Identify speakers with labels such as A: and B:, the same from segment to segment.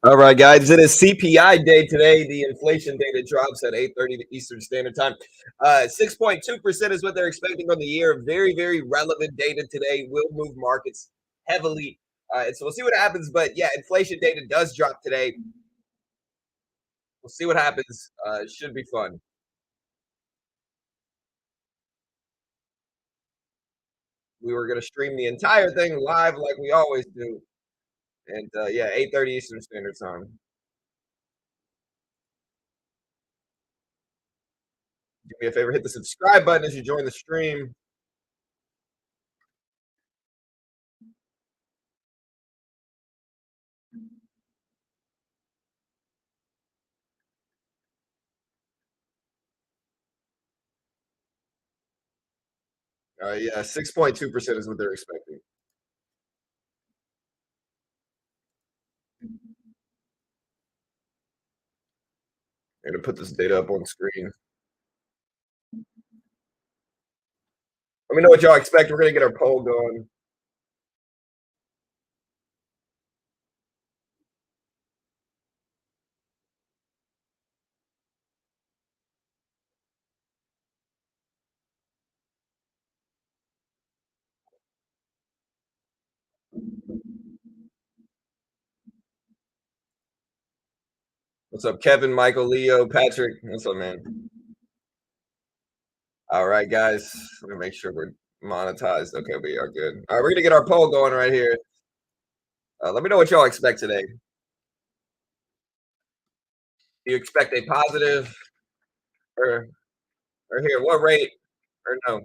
A: All right, guys, it is CPI day today. The inflation data drops at 8:30 Eastern Standard Time. 6.2% is what they're expecting on the year. Very, very relevant data today. Will move markets heavily. And so we'll see what happens. But yeah, inflation data does drop today. We'll see what happens. It should be fun. We were going to stream the entire thing live like we always do. And yeah, 8:30 Eastern Standard Time. Do me a favor, hit the subscribe button as you join the stream. Yeah, 6.2% is what they're expecting. I'm gonna put this data up on screen. Let me know what y'all expect. We're gonna get our poll going. What's up, Kevin, Michael, Leo, Patrick? What's up, man? All right, guys. Let me make sure we're monetized. Okay, we are good. All right, we're gonna get our poll going right here. Let me know what y'all expect today. Do you expect a positive or here? What rate or no?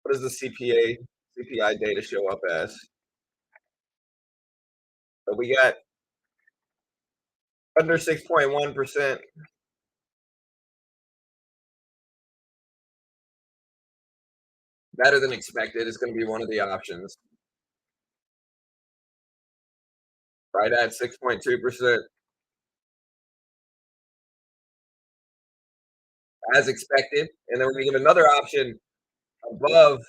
A: What does the CPI data show up as? So we got under 6.1%, better than expected. Is going to be one of the options. Right at 6.2%, as expected. And then we're going to give another option above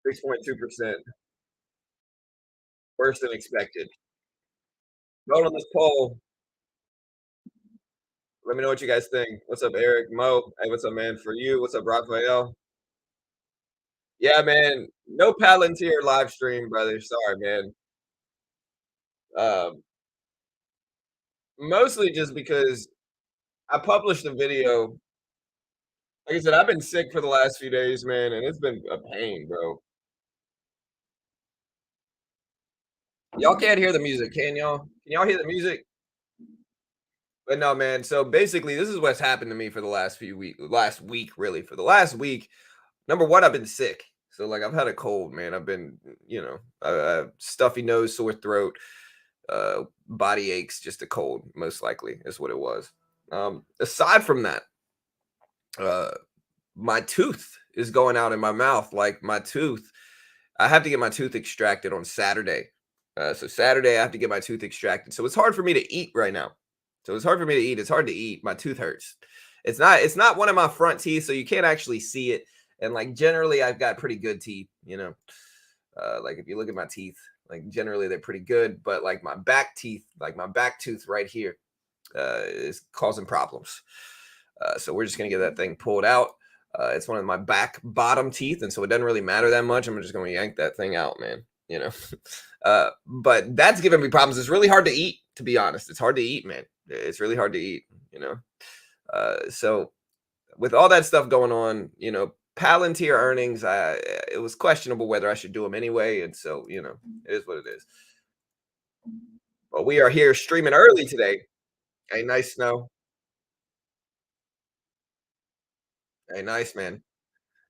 A: 6.2%, worse than expected. Vote on this poll. Let me know what you guys think. What's up, Eric? Mo? Hey, what's up, man? For you, what's up, Raphael? Yeah, man. No Palantir live stream, brother. Sorry, man. Um, Mostly just because I published a video. Like I said, I've been sick for the last few days, man, and it's been a pain, bro. Y'all can't hear the music, can y'all? Can y'all hear the music? But no, man. So basically, this is what's happened to me for the last week, really. For the last week, number one, I've been sick. So like I've had a cold, man. I've been, stuffy nose, sore throat, body aches, just a cold, most likely is what it was. Aside from that, uh, my tooth is going out in my mouth. Like my tooth, I have to get my tooth extracted on Saturday. So Saturday, I have to get my tooth extracted. So it's hard for me to eat right now. So it's hard for me to eat. It's hard to eat. My tooth hurts. It's not one of my front teeth, so you can't actually see it. And like generally, I've got pretty good teeth. Like if you look at my teeth, like generally they're pretty good. But like my back teeth, like my back tooth right here, is causing problems. So we're just gonna get that thing pulled out. It's one of my back bottom teeth, and so it doesn't really matter that much. I'm just gonna yank that thing out, man. You know, but that's giving me problems. It's really hard to eat, to be honest. It's hard to eat, man. It's really hard to eat. So with all that stuff going on, Palantir earnings, it was questionable whether I should do them anyway, and so it is what it is. But we are here streaming early today. Hey, nice snow. Hey, nice man.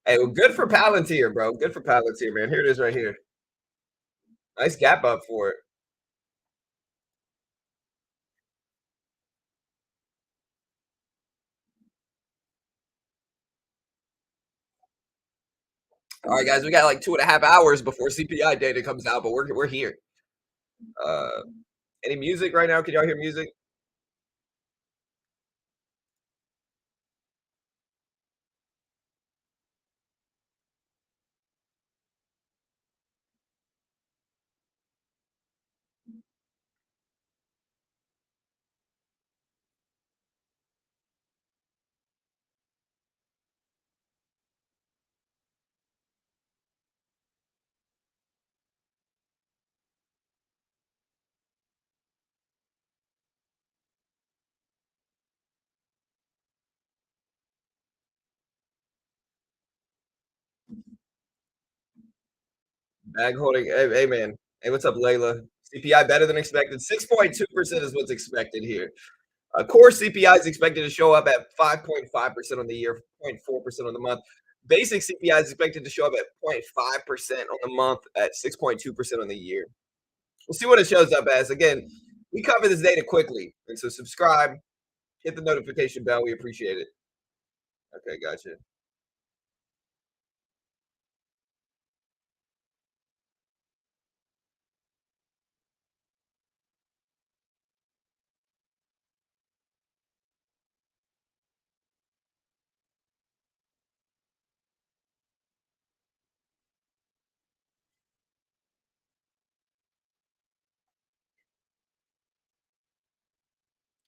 A: Hey, well, good for Palantir, bro. Good for Palantir, man. Here it is right here. Nice gap up for it. All right, guys, we got like 2.5 hours before CPI data comes out, but we're here. Uh, any music right now? Can y'all hear music? Ag holding. Hey, man. Hey, what's up, Layla? CPI better than expected. 6.2% is what's expected here. Core CPI is expected to show up at 5.5% on the year, 0.4% on the month. Basic CPI is expected to show up at 0.5% on the month, at 6.2% on the year. We'll see what it shows up as. Again, we cover this data quickly. And so subscribe, hit the notification bell. We appreciate it. Okay, gotcha.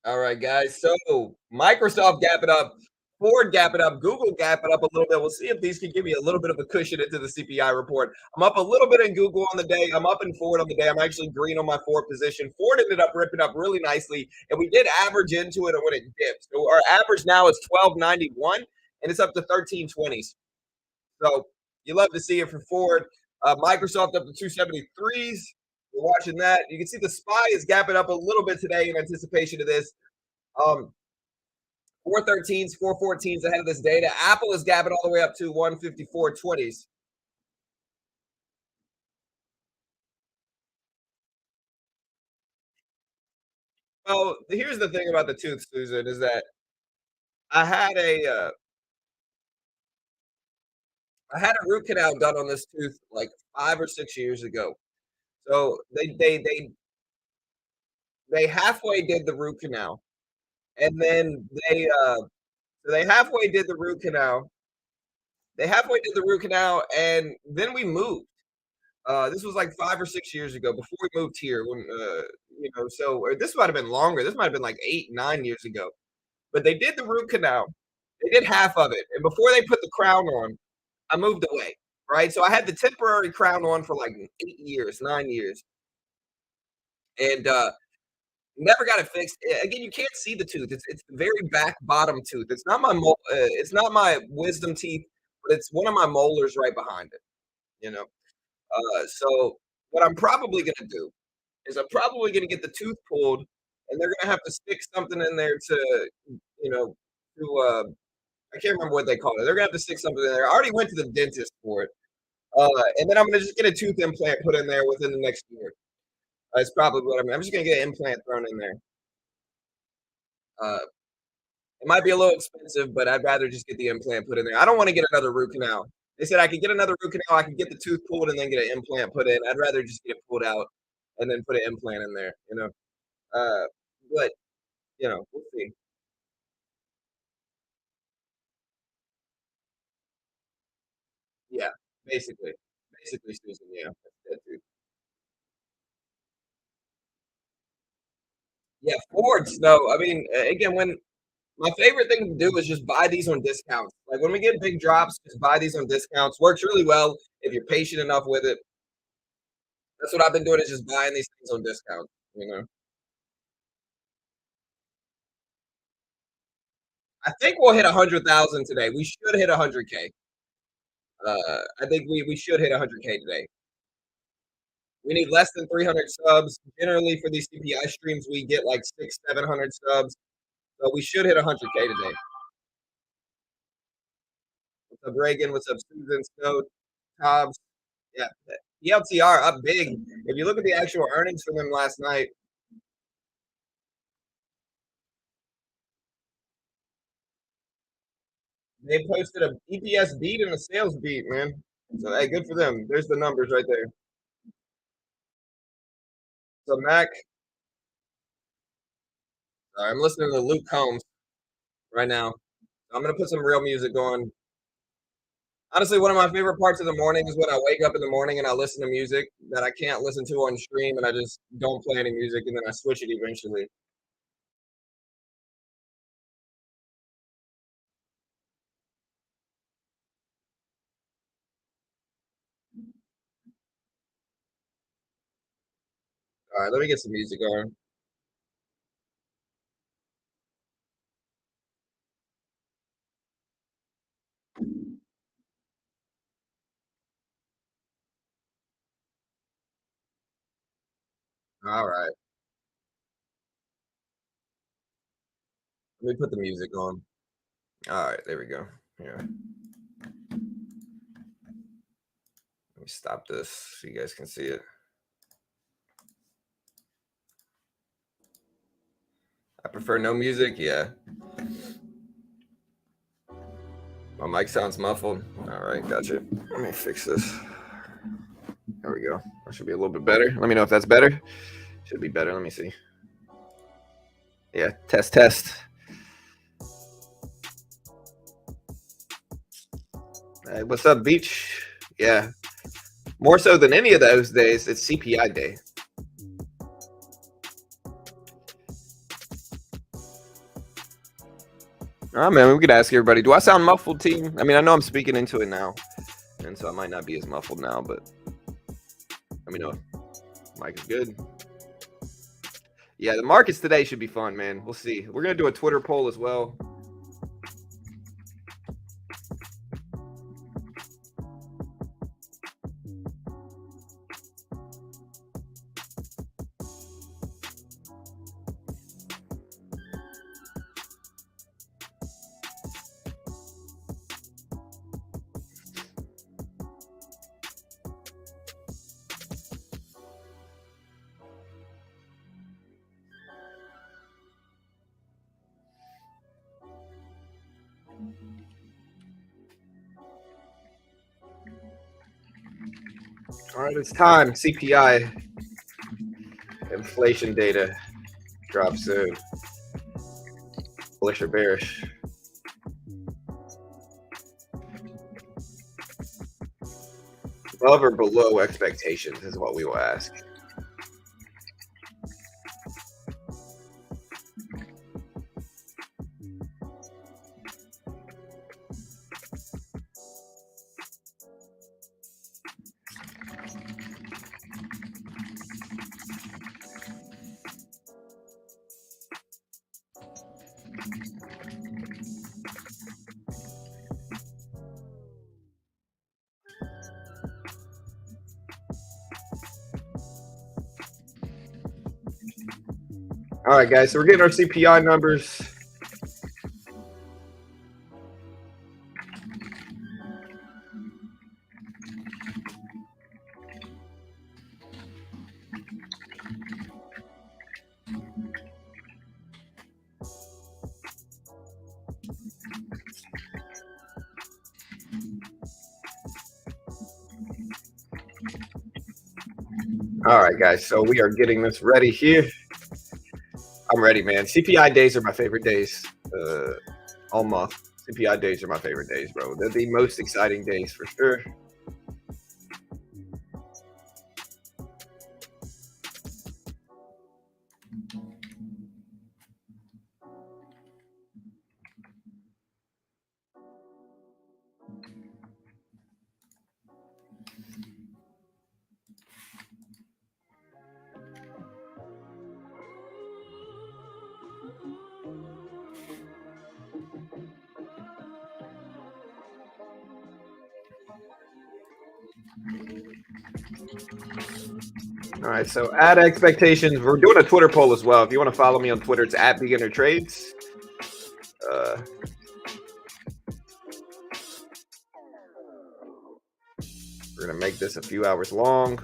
A: All right, guys. So Microsoft gap it up, Ford gap it up, Google gap it up a little bit. We'll see if these can give me a little bit of a cushion into the CPI report. I'm up a little bit in Google on the day. I'm up in Ford on the day. I'm actually green on my Ford position. Ford ended up ripping up really nicely, and we did average into it when it dipped. So our average now is 1291, and it's up to 1320s. So you love to see it for Ford. Microsoft up to 273s. We're watching that. You can see the SPY is gapping up a little bit today in anticipation of this. Um, 413s, 414s ahead of this data. Apple is gapping all the way up to 154.20s. Well, here's the thing about the tooth, Susan, is that I had a uh, I had a root canal done on this tooth like 5 or 6 years ago. So they halfway did the root canal, and then they halfway did the root canal. They halfway did the root canal, and then we moved. This was like 5 or 6 years ago before we moved here. When so or this might have been longer. This might have been like 8, 9 years ago. But they did the root canal. They did half of it, and before they put the crown on, I moved away. Right, so I had the temporary crown on for like 8 years, 9 years, and never got it fixed. Again, you can't see the tooth. It's the very back bottom tooth. It's not my wisdom teeth, but it's one of my molars right behind it. You know, so what I'm probably gonna do is I'm probably gonna get the tooth pulled, and they're gonna have to stick something in there to, you know, I can't remember what they call it. They're gonna have to stick something in there. I already went to the dentist for it, and then I'm gonna just get a tooth implant put in there within the next year. That's probably what I'm just gonna get an implant thrown in there. Uh, it might be a little expensive, but I'd rather just get the implant put in there. I don't want to get another root canal. They said I could get another root canal. I could get the tooth pulled and then get an implant put in. I'd rather just get it pulled out and then put an implant in there. Uh, but we'll see. Yeah, basically, Susan. Yeah, that's that too. Yeah, Fords. No, I mean, again, when my favorite thing to do is just buy these on discounts. Like when we get big drops, just buy these on discounts. Works really well if you're patient enough with it. That's what I've been doing is just buying these things on discount. You know, I think we'll hit 100,000 today. We should hit 100K. I think we should hit 100K today. We need less than 300 subs. Generally, for these CPI streams, we get like 700 subs. So we should hit 100K today. What's up, Reagan? What's up, Susan? Scott, Cobbs? Yeah, ELTR up big. If you look at the actual earnings from them last night, they posted a EPS beat and a sales beat, man. So hey, good for them. There's the numbers right there. So Mac, I'm listening to Luke Combs right now. I'm gonna put some real music on. Honestly, one of my favorite parts of the morning is when I wake up in the morning and I listen to music that I can't listen to on stream, and I just don't play any music, and then I switch it eventually. All right, let me get some music on. All right. Let me put the music on. All right, there we go. Yeah. Let me stop this so you guys can see it. I prefer no music. Yeah. My mic sounds muffled. All right, gotcha. Let me fix this. There we go. That should be a little bit better. Let me know if that's better. Should be better. Let me see. Yeah, test, test. Hey, what's up, Beach? Yeah, more so than any of those days, it's CPI day. All right, man. We could ask everybody. Do I sound muffled, team? I mean, I know I'm speaking into it now, and so I might not be as muffled now, but let me know. Mic is good. Yeah, the markets today should be fun, man. We'll see. We're gonna do a Twitter poll as well. All right, it's time. CPI inflation data drops soon. Bullish or bearish? Above or below expectations is what we will ask. All right, guys. So we're getting our CPI numbers. All right, guys. So we are getting this ready here. I'm ready, man. CPI days are my favorite days. All month. CPI days are my favorite days, bro. They're the most exciting days for sure. All right, so add expectations. We're doing a Twitter poll as well. If you want to follow me on Twitter, it's at Beginner Trades. We're gonna make this a few hours long.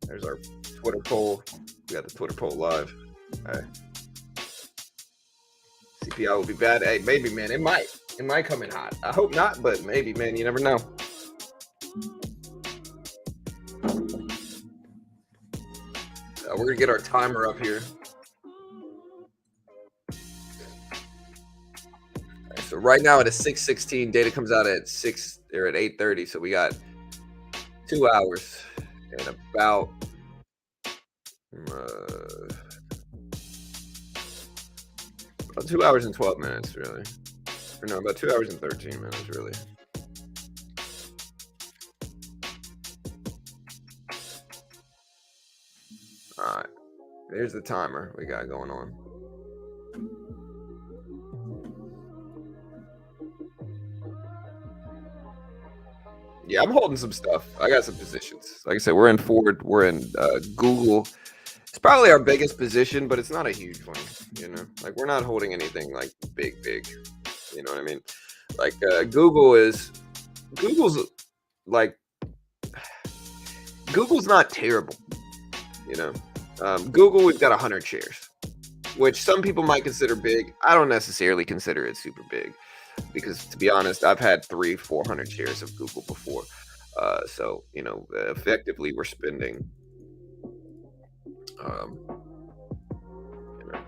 A: There's our Twitter poll. We got the Twitter poll live. All right. CPI will be bad. Hey, maybe, man. It might. It might come in hot. I hope not, but maybe, man. You never know. We're gonna get our timer up here. Right, so right now it is 6:16. Data comes out at 6 or at 8:30. So we got 2 hours and about 2 hours and 12 minutes, really. Or no, about 2 hours and 13 minutes, really. All right. There's the timer we got going on. Yeah, I'm holding some stuff. I got some positions. Like I said, we're in Ford, we're in Google. It's probably our biggest position, but it's not a huge one. Like we're not holding anything like big. You know what I mean? Like Google's like Google's not terrible. You know, Google, we've got 100 shares, which some people might consider big. I don't necessarily consider it super big because, to be honest, I've had 400 shares of Google before. So effectively, we're spending, um, you know,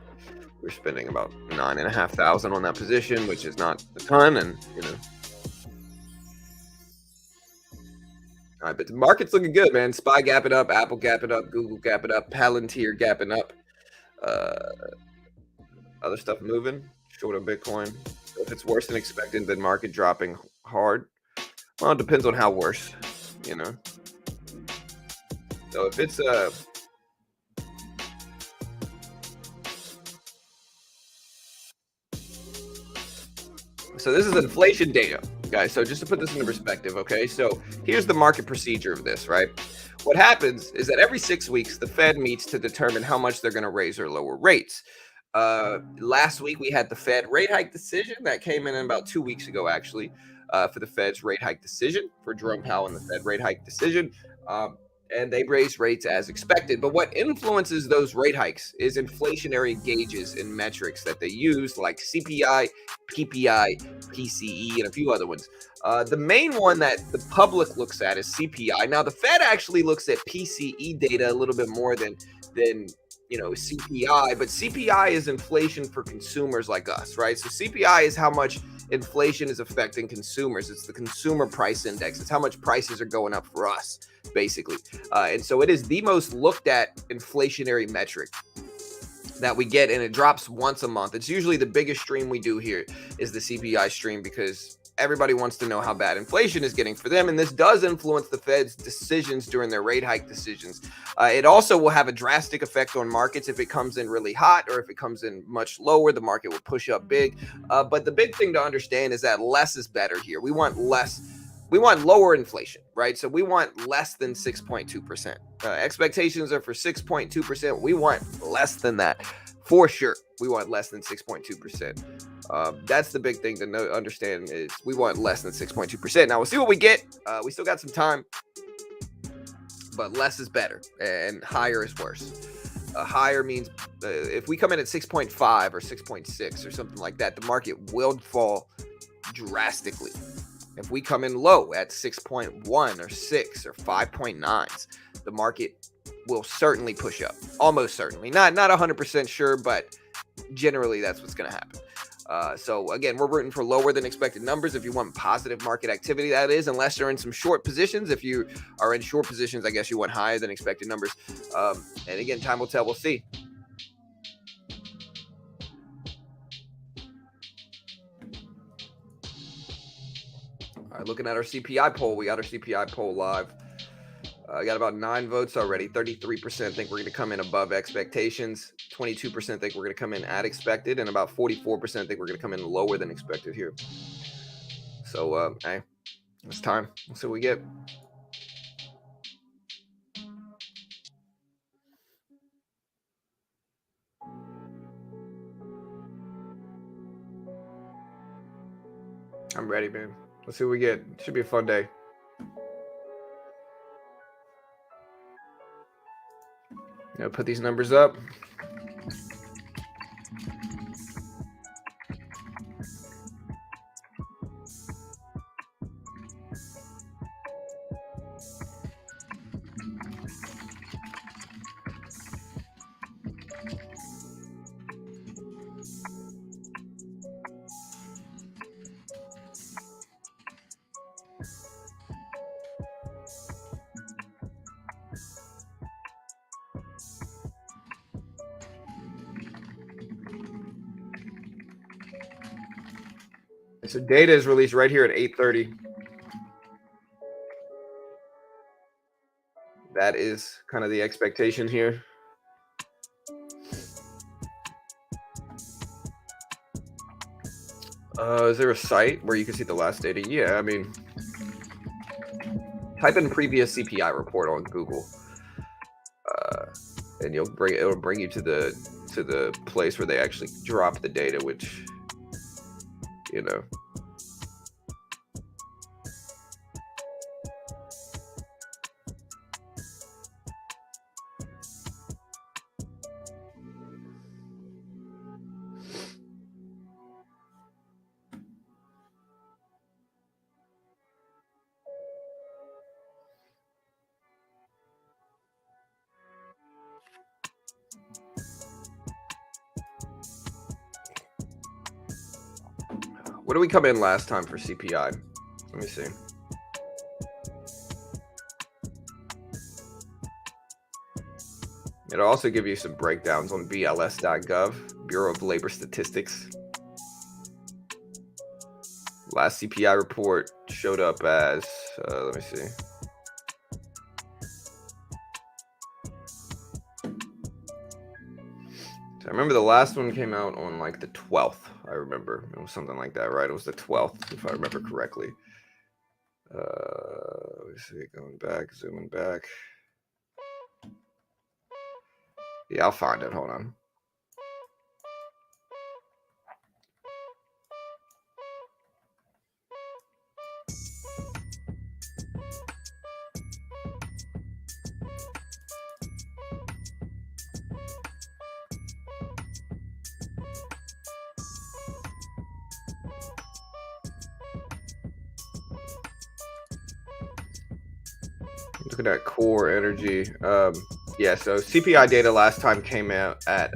A: we're spending about 9,500 on that position, which is not a ton, and all right, but the market's looking good, man. SPY gapping up, Apple gapping up, Google gapping up, Palantir gapping up. Uh, Other stuff moving, short of Bitcoin. If it's worse than expected, then market dropping hard. Well, it depends on how worse, you know. So if it's so this is inflation data, guys. So just to put this into perspective, okay? So here's the market procedure of this, right? What happens is that every 6 weeks, the Fed meets to determine how much they're going to raise or lower rates. Last week, we had the Fed rate hike decision that came in about 2 weeks ago, actually, for the Fed's rate hike decision, for Jerome Powell and the Fed rate hike decision. And they raised rates as expected. But what influences those rate hikes is inflationary gauges and metrics that they use, like CPI, PPI, PCE, and a few other ones. The main one that the public looks at is CPI. Now, the Fed actually looks at PCE data a little bit more than CPI, but CPI is inflation for consumers like us, right? So CPI is how much inflation is affecting consumers. It's the consumer price index. It's how much prices are going up for us, basically. And so it is the most looked at inflationary metric that we get, and it drops once a month. It's usually the biggest stream we do here is the CPI stream, because everybody wants to know how bad inflation is getting for them, and this does influence the Fed's decisions during their rate hike decisions. It also will have a drastic effect on markets. If it comes in really hot or if it comes in much lower, the market will push up big. But the big thing to understand is that less is better here. We want lower inflation, right? So we want less than 6.2%. Expectations are for 6.2%. We want less than that for sure. We want less than 6.2%. That's the big thing to understand, is we want less than 6.2%. Now we'll see what we get. We still got some time, but less is better and higher is worse. Higher means if we come in at 6.5 or 6.6 or something like that, the market will fall drastically. If we come in low at 6.1 or 6 or 5.9s, the market will certainly push up. Almost certainly. Not 100% sure, but generally that's what's going to happen. So again, we're rooting for lower than expected numbers. If you want positive market activity, that is, unless you're in some short positions. If you are in short positions, I guess you want higher than expected numbers. And again, time will tell. We'll see. All right, looking at our CPI poll, we got our CPI poll live. I got about 9 votes already. 33% think we're going to come in above expectations. 22% think we're going to come in at expected, and about 44% think we're going to come in lower than expected here. So, hey, it's time. We'll see what we get. I'm ready, man. Let's see what we get. Should be a fun day. Put these numbers up. So data is released right here at 8:30. That is kind of the expectation here. Is there a site where you can see the last data? Yeah, I mean, Type in previous CPI report on Google, and it'll bring you to the place where they actually drop the data, which, you know. What did we come in last time for CPI? Let me see. It'll also give you some breakdowns on BLS.gov, Bureau of Labor Statistics. Last CPI report showed up as, let me see. So I remember the last one came out on like the 12th. I remember it was something like that, right? It was the 12th, if I remember correctly. Let me see, going back, zooming back. Yeah, I'll find it. Hold on. Looking at core energy. Yeah, so CPI data last time came out at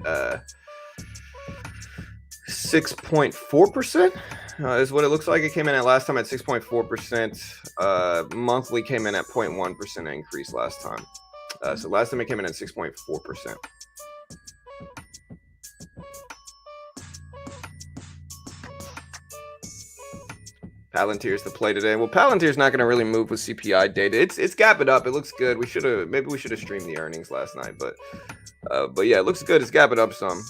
A: 6.4%. Is what it looks like. It came in at last time at 6.4%. Monthly came in at 0.1% increase last time. So last time it came in at 6.4%. Palantir's the play today. Well, Palantir's not going to really move with CPI data. It's gapping up. It looks good. We should have streamed the earnings last night, but yeah, it looks good. It's gapping up some.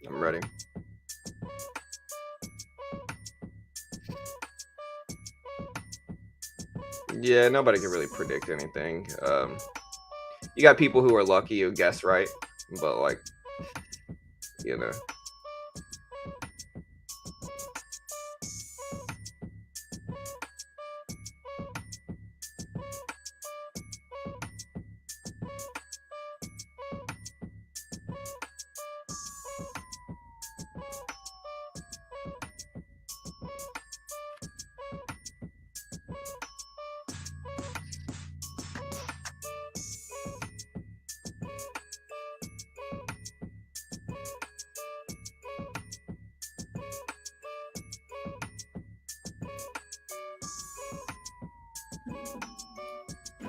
A: I'm ready. Yeah, nobody can really predict anything. You got people who are lucky who guess right, but like, you know.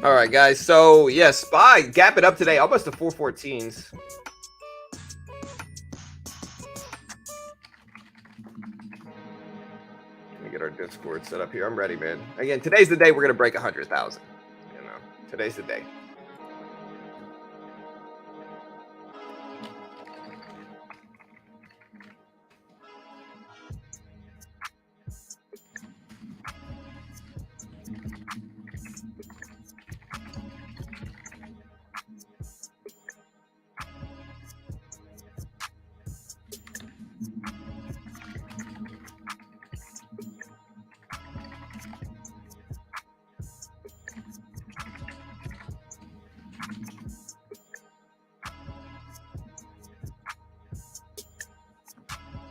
A: All right, guys. So yeah, SPY gap it up today, almost to 414s. Let me get our Discord set up here. I'm ready, man. Again, today's the day we're gonna break 100,000. You know, today's the day.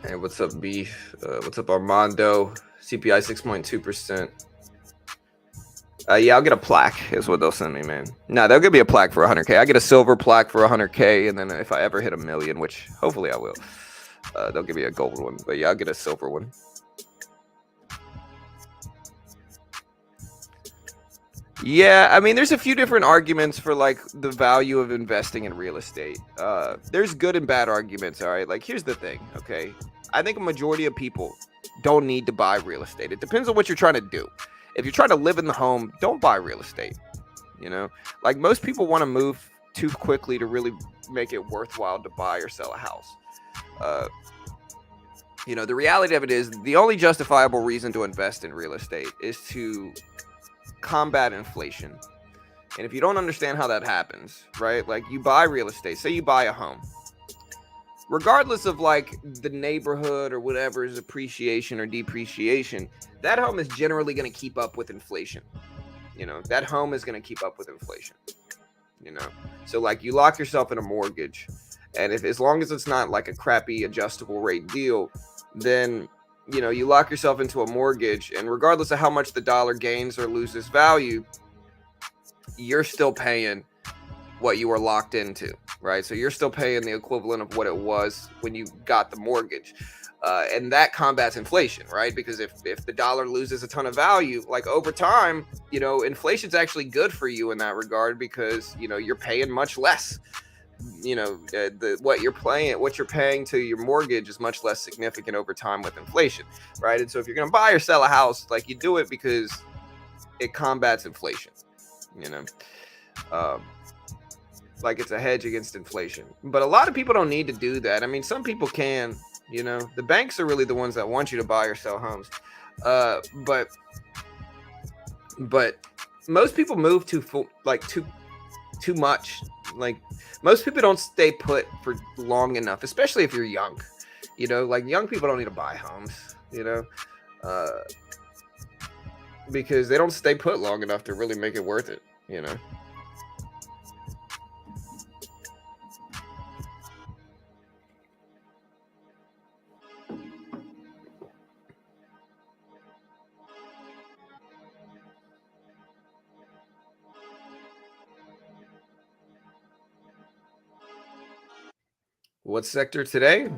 A: Hey, what's up, Beef? What's up, Armando? CPI 6.2%. Yeah, I'll get a plaque, is what they'll send me, man. No, they'll give me a plaque for 100K. I get a silver plaque for 100K, and then if I ever hit 1 million, which hopefully I will, they'll give me a gold one. But yeah, I'll get a silver one. Yeah, I mean, there's a few different arguments for like the value of investing in real estate. There's good and bad arguments, all right? Like, here's the thing, okay? I think a majority of people don't need to buy real estate. It depends on what you're trying to do. If you're trying to live in the home, don't buy real estate. You know, like most people want to move too quickly to really make it worthwhile to buy or sell a house. Uh, the reality of it is the only justifiable reason to invest in real estate is to combat inflation. And if you don't understand how that happens, right? Like you buy real estate, say you buy a home, regardless of like the neighborhood or whatever's appreciation or depreciation, that home is generally going to keep up with inflation. That home is going to keep up with inflation. So like you lock yourself in a mortgage, and if as long as it's not like a crappy adjustable rate deal, then you lock yourself into a mortgage, and regardless of how much the dollar gains or loses value, you're still paying what you were locked into, right? So you're still paying the equivalent of what it was when you got the mortgage. And that combats inflation, right? Because if the dollar loses a ton of value, like over time, inflation's actually good for you in that regard, because you're paying much less. What you're paying to your mortgage is much less significant over time with inflation, right? And so if you're going to buy or sell a house, like you do it because it combats inflation. Like it's a hedge against inflation. But a lot of people don't need to do that. I mean, some people can. The banks are really the ones that want you to buy or sell homes. But most people move too much. Like most people don't stay put for long enough, especially if you're young. Like young people don't need to buy homes. Because they don't stay put long enough to really make it worth it. What sector today?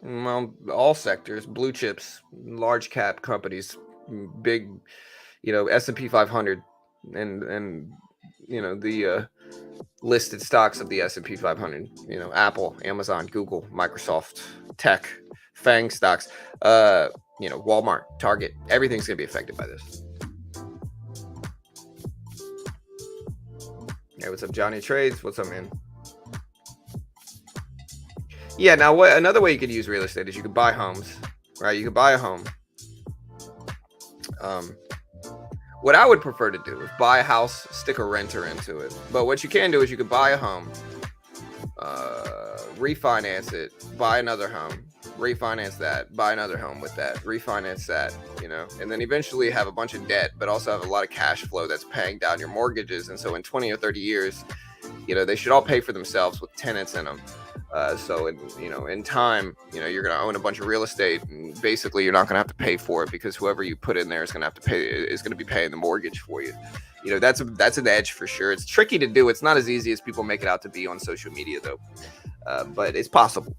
A: Well, all sectors, blue chips, large cap companies, big, S&P 500, and the listed stocks of the S&P 500. Apple, Amazon, Google, Microsoft, tech, FANG stocks. Walmart, Target. Everything's gonna be affected by this. Hey, what's up, Johnny Trades? What's up, man? Yeah, now another way you could use real estate is you could buy homes, right? You could buy a home. What I would prefer to do is buy a house, stick a renter into it. But what you can do is you could buy a home, refinance it, buy another home, refinance that, buy another home with that, refinance that, and then eventually have a bunch of debt, but also have a lot of cash flow that's paying down your mortgages. And so in 20 or 30 years, they should all pay for themselves with tenants in them. So in time, you're going to own a bunch of real estate, and basically you're not going to have to pay for it, because whoever you put in there is going to be paying the mortgage for you. That's an edge for sure. It's tricky to do. It's not as easy as people make it out to be on social media though. But it's possible.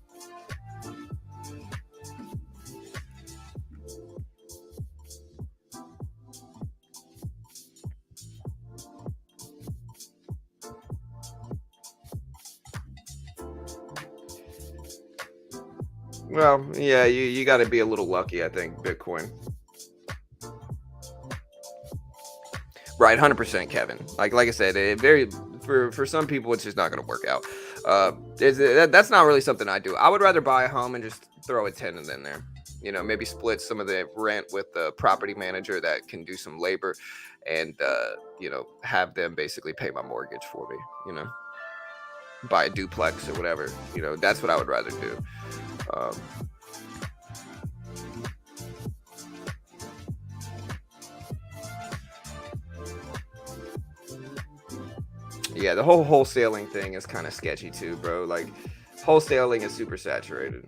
A: Well, yeah, you got to be a little lucky, I think, Bitcoin. Right, 100%, Kevin. Like I said, for some people, it's just not going to work out. That's not really something I do. I would rather buy a home and just throw a tenant in there. Maybe split some of the rent with the property manager that can do some labor, and have them basically pay my mortgage for me. Buy a duplex or whatever. That's what I would rather do. Yeah, the whole wholesaling thing is kind of sketchy too, bro. Like, wholesaling is super saturated.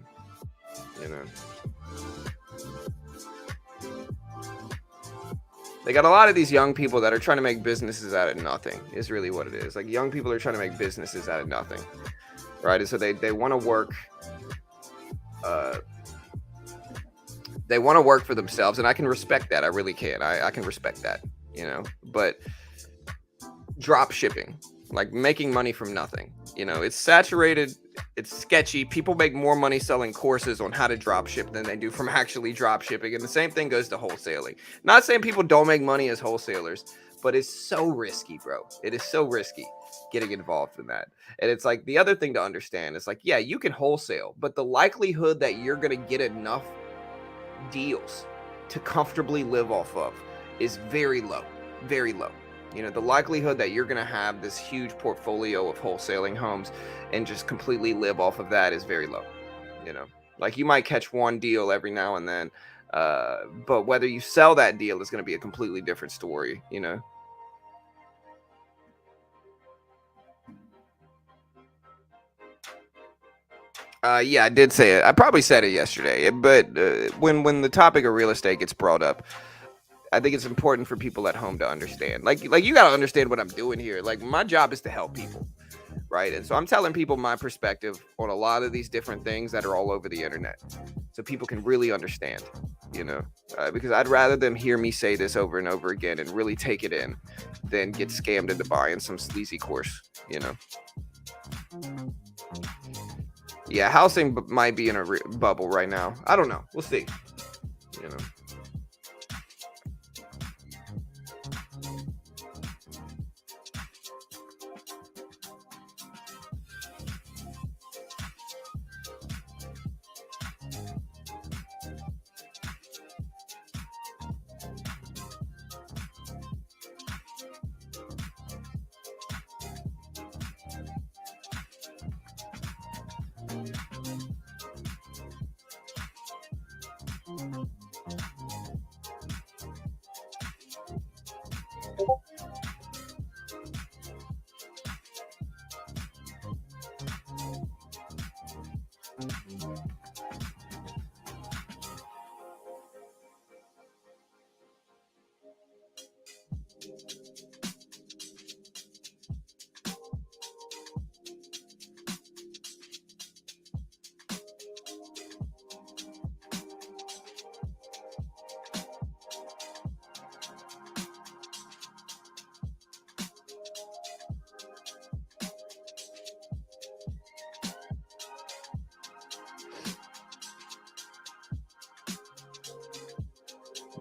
A: They got a lot of these young people that are trying to make businesses out of nothing, is really what it is. Like, young people are trying to make businesses out of nothing, right? And so they want to work. They want to work for themselves, and I can respect that. I really can. I can respect that. But drop shipping, like making money from nothing, it's saturated, it's sketchy. People make more money selling courses on how to drop ship than they do from actually drop shipping. And the same thing goes to wholesaling. Not saying people don't make money as wholesalers, but it's so risky, bro. It is so risky getting involved in that. And it's like the other thing to understand is like, yeah, you can wholesale, but the likelihood that you're going to get enough deals to comfortably live off of is very low, very low. You know, the likelihood that you're going to have this huge portfolio of wholesaling homes and just completely live off of that is very low. You know, like you might catch one deal every now and then, but whether you sell that deal is going to be a completely different story, you know. Yeah, I did say it. I probably said it yesterday, but when the topic of real estate gets brought up, I think it's important for people at home to understand. Like you got to understand what I'm doing here. Like my job is to help people, right? And so I'm telling people my perspective on a lot of these different things that are all over the internet, so people can really understand. You know, because I'd rather them hear me say this over and over again and really take it in than get scammed into buying some sleazy course. You know. Yeah, housing might be in a bubble right now. I don't know. We'll see. You know.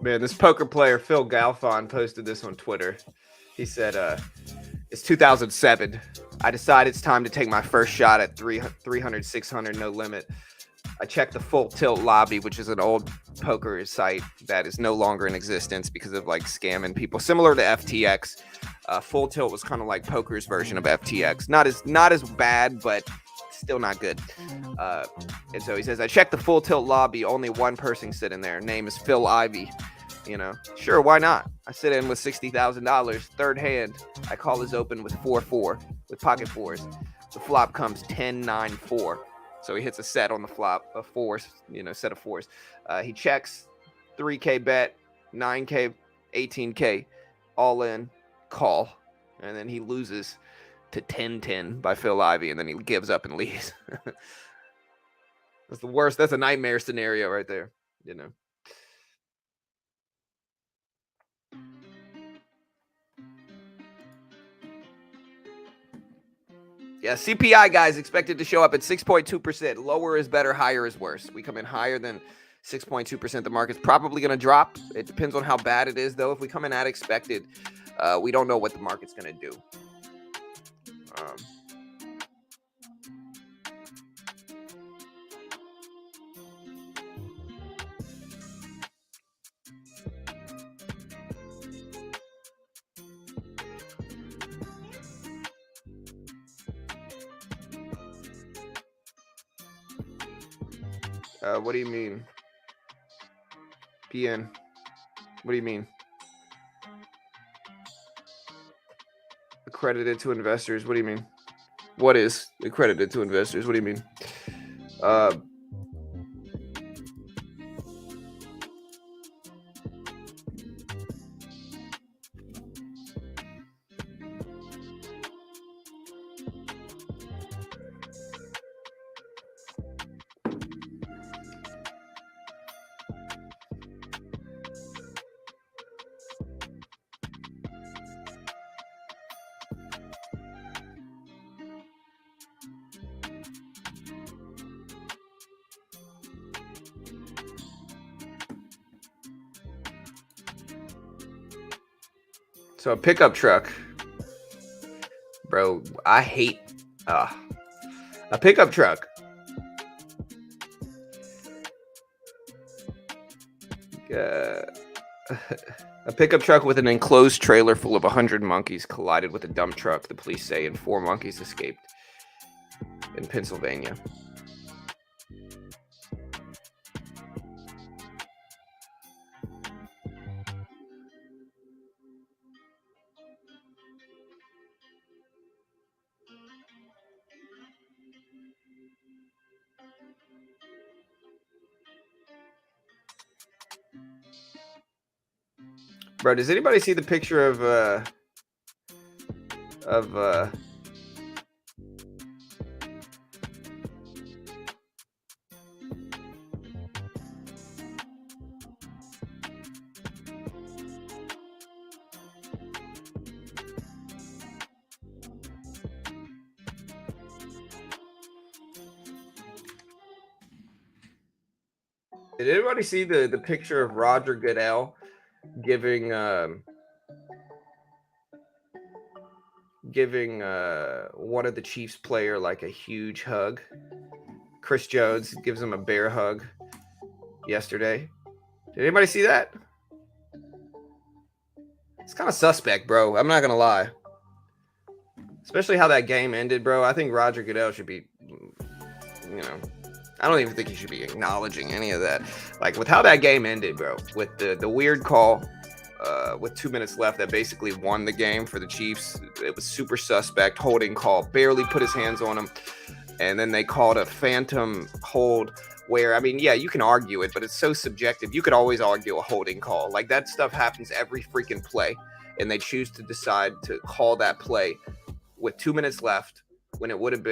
A: Man, this poker player Phil Galfond posted this on Twitter. He said, it's 2007. I decide it's time to take my first shot at 300, 600, no limit. I checked the Full Tilt lobby, which is an old poker site that is no longer in existence because of like scamming people, similar to FTX. Full Tilt was kind of like poker's version of FTX. Not as bad, but still not good. And so he says, I checked the Full Tilt lobby. Only one person sitting there. Name is Phil Ivey. You know, sure, why not? I sit in with $60,000. Third hand, I call his open with 4-4 with pocket fours. The flop comes 10-9-4. So he hits a set on the flop of fours, you know, set of fours. He checks 3K bet, 9K, 18K, all in, call. And then he loses to 10-10 by Phil Ivey, and then he gives up and leaves. That's the worst. That's a nightmare scenario right there, you know. Yeah, CPI, guys, expected to show up at 6.2%. Lower is better, higher is worse. We come in higher than 6.2%. The market's probably going to drop. It depends on how bad it is, though. If we come in at expected, we don't know what the market's going to do. What do you mean? PN. What do you mean? Accredited to investors. What do you mean? What is accredited to investors? What do you mean? So a pickup truck, bro. I hate a pickup truck. A pickup truck with an enclosed trailer full of 100 monkeys collided with a dump truck, the police say, and 4 monkeys escaped in Pennsylvania. Bro, does anybody see the picture of did anybody see the picture of Roger Goodell giving one of the Chiefs player like a huge hug? Chris Jones gives him a bear hug yesterday. Did anybody see that? It's kind of suspect, bro. I'm not gonna lie. Especially how that game ended, bro. I think Roger Goodell should be, I don't even think he should be acknowledging any of that. Like with how that game ended, bro, with the weird call with 2 minutes left that basically won the game for the Chiefs. It was super suspect, holding call, barely put his hands on him. And then they called a phantom hold where, I mean, yeah, you can argue it, but it's so subjective. You could always argue a holding call. Like that stuff happens every freaking play. And they choose to decide to call that play with 2 minutes left when it would have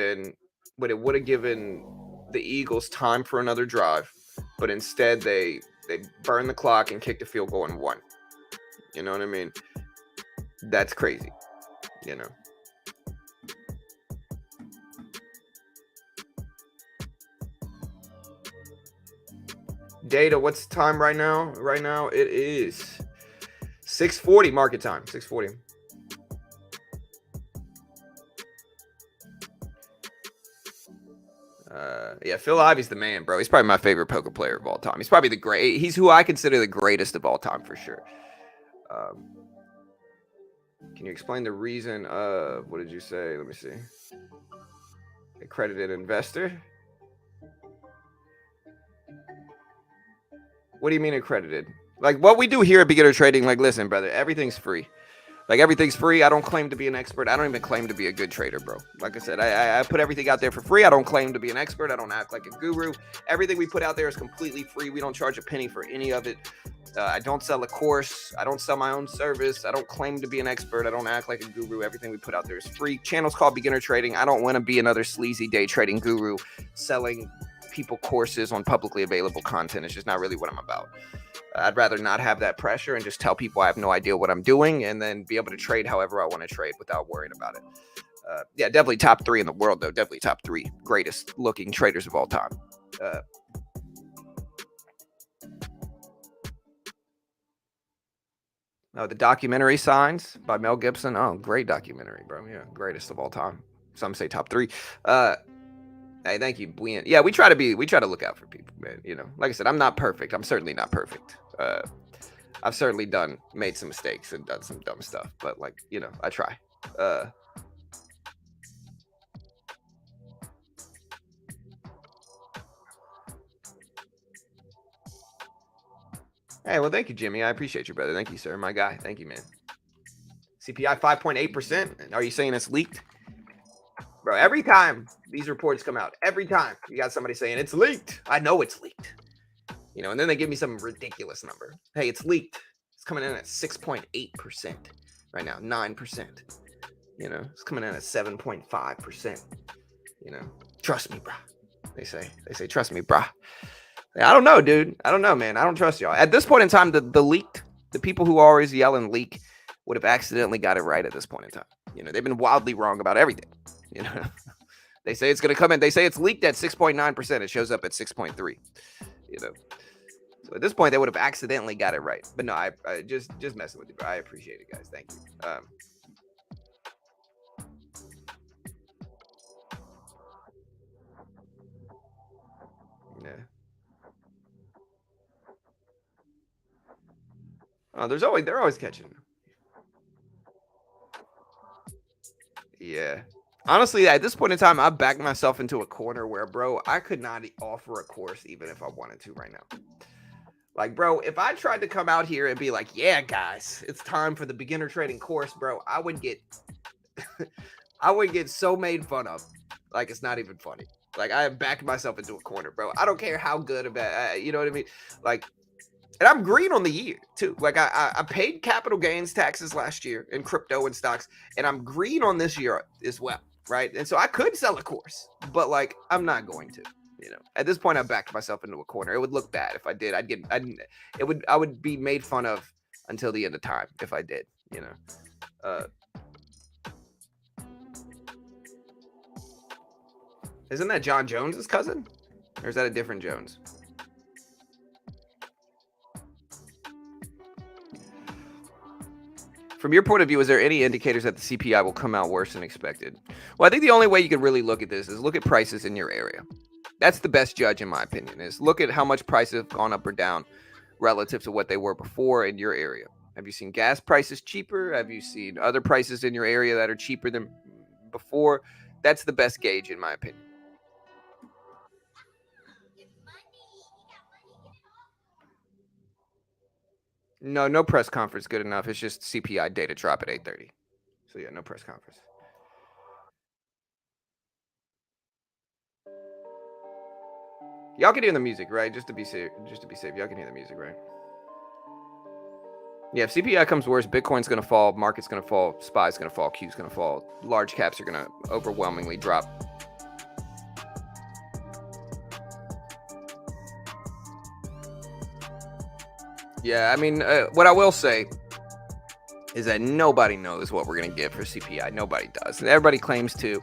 A: given the Eagles time for another drive. But instead they burned the clock and kicked a field goal and won. You know what I mean? That's crazy, you know. Data, what's the time right now? Right now it is 6:40 market time. 6:40. Yeah, Phil Ivey's the man, bro. He's probably my favorite poker player of all time. He's probably he's who I consider the greatest of all time for sure. Can you explain the reason of, what did you say? Let me see. Accredited investor? What do you mean accredited? Like what we do here at Beginner Trading, like, listen, brother, everything's free. Like everything's free. I don't claim to be an expert. I don't even claim to be a good trader, bro. Like I said, I put everything out there for free. I don't claim to be an expert. I don't act like a guru. Everything we put out there is completely free. We don't charge a penny for any of it. I don't sell a course. I don't sell my own service. I don't claim to be an expert. I don't act like a guru. Everything we put out there is free. Channel's called Beginner Trading. I don't want to be another sleazy day trading guru selling people courses on publicly available content. It's just not really what I'm about. I'd rather not have that pressure and just tell people I have no idea what I'm doing and then be able to trade however I want to trade without worrying about it. Yeah, definitely top 3 in the world, though. Definitely top 3 greatest looking traders of all time. The documentary Signs by Mel Gibson. Oh, great documentary, bro. Yeah, greatest of all time. Some say top 3. Hey, thank you. Yeah, we try to look out for people, man. You know, like I said, I'm not perfect. I'm certainly not perfect. I've certainly made some mistakes and done some dumb stuff, but like, you know, I try. Hey, well, thank you, Jimmy. I appreciate you, brother. Thank you, sir. My guy. Thank you, man. CPI 5.8%. Are you saying it's leaked? Bro, every time these reports come out, every time you got somebody saying it's leaked. I know it's leaked. You know, and then they give me some ridiculous number. Hey, it's leaked. It's coming in at 6.8% right now, 9%. You know, it's coming in at 7.5%. You know, trust me, bro. They say, trust me, bro. I don't know, dude. I don't know, man. I don't trust y'all. At this point in time, the people who always yell and leak would have accidentally got it right at this point in time. You know, they've been wildly wrong about everything. You know, they say it's going to come in. They say it's leaked at 6.9%. It shows up at 6.3. You know, So at this point, they would have accidentally got it right. But no, I just messing with you, bro. I appreciate it, guys. Thank you. Yeah. Oh, they're always catching. Yeah. Honestly, at this point in time, I backed myself into a corner where, bro, I could not offer a course even if I wanted to right now. Like, bro, if I tried to come out here and be like, yeah, guys, it's time for the beginner trading course, bro, I would get I would get so made fun of. Like, it's not even funny. Like, I have backed myself into a corner, bro. I don't care how good or bad, you know what I mean? Like, and I'm green on the year too. Like I paid capital gains taxes last year in crypto and stocks, and I'm green on this year as well, right? And so I could sell a course, but like I'm not going to. You know, at this point, I backed myself into a corner. It would look bad if I did. I would be made fun of until the end of time if I did. You know, isn't that John Jones's cousin, or is that a different Jones? From your point of view, is there any indicators that the CPI will come out worse than expected? Well, I think the only way you can really look at this is look at prices in your area. That's the best judge, in my opinion, is look at how much prices have gone up or down relative to what they were before in your area. Have you seen gas prices cheaper? Have you seen other prices in your area that are cheaper than before? That's the best gauge, in my opinion. No press conference good enough. It's just CPI data drop at 8:30. So yeah, no press conference. Y'all can hear the music, right? Just to be safe. Y'all can hear the music, right? Yeah, if CPI comes worse, Bitcoin's going to fall, market's going to fall, SPY's going to fall, Q's going to fall, large caps are going to overwhelmingly drop. Yeah, I mean, what I will say is that nobody knows what we're going to get for CPI. Nobody does. And everybody claims to.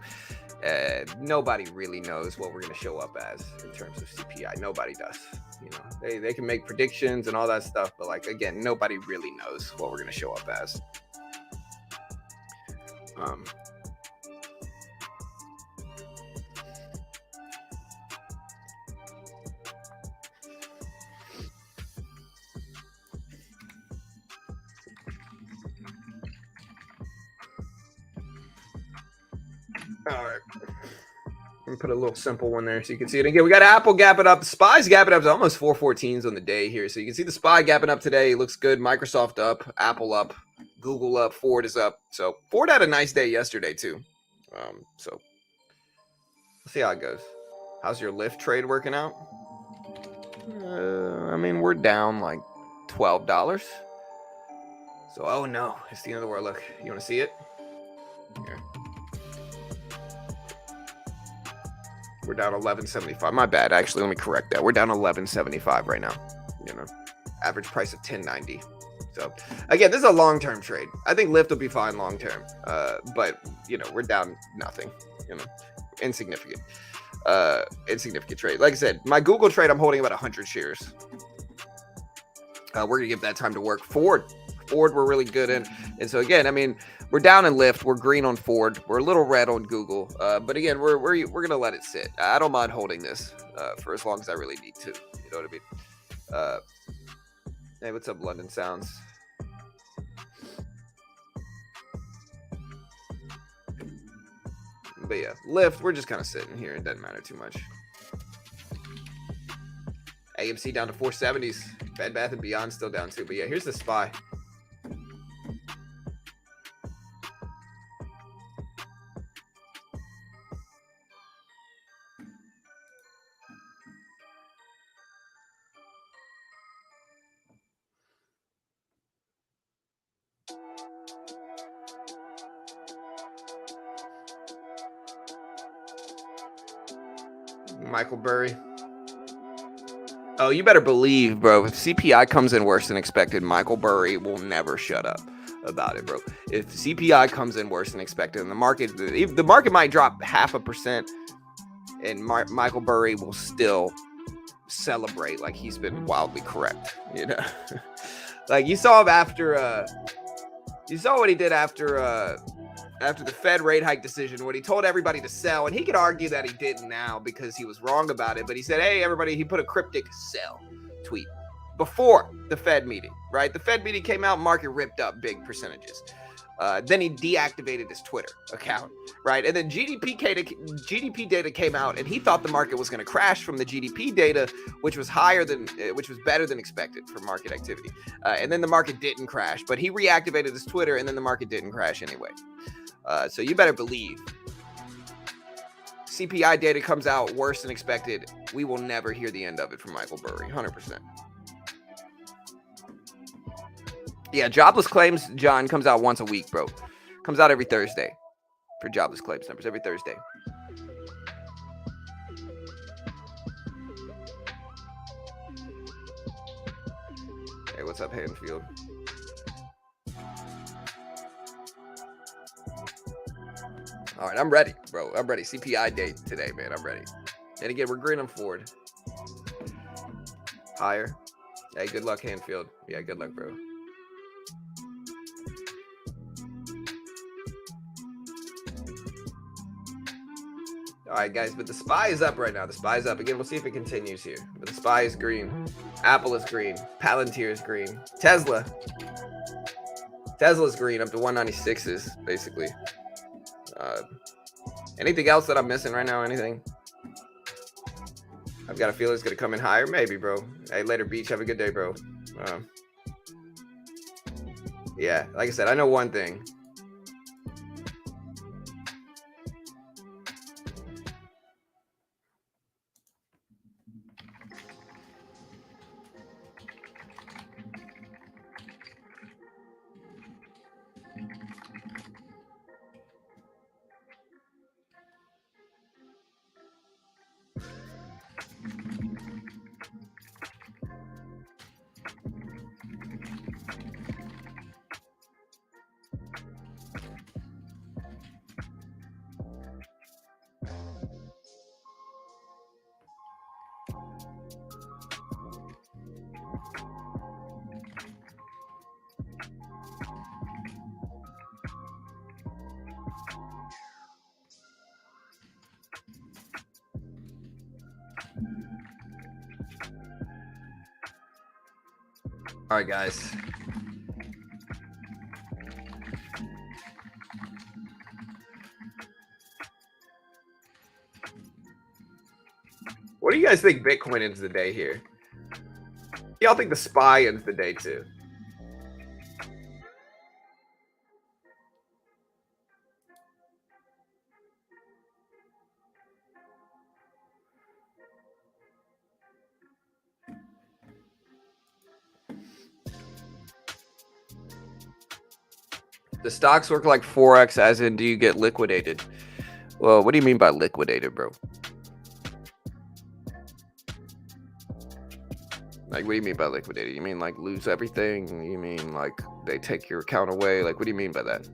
A: Nobody really knows what we're going to show up as in terms of CPI. Nobody does. You know, they can make predictions and all that stuff, but like again, nobody really knows what we're going to show up as. All right. Let me put a little simple one there so you can see it. Again, we got Apple gapping up. The SPY's gapping up to almost 414s on the day here. So you can see the SPY gapping up today. It looks good. Microsoft up, Apple up, Google up, Ford is up. So Ford had a nice day yesterday too. So let's see how it goes. How's your Lyft trade working out? I mean, we're down like $12. So, oh no, it's the end of the world. Look, you want to see it? Here. We're down 11.75. My bad. Actually, let me correct that. We're down 11.75 right now. You know, average price of 10.90. So again, this is a long-term trade. I think Lyft will be fine long-term. But you know, we're down nothing. You know, insignificant. Insignificant trade. Like I said, my Google trade, I'm holding about 100 shares. We're gonna give that time to work. Ford, we're really good in. And so again, I mean, we're down in Lyft. We're green on Ford. We're a little red on Google. But again, we're gonna let it sit. I don't mind holding this for as long as I really need to. You know what I mean? Hey, what's up, London Sounds? But yeah, Lyft, we're just kind of sitting here. It doesn't matter too much. AMC down to 470s. Bed Bath & Beyond still down too. But yeah, here's the SPY. Michael Burry. Oh, you better believe, bro. If CPI comes in worse than expected, Michael Burry will never shut up about it, bro. If CPI comes in worse than expected, and the market might drop 0.5%, and Michael Burry will still celebrate like he's been wildly correct, you know. Like you saw him after you saw what he did after the Fed rate hike decision when he told everybody to sell, and he could argue that he didn't now because he was wrong about it, but he said, hey everybody, he put a cryptic sell tweet before the Fed meeting, right? The Fed meeting came out, market ripped up big percentages. Then he deactivated his Twitter account, right? And then GDP data came out, and he thought the market was going to crash from the GDP data, which was better than expected for market activity. And then the market didn't crash, but he reactivated his Twitter, and then the market didn't crash anyway. So you better believe CPI data comes out worse than expected. We will never hear the end of it from Michael Burry, 100%. Yeah, jobless claims, John, comes out once a week, bro. Comes out every Thursday for jobless claims numbers, every Thursday. Hey, what's up, Hanfield? All right, I'm ready, bro. I'm ready. CPI date today, man. I'm ready. And again, we're green on Ford. Higher. Hey, good luck, Hanfield. Yeah, good luck, bro. All right, guys, but the SPY is up right now. The SPY is up. Again, we'll see if it continues here. But the SPY is green. Apple is green. Palantir is green. Tesla's green up to 196s, basically. Anything else that I'm missing right now? Anything? I've got a feeling it's going to come in higher. Maybe, bro. Hey, later, Beach. Have a good day, bro. Yeah, like I said, I know one thing. All right, guys. What do you guys think Bitcoin ends the day here? Y'all think the SPY ends the day too? The stocks work like Forex, as in, do you get liquidated? Well, what do you mean by liquidated, bro? Like, what do you mean by liquidated? You mean like lose everything? You mean like they take your account away? Like, what do you mean by that?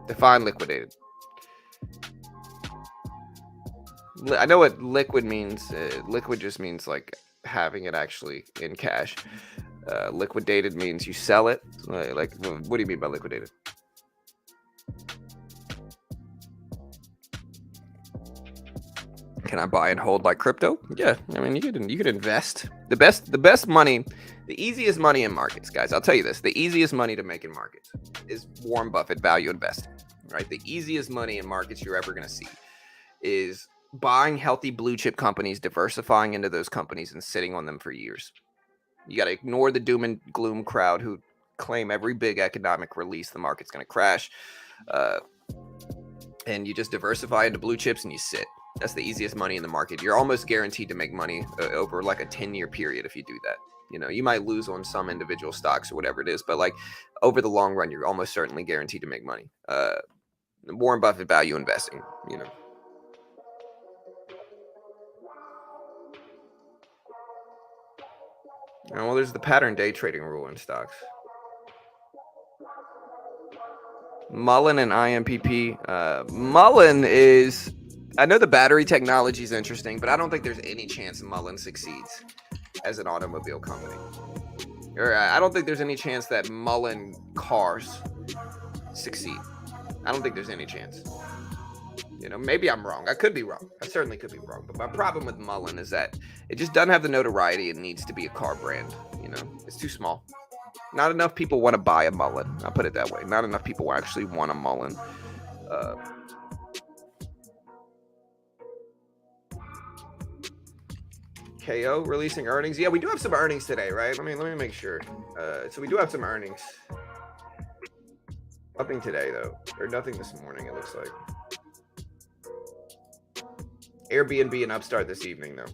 A: Define liquidated. I know what liquid means. Liquid just means like having it actually in cash. Liquidated means you sell it. Like, what do you mean by liquidated? Can I buy and hold like crypto? Yeah, I mean you could invest. The best money, the easiest money in markets, guys. I'll tell you this: the easiest money to make in markets is Warren Buffett value investing. Right, the easiest money in markets you're ever going to see is buying healthy blue chip companies, diversifying into those companies, and sitting on them for years. You got to ignore the doom and gloom crowd who claim every big economic release the market's going to crash, and you just diversify into blue chips and you sit. That's the easiest money in the market. You're almost guaranteed to make money over like a 10-year period if you do that. You know, you might lose on some individual stocks or whatever it is, but like over the long run, you're almost certainly guaranteed to make money. Warren Buffett value investing, you know. Well, there's the pattern day trading rule in stocks. Mullen and IMPP. Mullen is I know the battery technology is interesting, but I don't think there's any chance Mullen succeeds as an automobile company. Or I don't think there's any chance that Mullen cars succeed. I don't think there's any chance. Maybe I'm wrong. I could be wrong. I certainly could be wrong. But my problem with Mullen is that it just doesn't have the notoriety it needs to be a car brand. It's too small. Not enough people want to buy a Mullen. I'll put it that way. Not enough people actually want a Mullen. KO releasing earnings. Yeah, we do have some earnings today, right? Let me make sure. So we do have some earnings. Nothing today though, or nothing this morning. It looks like Airbnb and Upstart this evening though.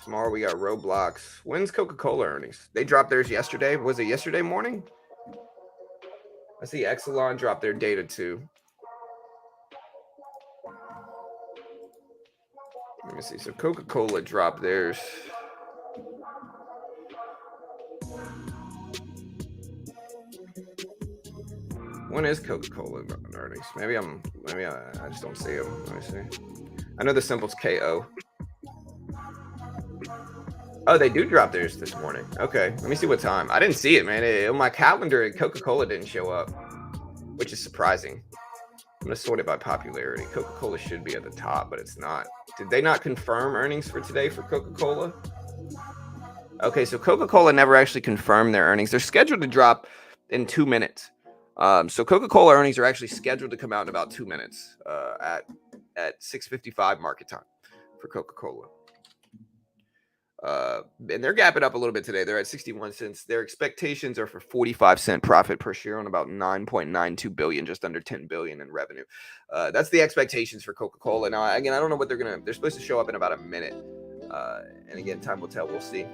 A: Tomorrow we got Roblox. When's Coca-Cola earnings? They dropped theirs yesterday. Was it yesterday morning? I see Exelon dropped their data too. Let me see. So Coca-Cola dropped theirs. When is Coca-Cola earnings? Maybe I just don't see them. Let me see. I know the symbol's KO. Oh, they do drop theirs this morning. Okay, let me see what time. I didn't see it, man. On my calendar, Coca-Cola didn't show up, which is surprising. I'm going to sort it by popularity. Coca-Cola should be at the top, but it's not. Did they not confirm earnings for today for Coca-Cola? Okay, so Coca-Cola never actually confirmed their earnings. They're scheduled to drop in 2 minutes. So Coca-Cola earnings are actually scheduled to come out in about 2 minutes at 6:55 market time for Coca-Cola. And they're gapping up a little bit today. They're at 61 cents. Their expectations are for 45-cent profit per share on about 9.92 billion, just under 10 billion in revenue. That's the expectations for Coca-Cola. Now, again, I don't know what they're supposed to show up in about a minute. And again, time will tell. We'll see.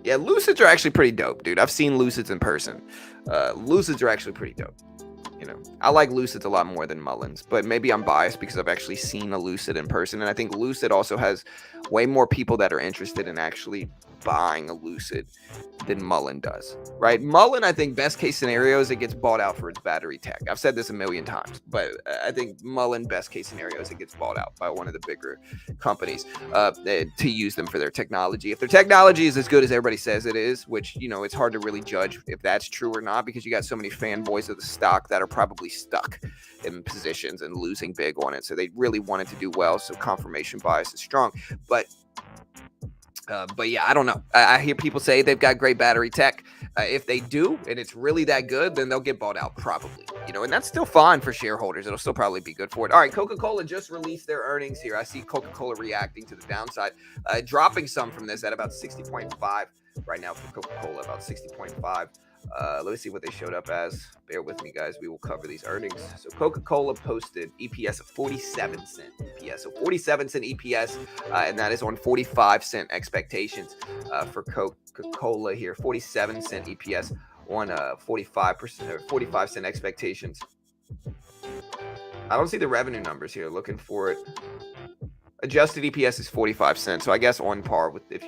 A: Yeah, Lucids are actually pretty dope, dude. I've seen Lucids in person. Lucids are actually pretty dope. I like Lucids a lot more than Mullins, but maybe I'm biased because I've actually seen a Lucid in person. And I think Lucid also has way more people that are interested in actually buying a Lucid than Mullen does, right? Mullen, I think best case scenario is it gets bought out for its battery tech. I've said this a million times, but I think Mullen best case scenario is it gets bought out by one of the bigger companies to use them for their technology. If their technology is as good as everybody says it is, which, it's hard to really judge if that's true or not, because you got so many fanboys of the stock that are probably stuck in positions and losing big on it. So they really wanted to do well. So confirmation bias is strong, but yeah, I don't know. I hear people say they've got great battery tech. If they do, and it's really that good, then they'll get bought out probably, and that's still fine for shareholders. It'll still probably be good for it. All right, Coca-Cola just released their earnings here. I see Coca-Cola reacting to the downside, dropping some from this at about 60.5 right now for Coca-Cola, about 60.5. Let me see what they showed up as. Bear with me, guys. We will cover these earnings. So Coca-Cola posted EPS of 47 cent EPS. So 47 cent EPS, and that is on 45 cent expectations for Coca-Cola here. 47 cent EPS on 45% or 45 cent expectations. I don't see the revenue numbers here. Looking for it. Adjusted EPS is 45 cents, so I guess on par with if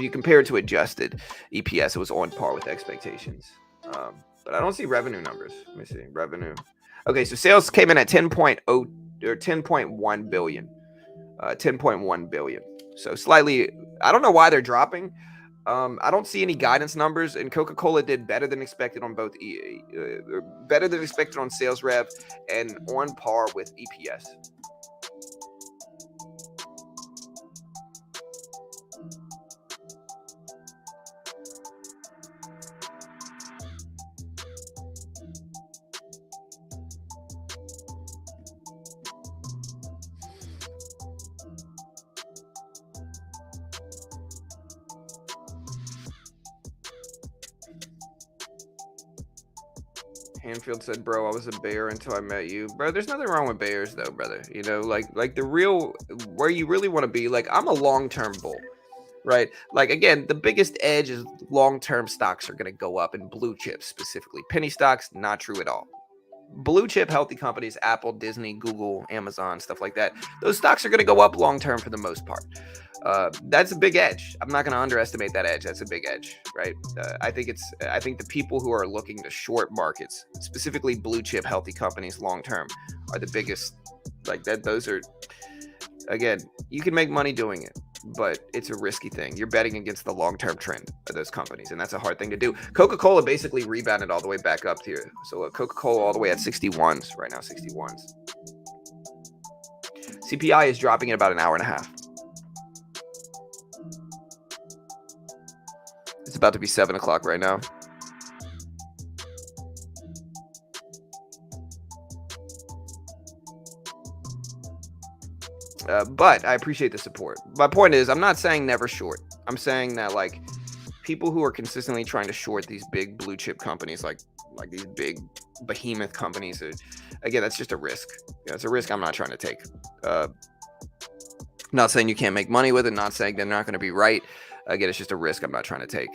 A: you compare it to adjusted EPS, it was on par with expectations. But I don't see revenue numbers. Let me see revenue. Okay, so sales came in at 10.0 or 10.1 billion, 10.1 billion. So slightly. I don't know why they're dropping. I don't see any guidance numbers, and Coca-Cola did better than expected on both better than expected on sales rev and on par with EPS. Hanfield said, bro, I was a bear until I met you. Bro, there's nothing wrong with bears though, brother. Like the real, where you really want to be, like I'm a long-term bull, right? Like again, the biggest edge is long-term stocks are going to go up, and blue chips specifically. Penny stocks, not true at all. blue chip healthy companies, Apple, Disney, Google, Amazon, stuff like that, those stocks are going to go up long term for the most part. That's a big edge. I'm not going to underestimate that edge. That's a big edge, right? I think the people who are looking to short markets, specifically blue chip healthy companies long term, are the biggest. Like that, those are, again, you can make money doing it, but it's a risky thing. You're betting against the long-term trend of those companies, and that's a hard thing to do. Coca-Cola basically rebounded all the way back up here. So Coca-Cola all the way at 61s right now, 61s. CPI is dropping in about an hour and a half. It's about to be 7 o'clock right now. But I appreciate the support. My point is, I'm not saying never short. I'm saying that like people who are consistently trying to short these big blue chip companies, like these big behemoth companies, again, that's just a risk. It's a risk I'm not trying to take. Not saying you can't make money with it. Not saying they're not going to be right. Again, it's just a risk I'm not trying to take.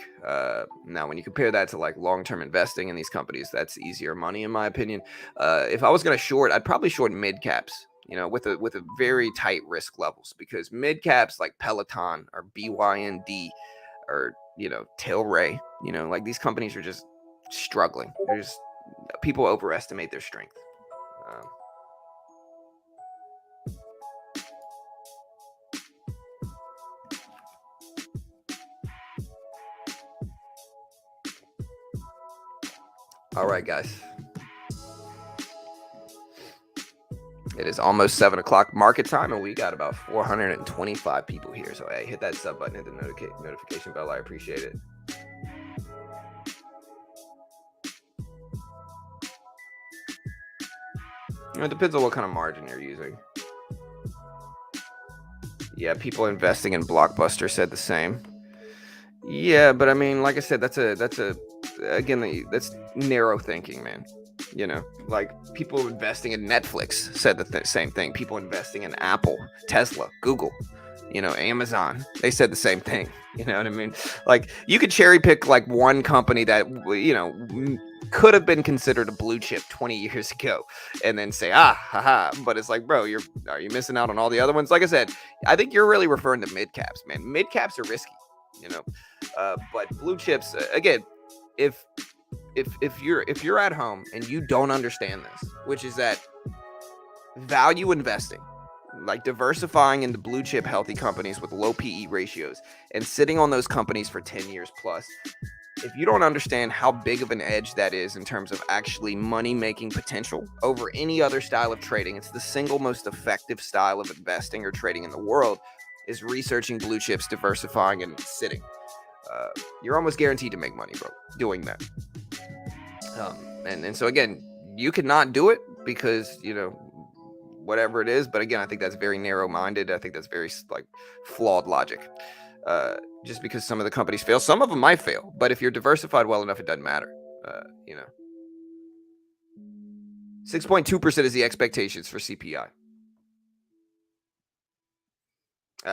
A: Now, when you compare that to like long-term investing in these companies, that's easier money in my opinion. If I was going to short, I'd probably short mid caps. With a very tight risk levels, because mid caps like Peloton or BYND or Tilray, like these companies are just struggling. People overestimate their strength. All right, guys. It is almost 7 o'clock market time, and we got about 425 people here. So, hey, hit that sub button, hit the notification bell. I appreciate it. It depends on what kind of margin you're using. Yeah, people investing in Blockbuster said the same. Yeah, but I mean, like I said, that's narrow thinking, man. Like people investing in Netflix said the same thing. People investing in Apple, Tesla, Google, Amazon, they said the same thing. You know what I mean? Like you could cherry pick like one company that, could have been considered a blue chip 20 years ago and then say, haha. But it's like, bro, are you missing out on all the other ones? Like I said, I think you're really referring to mid caps, man. Mid caps are risky, but blue chips, again, if you're at home and you don't understand this, which is that value investing, like diversifying into blue chip healthy companies with low PE ratios and sitting on those companies for 10 years plus, if you don't understand how big of an edge that is in terms of actually money making potential over any other style of trading, it's the single most effective style of investing or trading in the world, is researching blue chips, diversifying, and sitting. You're almost guaranteed to make money, bro, doing that. And so again, you could not do it because whatever it is, but again, I think that's very narrow-minded. I think that's very like flawed logic. Just because some of the companies fail, some of them might fail, but if you're diversified well enough, it doesn't matter. 6.2% is the expectations for CPI.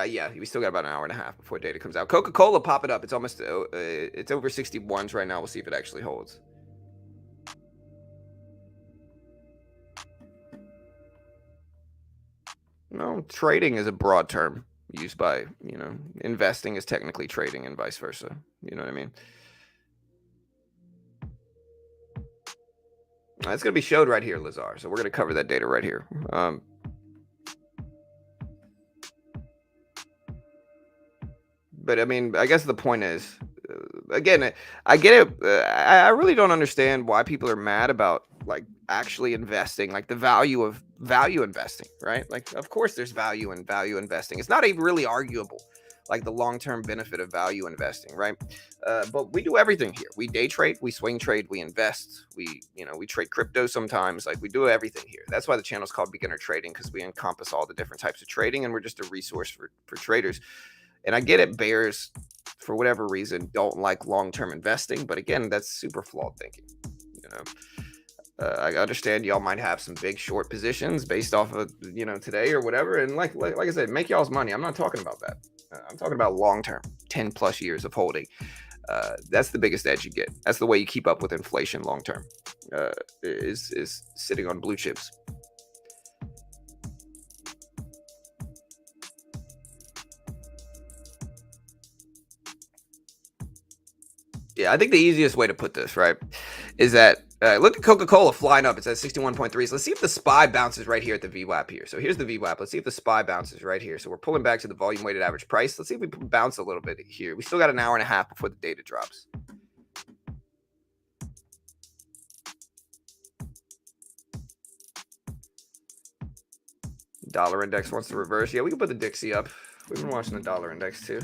A: Yeah, we still got about an hour and a half before data comes out. Coca-Cola, pop it up. It's almost it's over 61s right now. We'll see if it actually holds. No, trading is a broad term used by, investing is technically trading and vice versa. You know what I mean? It's going to be showed right here, Lazar. So we're going to cover that data right here. But I mean, I guess the point is, again, I get it. I really don't understand why people are mad about like actually investing, like the value of value investing, right? Like, of course, there's value in value investing. It's not even really arguable, like the long-term benefit of value investing, right? But we do everything here. We day trade, we swing trade, we invest, we trade crypto sometimes. Like we do everything here. That's why the channel is called Beginner Trading, because we encompass all the different types of trading, and we're just a resource for traders. And I get it, bears, for whatever reason, don't like long-term investing. But again, that's super flawed thinking. I understand y'all might have some big short positions based off of, today or whatever. And like I said, make y'all's money. I'm not talking about that. I'm talking about long-term, 10 plus years of holding. That's the biggest edge you get. That's the way you keep up with inflation long-term. is sitting on blue chips. Yeah, I think the easiest way to put this, right, is that look at Coca-Cola flying up. It's at 61.3. So let's see if the SPY bounces right here at the VWAP here. So here's the VWAP. Let's see if the SPY bounces right here. So we're pulling back to the volume weighted average price. Let's see if we bounce a little bit here. We still got an hour and a half before the data drops. Dollar index wants to reverse. Yeah, we can put the Dixie up. We've been watching the dollar index too.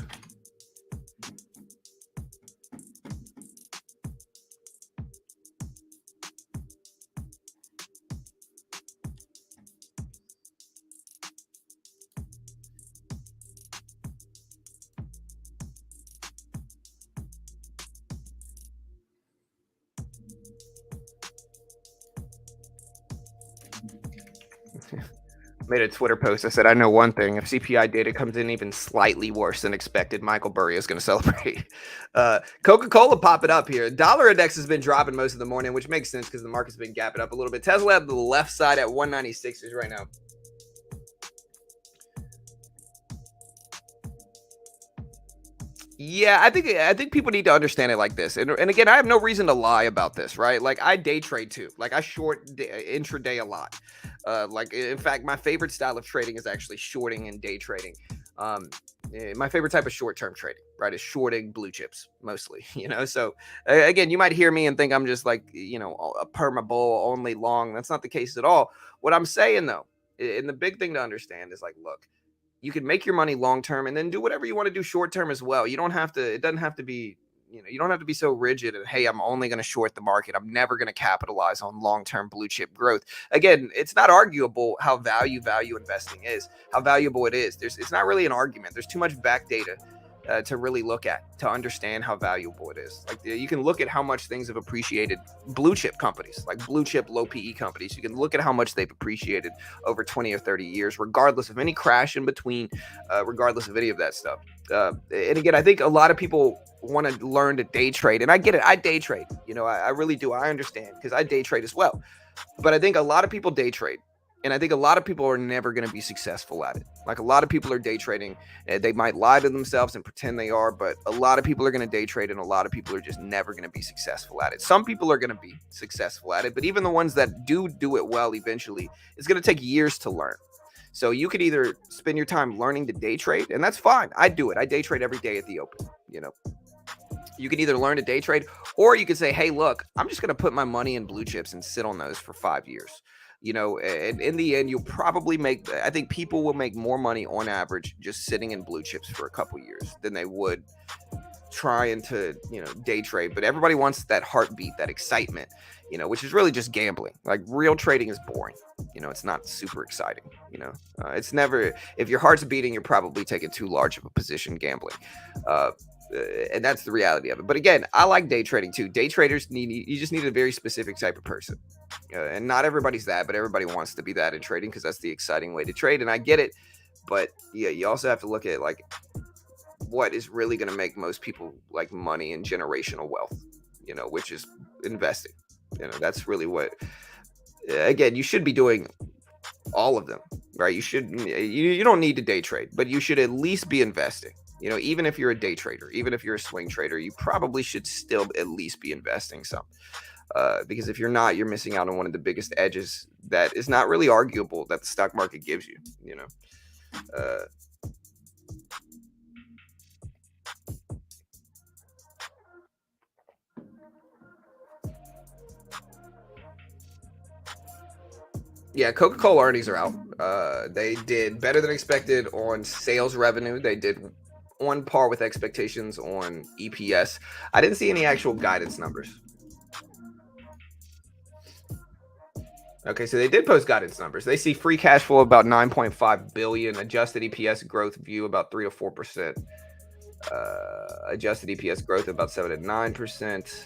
A: Made a Twitter post. I said, I know one thing. If CPI data comes in even slightly worse than expected, Michael Burry is going to celebrate. Coca-Cola popping up here. Dollar index has been dropping most of the morning, which makes sense because the market's been gapping up a little bit. Tesla at the left side at 196s right now. Yeah, I think people need to understand it like this. And again, I have no reason to lie about this, right? Like I day trade too. Like I short intraday a lot. Like in fact, my favorite style of trading is actually shorting and day trading. My favorite type of short-term trading, right, is shorting blue chips mostly, So again, you might hear me and think I'm just like, a perma bull only long. That's not the case at all. What I'm saying though, and the big thing to understand is like, look, you can make your money long term and then do whatever you want to do short term as well. You don't have to, it doesn't have to be, you don't have to be so rigid and hey, I'm only going to short the market. I'm never going to capitalize on long term blue chip growth. Again, it's not arguable how value investing is, how valuable it is. It's not really an argument. There's too much back data to really look at to understand how valuable it is. Like you can look at how much things have appreciated. Blue chip companies, like blue chip low PE companies, you can look at how much they've appreciated over 20 or 30 years, regardless of any crash in between, regardless of any of that stuff. And again, I think a lot of people want to learn to day trade, and I get it. I day trade, I really do. I understand because I day trade as well. But I think a lot of people day trade. And I think a lot of people are never going to be successful at it. Like a lot of people are day trading. They might lie to themselves and pretend they are, but a lot of people are going to day trade and a lot of people are just never going to be successful at it. Some people are going to be successful at it, but even the ones that do it well eventually, it's going to take years to learn. So you could either spend your time learning to day trade, and that's fine. I do it. I day trade every day at the open, You can either learn to day trade or you could say, hey, look, I'm just going to put my money in blue chips and sit on those for 5 years. And in the end, you'll probably I think people will make more money on average just sitting in blue chips for a couple years than they would trying to, day trade. But everybody wants that heartbeat, that excitement, which is really just gambling. Like real trading is boring. It's not super exciting. It's never, if your heart's beating, you're probably taking too large of a position gambling. And that's the reality of it. But again, I like day trading too. Day traders you just need a very specific type of person. And not everybody's that, but everybody wants to be that in trading because that's the exciting way to trade. And I get it. But yeah, you also have to look at like what is really going to make most people like money and generational wealth, which is investing. That's really what, again, you should be doing all of them, right? You don't need to day trade, but you should at least be investing. Even if you're a day trader, even if you're a swing trader, you probably should still at least be investing some. Because if you're not, you're missing out on one of the biggest edges that is not really arguable that the stock market gives you. Yeah, Coca-Cola earnings are out. They did better than expected on sales revenue. They did on par with expectations on EPS. I didn't see any actual guidance numbers. Okay, so they did post guidance numbers. They see free cash flow about 9.5 billion, adjusted EPS growth view about 3 or 4%, adjusted EPS growth about 7 to 9%,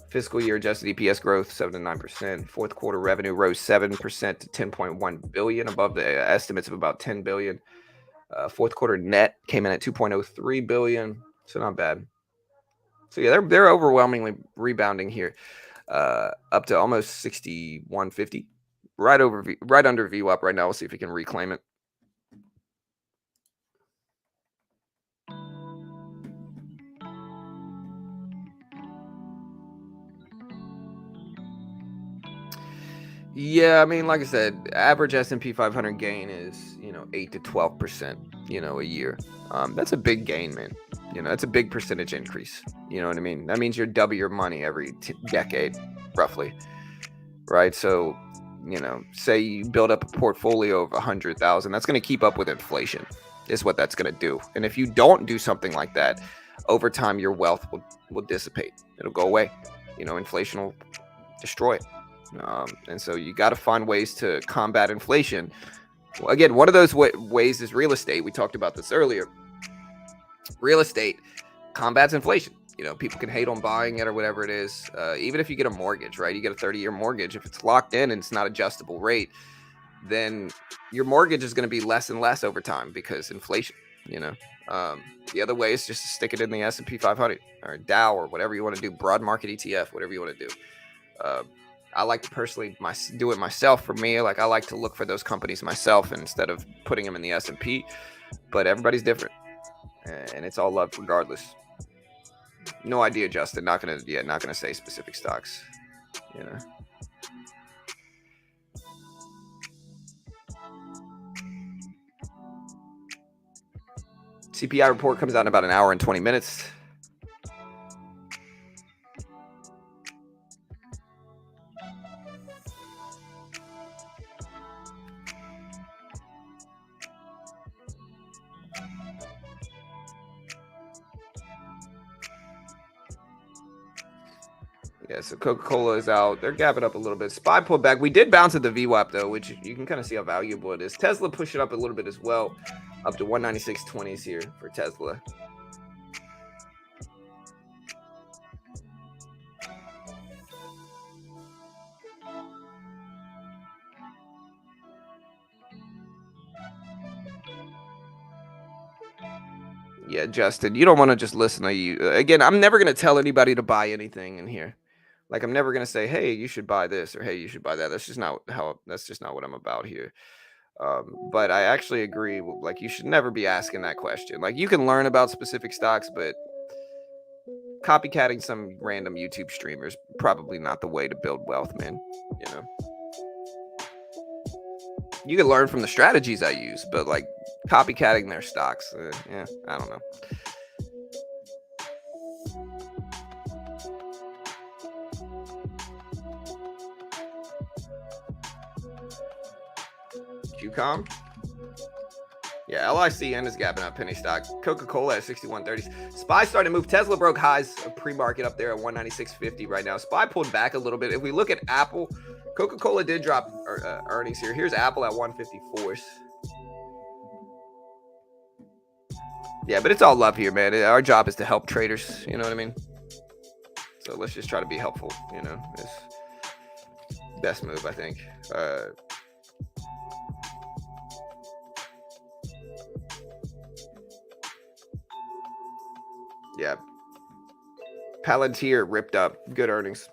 A: fiscal year adjusted EPS growth 7 to 9%. Fourth quarter revenue rose 7% to 10.1 billion, above the estimates of about 10 billion. Fourth quarter net came in at 2.03 billion, so not bad. So yeah, they're overwhelmingly rebounding here, up to almost 61.50, right under VWAP right now. We'll see if we can reclaim it. Yeah, I mean, like I said, average S&P 500 gain is 8 to 12%, a year. That's a big gain, man. That's a big percentage increase. You know what I mean? That means you double your money every decade, roughly, right? So, say you build up a portfolio of 100,000, that's going to keep up with inflation, is what that's going to do. And if you don't do something like that, over time, your wealth will dissipate. It'll go away. Inflation will destroy it. And so you got to find ways to combat inflation. Well, again, one of those ways is real estate. We talked about this earlier. Real estate combats inflation. People can hate on buying it or whatever it is. Even if you get a mortgage, right? You get a 30-year mortgage. If it's locked in and it's not adjustable rate, then your mortgage is going to be less and less over time because inflation. The other way is just to stick it in the S&P 500 or Dow or whatever you want to do, broad market ETF, whatever you want to do. I like to personally do it myself. For me, like I like to look for those companies myself instead of putting them in the S&P. But everybody's different, and it's all love regardless. No idea, Justin. Not gonna say specific stocks. You know. CPI report comes out in about an hour and 20 minutes. Yeah, so Coca-Cola is out. They're gapping up a little bit. SPY pulled back. We did bounce at the VWAP though, which you can kind of see how valuable it is. Tesla pushed it up a little bit as well, up to 196.20s here for Tesla. Yeah, Justin, you don't want to just listen to you. Again, I'm never going to tell anybody to buy anything in here. Like I'm never going to say, "Hey, you should buy this," or "Hey, you should buy that." That's just not what I'm about here. But I actually agree. Like you should never be asking that question. Like you can learn about specific stocks, but copycatting some random YouTube streamers probably not the way to build wealth, man. You know, you can learn from the strategies I use, but like copycatting their stocks, yeah, I don't know. QCOM. Yeah, LICN is gapping up penny stock. Coca-Cola at 61.30s. SPY starting to move. Tesla broke highs of pre-market up there at 196.50 right now. SPY pulled back a little bit. If we look at Apple, Coca-Cola did drop earnings here. Here's Apple at 154s. Yeah, but it's all love here, man. Our job is to help traders. You know what I mean? So let's just try to be helpful. It's best move, I think. Yeah. Palantir ripped up. Good earnings.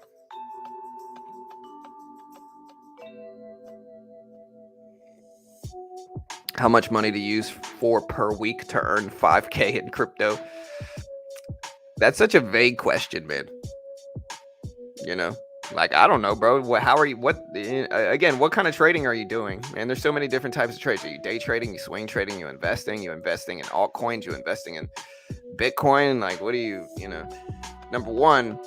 A: How much money to use for per week to earn 5K in crypto? That's such a vague question, man. Like I don't know, bro. How are you? Again? What kind of trading are you doing? Man, there's so many different types of trades. Are you day trading? You swing trading? You investing? You investing in altcoins? You investing in Bitcoin? Like, what do you? Number one,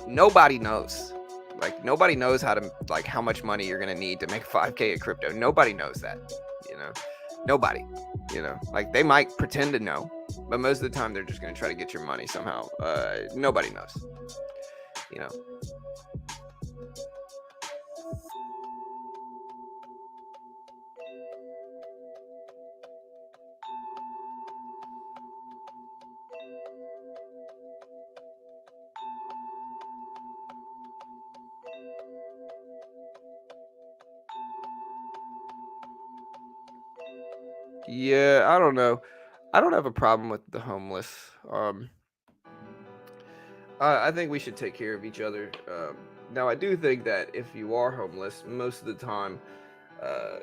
A: nobody knows. Like, nobody knows how much money you're gonna need to make 5K in crypto. Nobody knows that. Nobody. Like they might pretend to know, but most of the time they're just gonna try to get your money somehow. Nobody knows. You know. Yeah, I don't know. I don't have a problem with the homeless. I think we should take care of each other. Now, I do think that if you are homeless, most of the time,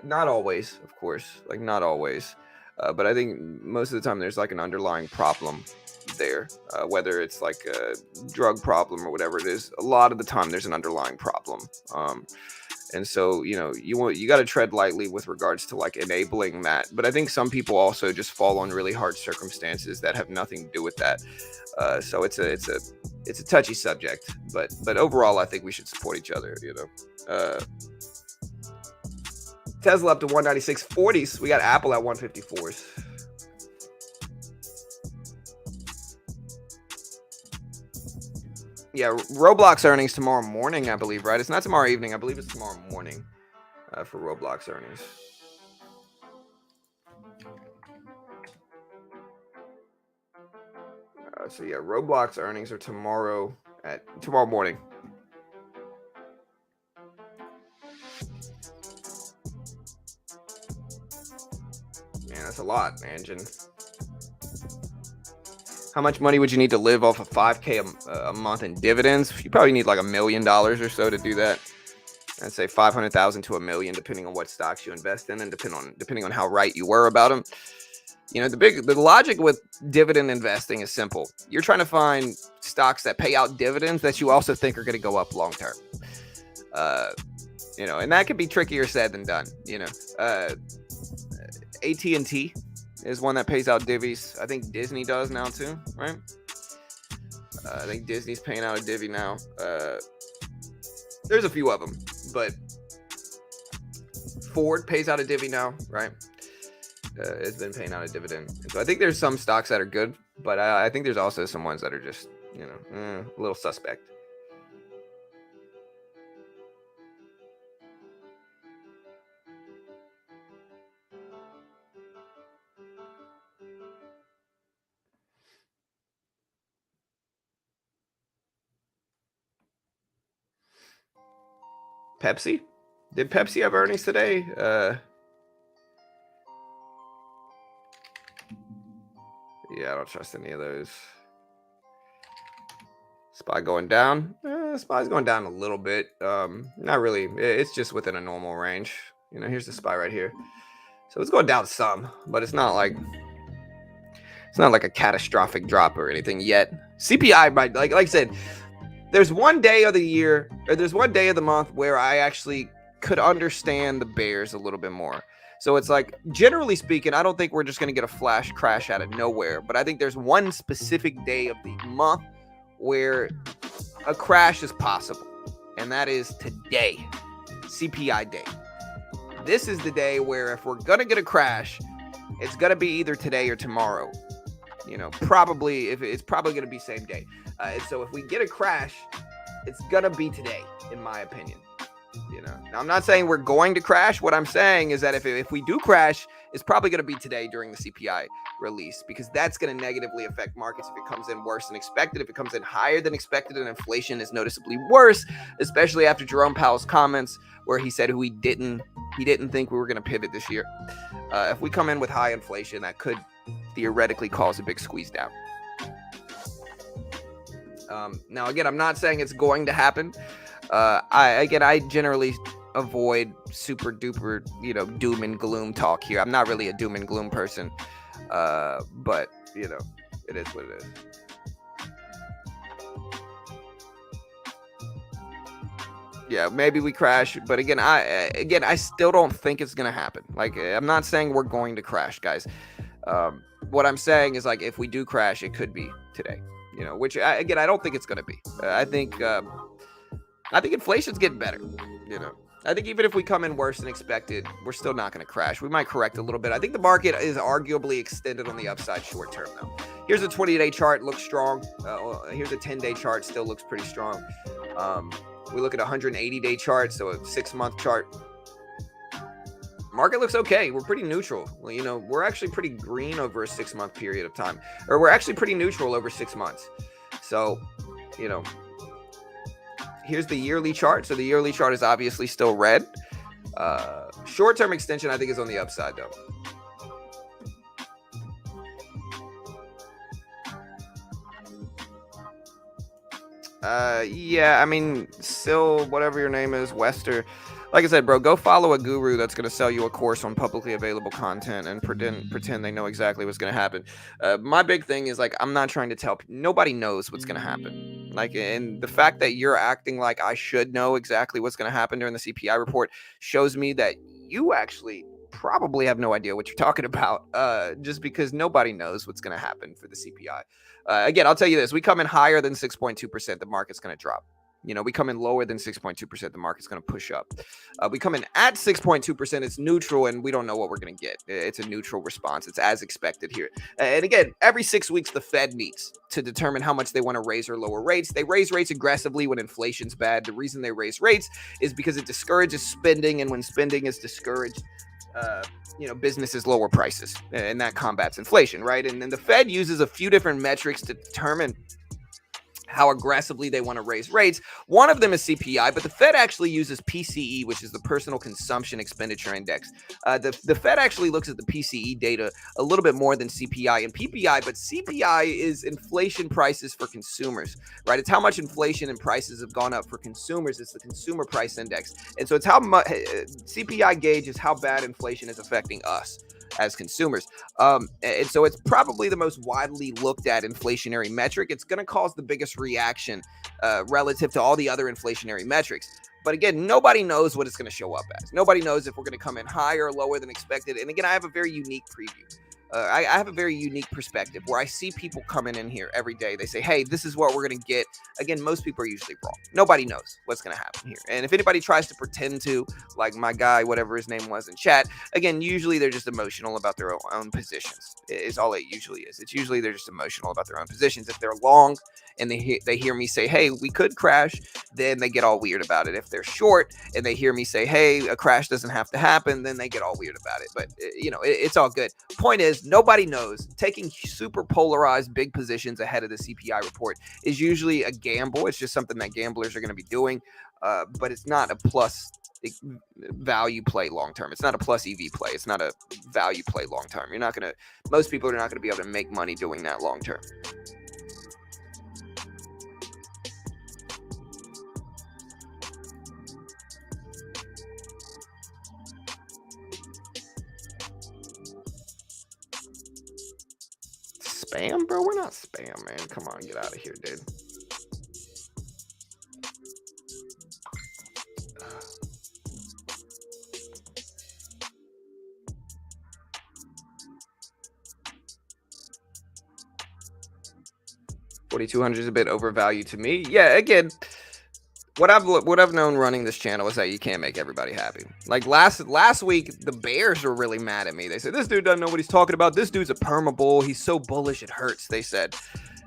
A: not always, of course, like not always, but I think most of the time there's like an underlying problem there, whether it's like a drug problem or whatever it is. A lot of the time, there's an underlying problem. And so, you got to tread lightly with regards to like enabling that. But I think some people also just fall on really hard circumstances that have nothing to do with that. So it's a touchy subject, but overall, I think we should support each other. Tesla up to 196.40s. We got Apple at 154s. Yeah, Roblox earnings tomorrow morning, I believe, right? It's not tomorrow evening. I believe it's tomorrow morning for Roblox earnings. So yeah, Roblox earnings are tomorrow morning. Man, that's a lot, man. How much money would you need to live off of 5K a month in dividends? You probably need like $1 million or so to do that. I'd say 500,000 to $1 million, depending on what stocks you invest in, and depending on how right you were about them. The logic with dividend investing is simple. You're trying to find stocks that pay out dividends that you also think are going to go up long term. And that could be trickier said than done. AT&T is one that pays out divvies. I think Disney does now too, right? I think Disney's paying out a divvy now. There's a few of them, but Ford pays out a divvy now, right? It's been paying out a dividend. And so I think there's some stocks that are good, but I think there's also some ones that are just, a little suspect. Pepsi? Did Pepsi have earnings today? Yeah, I don't trust any of those. SPY going down. SPY's going down a little bit. Not really. It's just within a normal range. Here's the SPY right here. So it's going down some, but it's not like a catastrophic drop or anything yet. CPI, like I said, there's one day of the year, or there's one day of the month where I actually could understand the bears a little bit more. So it's like, generally speaking, I don't think we're just going to get a flash crash out of nowhere. But I think there's one specific day of the month where a crash is possible. And that is today, CPI day. This is the day where if we're going to get a crash, it's going to be either today or tomorrow. Probably, if it's probably going to be same day. And so if we get a crash, it's going to be today, in my opinion. Now, I'm not saying we're going to crash. What I'm saying is that if we do crash, it's probably going to be today during the CPI release, because that's going to negatively affect markets if it comes in worse than expected. If it comes in higher than expected and inflation is noticeably worse, especially after Jerome Powell's comments where he said he didn't think we were going to pivot this year. If we come in with high inflation, that could theoretically cause a big squeeze down. Now, again, I'm not saying it's going to happen. I generally avoid super duper, doom and gloom talk here. I'm not really a doom and gloom person, but it is what it is. Yeah, maybe we crash, but again, I still don't think it's gonna happen. Like, I'm not saying we're going to crash, guys. What I'm saying is, like, if we do crash, it could be today. Which I don't think it's gonna be. I think inflation's getting better. I think even if we come in worse than expected, we're still not going to crash. We might correct a little bit. I think the market is arguably extended on the upside short term, though. Here's a 20-day chart, looks strong. Here's a 10-day chart, still looks pretty strong. We look at a 180-day chart, so a 6-month chart. Market looks okay. We're pretty neutral. Well, we're actually pretty green over a 6-month period of time. Or we're actually pretty neutral over 6 months. So, here's the yearly chart. So the yearly chart is obviously still red. Short-term extension, I think, is on the upside, though. Yeah, I mean, still, whatever your name is, Wester. Like I said, bro, go follow a guru that's gonna sell you a course on publicly available content and pretend they know exactly what's gonna happen. My big thing is like I'm not trying to tell. Nobody knows what's gonna happen. Like, and the fact that you're acting like I should know exactly what's gonna happen during the CPI report shows me that you actually probably have no idea what you're talking about. Just because nobody knows what's gonna happen for the CPI. Again, I'll tell you this: we come in higher than 6.2%, the market's going to drop. We come in lower than 6.2%, the market's going to push up. We come in at 6.2%, it's neutral, and we don't know what we're going to get. It's a neutral response. It's as expected here. And again, every 6 weeks, the Fed meets to determine how much they want to raise or lower rates. They raise rates aggressively when inflation's bad. The reason they raise rates is because it discourages spending, and when spending is discouraged, businesses lower prices, and that combats inflation, right? And then the Fed uses a few different metrics to determine how aggressively they want to raise rates. One of them is CPI, but the Fed actually uses PCE, which is the Personal Consumption Expenditure Index. The Fed actually looks at the PCE data a little bit more than CPI and PPI, but CPI is inflation prices for consumers, right? It's how much inflation and prices have gone up for consumers. It's the Consumer Price Index. And so it's how much CPI gauges how bad inflation is affecting us as consumers. And so it's probably the most widely looked at inflationary metric. It's going to cause the biggest reaction relative to all the other inflationary metrics. But again, nobody knows what it's going to show up as. Nobody knows if we're going to come in higher or lower than expected. And again, I have a very unique preview. I have a very unique perspective where I see people coming in here every day. They say, hey, this is what we're going to get. Again, most people are usually wrong. Nobody knows what's going to happen here. And if anybody tries to pretend to, like my guy, whatever his name was in chat, again, usually they're just emotional about their own positions, is all it usually is. It's usually they're just emotional about their own positions. If they're long and they hear me say, hey, we could crash, then they get all weird about it. If they're short and they hear me say, hey, a crash doesn't have to happen, then they get all weird about it. But, it's all good. Point is, nobody knows. Taking super polarized big positions ahead of the CPI report is usually a gamble. It's just something that gamblers are going to be doing, but it's not a plus value play long term. It's not a plus EV play. It's not a value play long term. Most people are not going to be able to make money doing that long term. Spam, bro? We're not spam, man. Come on, get out of here, dude. $4,200 is a bit overvalued to me. Yeah, again, what I've known running this channel is that you can't make everybody happy. Like last week, the Bears were really mad at me. They said this dude doesn't know what he's talking about. This dude's a perma bull. He's so bullish it hurts. They said,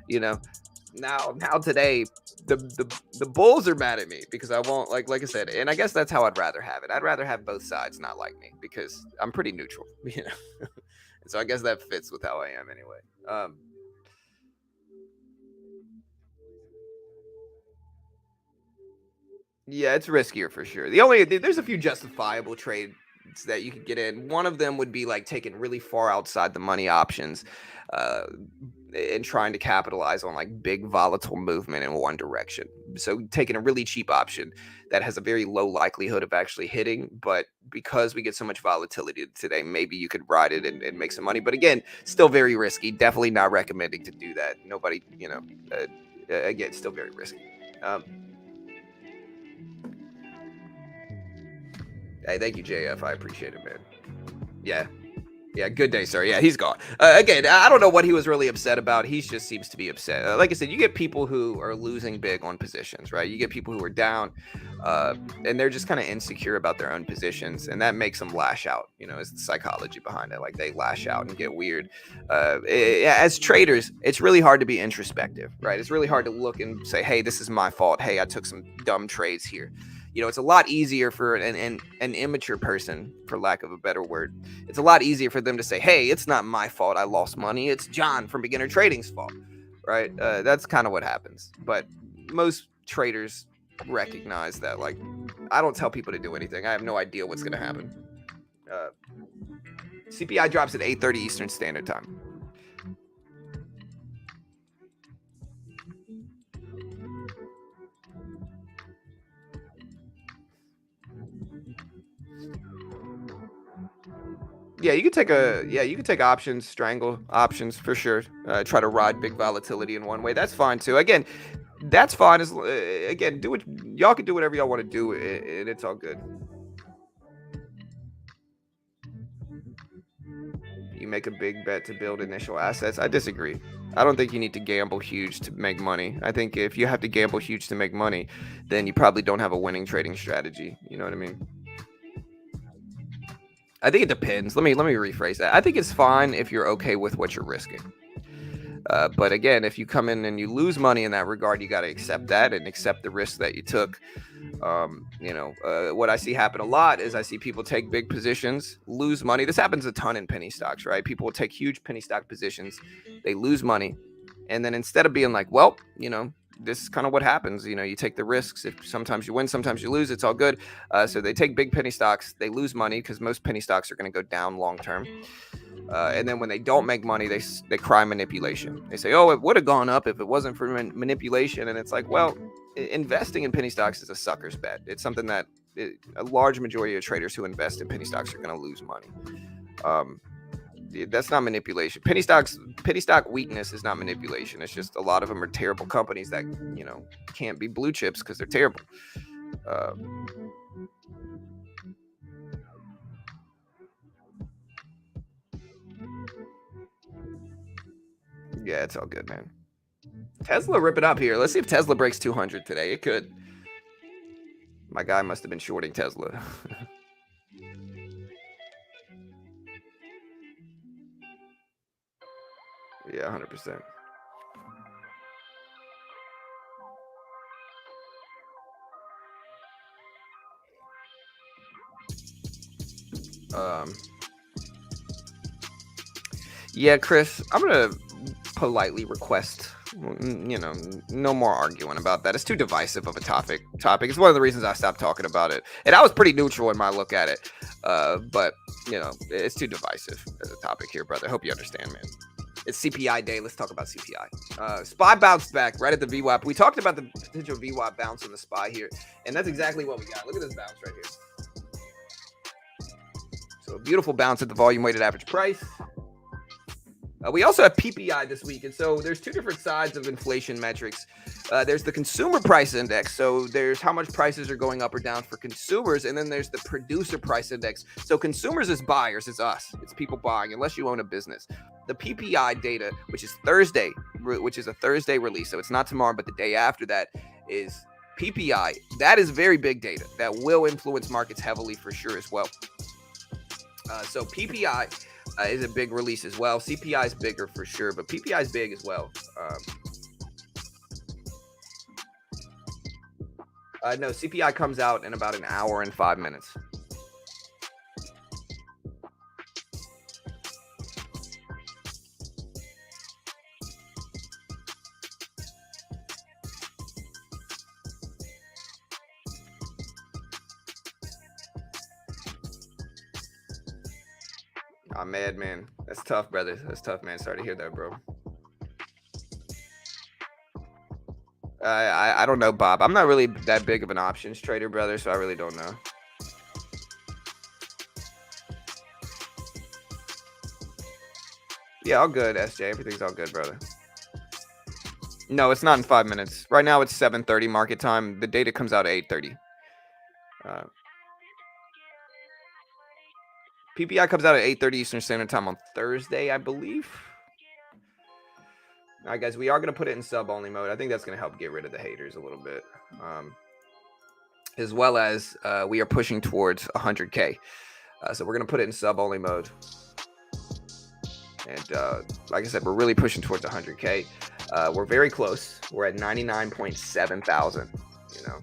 A: now today the Bulls are mad at me because I won't like I said, and I guess that's how I'd rather have it. I'd rather have both sides not like me because I'm pretty neutral, and so I guess that fits with how I am anyway. Yeah, it's riskier for sure. There's a few justifiable trades that you could get in. One of them would be like taking really far outside the money options, uh, and trying to capitalize on like big volatile movement in one direction. So taking a really cheap option that has a very low likelihood of actually hitting, but because we get so much volatility today, maybe you could ride it and make some money. But again, still very risky. Definitely not recommending to do that. Nobody, again, still very risky. Hey, thank you, JF. I appreciate it, man. Yeah. Yeah, good day, sir. Yeah, he's gone. Again, I don't know what he was really upset about. He just seems to be upset. Like I said, you get people who are losing big on positions, right? You get people who are down, and they're just kind of insecure about their own positions, and that makes them lash out. Is the psychology behind it. Like they lash out and get weird. As traders, it's really hard to be introspective, right? It's really hard to look and say, hey, this is my fault. Hey, I took some dumb trades here. It's a lot easier for an immature person, for lack of a better word. It's a lot easier for them to say, hey, it's not my fault I lost money. It's John from Beginner Trading's fault, right? That's kind of what happens. But most traders recognize that, like, I don't tell people to do anything. I have no idea what's going to happen. CPI drops at 8:30 Eastern Standard Time. Yeah, you could take options, strangle options for sure. Try to ride big volatility in one way. That's fine too. Again, that's fine. Again, do what y'all can do whatever y'all want to do, and it's all good. You make a big bet to build initial assets. I disagree. I don't think you need to gamble huge to make money. I think if you have to gamble huge to make money, then you probably don't have a winning trading strategy. You know what I mean? I think it depends. Let me rephrase that. I think it's fine if you're okay with what you're risking. But again, if you come in and you lose money in that regard, you got to accept that and accept the risk that you took. What I see happen a lot is I see people take big positions, lose money. This happens a ton in penny stocks, right? People will take huge penny stock positions, they lose money, and then instead of being like, well, this is kind of what happens. You take the risks. If sometimes you win, sometimes you lose. It's all good. So they take big penny stocks, they lose money because most penny stocks are going to go down long term. And then when they don't make money, they cry manipulation. They say, "Oh, it would have gone up if it wasn't for manipulation." And it's like, well, investing in penny stocks is a sucker's bet. It's something that a large majority of traders who invest in penny stocks are going to lose money. That's not manipulation. Penny stock weakness is not manipulation. It's just a lot of them are terrible companies that can't be blue chips because they're terrible. Yeah, it's all good, man. Tesla rip it up here. Let's see if Tesla breaks 200 today. It could. My guy must have been shorting Tesla. Yeah, 100%. Yeah, Chris, I'm gonna politely request, no more arguing about that. It's too divisive of a topic. It's one of the reasons I stopped talking about it. And I was pretty neutral in my look at it, but it's too divisive as a topic here, brother. Hope you understand, man. It's CPI day. Let's talk about CPI. SPY bounced back right at the VWAP. We talked about the potential VWAP bounce in the SPY here, and that's exactly what we got. Look at this bounce right here. So a beautiful bounce at the volume weighted average price. We also have PPI this week, and so there's two different sides of inflation metrics. There's the consumer price index, so there's how much prices are going up or down for consumers, and then there's the producer price index. So consumers is buyers, it's us, it's people buying, unless you own a business. The PPI data, which is Thursday, which is a Thursday release, so it's not tomorrow, but the day after that is PPI. That is very big data that will influence markets heavily for sure as well. So PPI is a big release as well. CPI is bigger for sure, but PPI is big as well. No, CPI comes out in about an hour and 5 minutes. I'm mad, man. That's tough, brother. That's tough, man. Sorry to hear that, bro. I don't know, Bob. I'm not really that big of an options trader, brother, so I really don't know. Yeah, all good, SJ. Everything's all good, brother. No, it's not in 5 minutes. Right now it's 7:30 market time. The data comes out at 8:30. PPI comes out at 8:30 Eastern Standard Time on Thursday, I believe. All right, guys, we are going to put it in sub-only mode. I think that's going to help get rid of the haters a little bit. As well as we are pushing towards 100K. So we're going to put it in sub-only mode. And like I said, we're really pushing towards 100K. We're very close. We're at 99.7 thousand.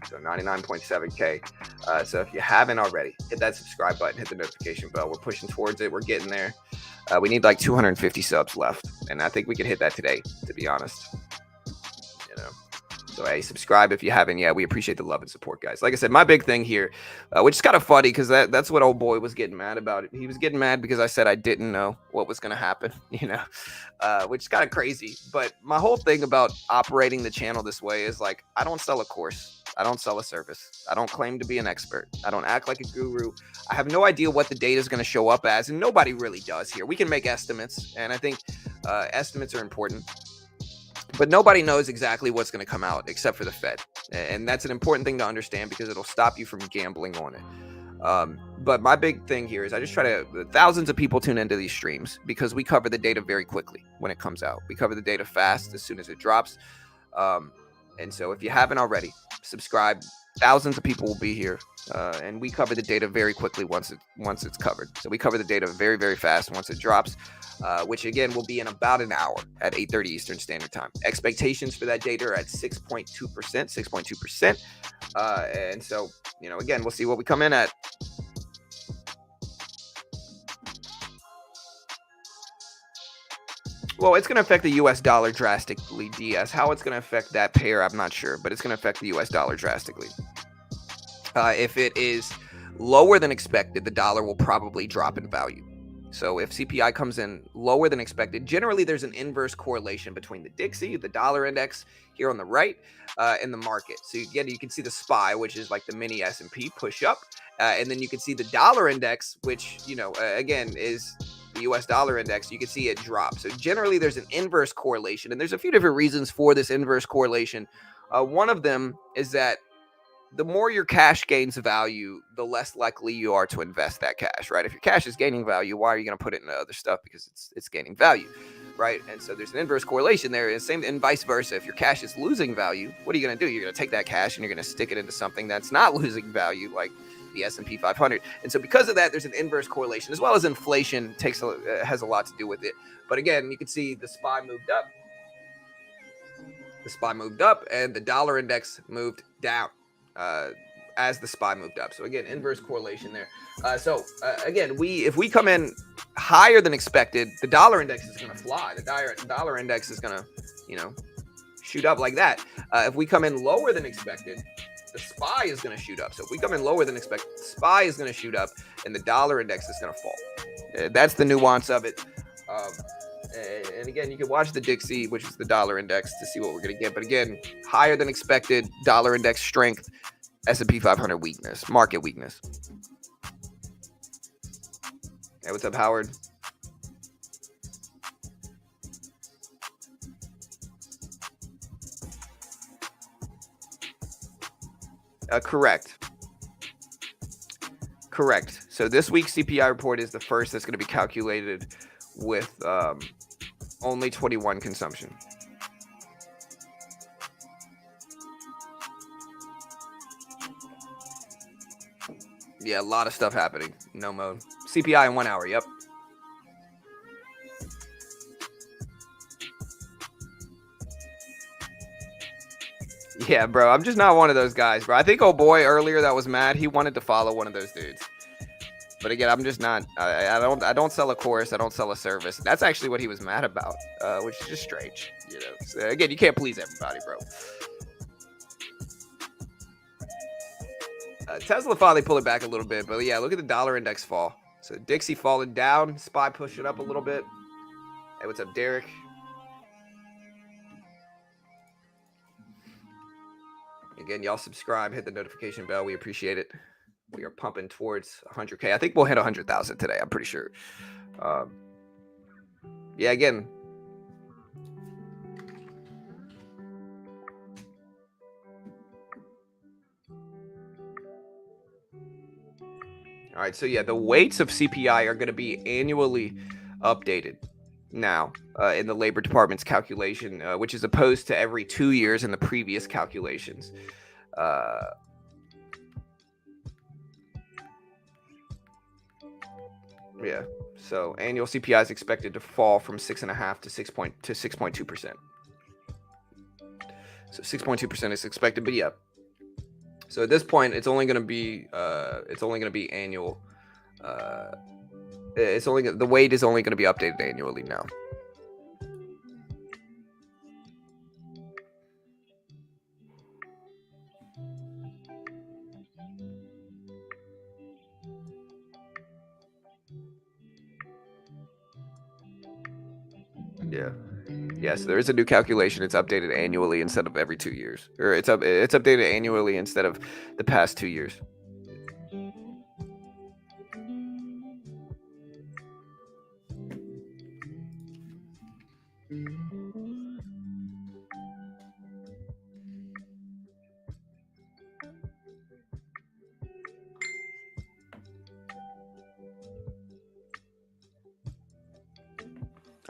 A: So 99.7K. So if you haven't already, hit that subscribe button, hit the notification bell. We're pushing towards it. We're getting there. We need like 250 subs left, and I think we could hit that today, to be honest. So hey, subscribe if you haven't yet. We appreciate the love and support, guys. Like I said, my big thing here, which is kind of funny because that's what old boy was getting mad about. He was getting mad because I said I didn't know what was going to happen, which is kind of crazy. But my whole thing about operating the channel this way is like, I don't sell a course. I don't sell a service. I don't claim to be an expert. I don't act like a guru. I have no idea what the data is going to show up as, and nobody really does here. We can make estimates, and I think estimates are important, but nobody knows exactly what's going to come out except for the Fed. And that's an important thing to understand because it'll stop you from gambling on it. But my big thing here is I just try to, thousands of people tune into these streams because we cover the data very quickly when it comes out. We cover the data fast as soon as it drops. And so if you haven't already, subscribe. Thousands of people will be here, and we cover the data very quickly once it's covered. So we cover the data very, very fast once it drops, which again will be in about an hour at 8:30 Eastern Standard Time. Expectations for that data are at 6.2%, 6.2%. And so, again, we'll see what we come in at. Well, it's going to affect the U.S. dollar drastically, DS. How it's going to affect that pair, I'm not sure, but it's going to affect the U.S. dollar drastically. If it is lower than expected, the dollar will probably drop in value. So if CPI comes in lower than expected, generally there's an inverse correlation between the Dixie, the dollar index here on the right, and the market. So again, you can see the SPY, which is like the mini S&P, push up, and then you can see the dollar index, which again is the US dollar index. You can see it drop. So generally there's an inverse correlation, and there's a few different reasons for this inverse correlation. One of them is that the more your cash gains value, the less likely you are to invest that cash, right? If your cash is gaining value, why are you going to put it into other stuff? Because it's gaining value, right? And so there's an inverse correlation there, and vice versa. If your cash is losing value, what are you going to do? You're going to take that cash and you're going to stick it into something that's not losing value, like the S&P 500. And so because of that, there's an inverse correlation, as well as inflation has a lot to do with it. But again, you can see the SPY moved up. The SPY moved up, and the dollar index moved down. As the SPY moved up. So again, inverse correlation there. Again, if we come in higher than expected, the dollar index is going to fly. The dollar index is going to, shoot up like that. If we come in lower than expected, the SPY is going to shoot up. So if we come in lower than expected, the SPY is going to shoot up, and the dollar index is going to fall. That's the nuance of it. And again, you can watch the Dixie, which is the dollar index, to see what we're going to get. But again, higher than expected, dollar index strength, S&P 500 weakness, market weakness. Hey, what's up, Howard? Correct. So this week's CPI report is the first that's going to be calculated with only 21 consumption. Yeah, a lot of stuff happening. No mode. CPI in 1 hour. Yep. Yeah, bro. I'm just not one of those guys, bro. I think old boy earlier that was mad, he wanted to follow one of those dudes. But again, I'm just not. I don't sell a course. I don't sell a service. That's actually what he was mad about, which is just strange. So again, you can't please everybody, bro. Tesla finally pulled it back a little bit, but yeah, look at the dollar index fall. So Dixie falling down, SPY push it up a little bit. Hey, what's up, Derek? Again, y'all subscribe, hit the notification bell. We appreciate it. We are pumping towards 100K. I think we'll hit 100,000 today. I'm pretty sure. Yeah, again. All right, so yeah, the weights of CPI are going to be annually updated now in the Labor Department's calculation, which is opposed to every 2 years in the previous calculations. Yeah, so annual CPI is expected to fall from 6.5 to 6.2%. So 6.2% is expected, but yeah. So at this point, it's only going to be annual. The weight is only going to be updated annually now. Yes, there is a new calculation. It's updated annually instead of every 2 years. Or it's updated annually instead of the past 2 years.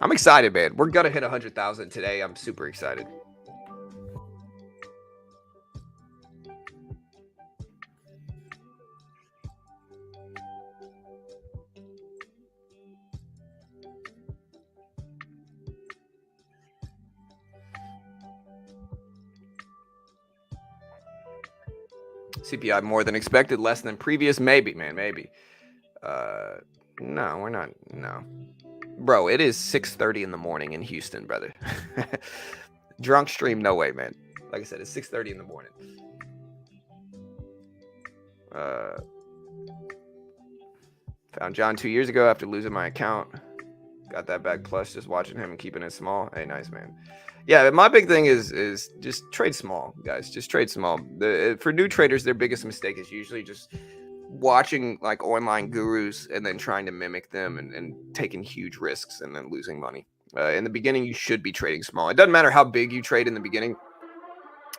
A: I'm excited, man. We're gonna hit 100,000 today. I'm super excited. CPI more than expected, less than previous. Maybe, man, maybe. Uh, no, we're not. No, bro. It is 6:30 in the morning in Houston, brother. Drunk stream, no way, man. Like I said, it's 6:30 in the morning. Found John 2 years ago after losing my account. Got that back plus just watching him and keeping it small. Hey, nice, man. Yeah, my big thing is just trade small, guys. Just trade small. For new traders, their biggest mistake is usually just watching like online gurus and then trying to mimic them and taking huge risks and then losing money. In the beginning, you should be trading small. It doesn't matter how big you trade in the beginning,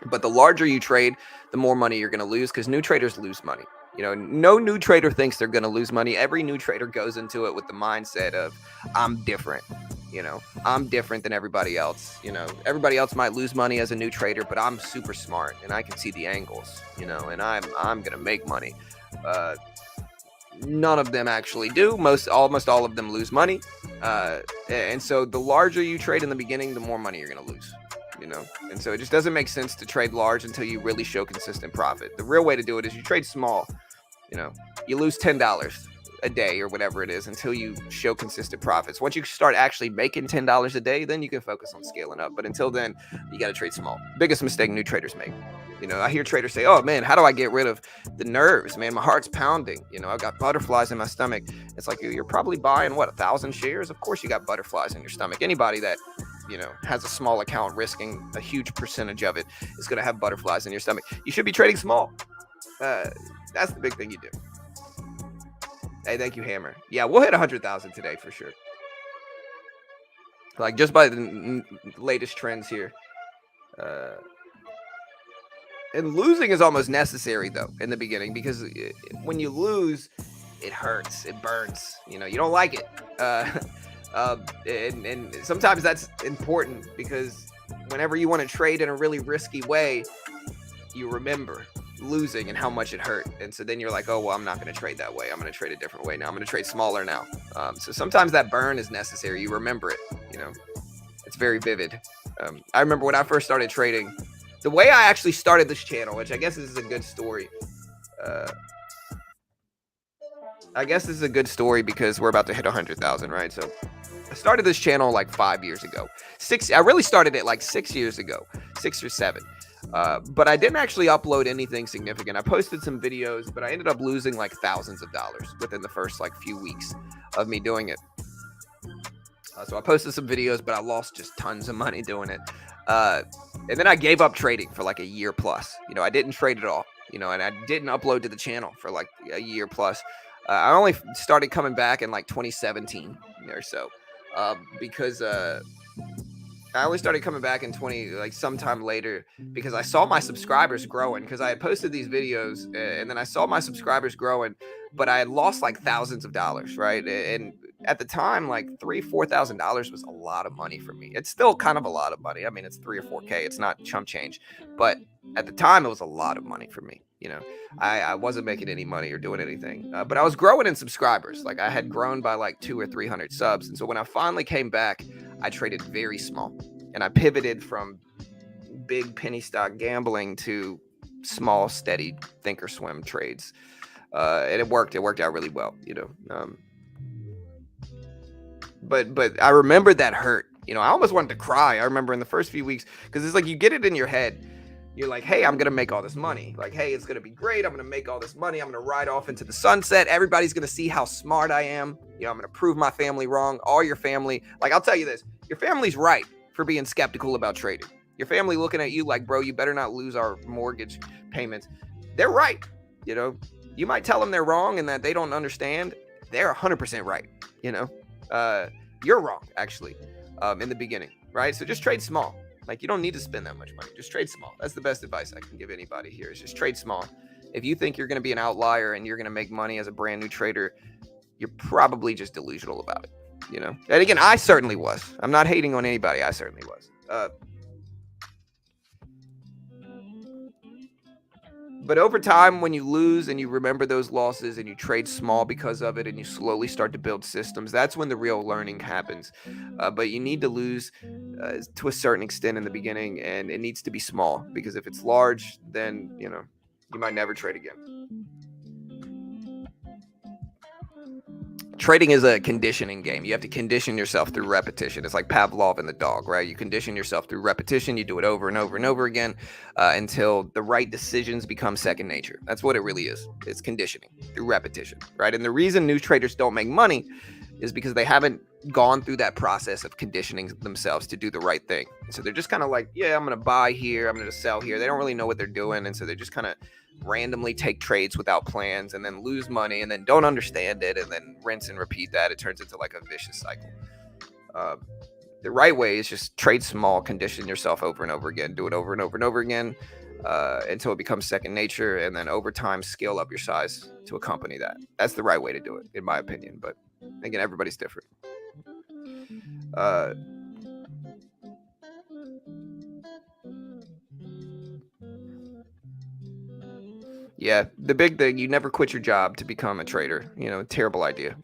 A: but the larger you trade, the more money you're going to lose because new traders lose money. You know, no new trader thinks they're going to lose money. Every new trader goes into it with the mindset of, I'm different. You know, I'm different than everybody else. You know, everybody else might lose money as a new trader, but I'm super smart and I can see the angles, you know, and I'm going to make money. None of them actually do. Almost all of them lose money. And so the larger you trade in the beginning, the more money you're going to lose. You know, and so it just doesn't make sense to trade large until you really show consistent profit. The real way to do it is you trade small. You know, you lose $10 a day or whatever it is until you show consistent profits. Once you start actually making $10 a day, then you can focus on scaling up. But until then, you got to trade small. Biggest mistake new traders make. You know, I hear traders say, oh man, how do I get rid of the nerves? Man, my heart's pounding. You know, I've got butterflies in my stomach. It's like, you're probably buying 1,000 shares. Of course you got butterflies in your stomach. Anybody that, you know, has a small account risking a huge percentage of it is going to have butterflies in your stomach. You should be trading small. That's the big thing you do. Hey, thank you, Hammer. Yeah, we'll hit 100,000 today for sure. Like just by the latest trends here. And losing is almost necessary though in the beginning because when you lose, it hurts, it burns. You know, you don't like it. And sometimes that's important because whenever you want to trade in a really risky way, you remember losing and how much it hurt. And so then you're like, oh, well, I'm not going to trade that way. I'm going to trade a different way now. I'm going to trade smaller now. So sometimes that burn is necessary. You remember it, you know, it's very vivid. I remember when I first started trading, the way I actually started this channel, which I guess this is a good story. I guess this is a good story because we're about to hit 100,000, right? So I started this channel like 5 years ago. I really started it like 6 years ago, 6 or 7. But I didn't actually upload anything significant. I posted some videos, but I ended up losing like thousands of dollars within the first like few weeks of me doing it. So I posted some videos, but I lost just tons of money doing it. And then I gave up trading for like a year plus. You know, I didn't trade at all, you know, and I didn't upload to the channel for like a year plus. I only started coming back in like 2017 or so because I only started coming back in sometime later because I saw my subscribers growing because I had posted these videos and then I saw my subscribers growing, but I had lost like thousands of dollars, right? And at the time, like $3,000-$4,000 was a lot of money for me. It's still kind of a lot of money. I mean, it's 3 or 4K. It's not chump change, but at the time it was a lot of money for me. You know, I wasn't making any money or doing anything, but I was growing in subscribers. Like I had grown by like 200 or 300 subs. And so when I finally came back, I traded very small and I pivoted from big penny stock gambling to small, steady thinkorswim trades. And it worked. It worked out really well, you know. But I remember that hurt. You know, I almost wanted to cry. I remember in the first few weeks because it's like you get it in your head. You're like, hey, I'm going to make all this money. Like, hey, it's going to be great. I'm going to make all this money. I'm going to ride off into the sunset. Everybody's going to see how smart I am. You know, I'm going to prove my family wrong. All your family. Like, I'll tell you this. Your family's right for being skeptical about trading. Your family looking at you like, bro, you better not lose our mortgage payments. They're right. You know, you might tell them they're wrong and that they don't understand. They're 100% right. You know, you're wrong, actually, in the beginning, right? So just trade small. Like, you don't need to spend that much money. Just trade small. That's the best advice I can give anybody here, is just trade small. If you think you're going to be an outlier and you're going to make money as a brand new trader, you're probably just delusional about it, you know? And again, I certainly was. I'm not hating on anybody. I certainly was. But over time, when you lose and you remember those losses and you trade small because of it and you slowly start to build systems, that's when the real learning happens. But you need to lose to a certain extent in the beginning, and it needs to be small, because if it's large, then, you know, you might never trade again. Trading is a conditioning game. You have to condition yourself through repetition. It's like Pavlov and the dog, right? You condition yourself through repetition. You do it over and over and over again until the right decisions become second nature. That's what it really is. It's conditioning through repetition, right? And the reason new traders don't make money is because they haven't gone through that process of conditioning themselves to do the right thing. So they're just kind of like, yeah, I'm going to buy here, I'm going to sell here. They don't really know what they're doing. And so they just kind of randomly take trades without plans and then lose money and then don't understand it and then rinse and repeat that. It turns into like a vicious cycle. The right way is just trade small, condition yourself over and over again, do it over and over and over again until it becomes second nature, and then over time scale up your size to accompany that. That's the right way to do it, in my opinion. But again, everybody's different. Yeah, the big thing, you never quit your job to become a trader. You know, terrible idea.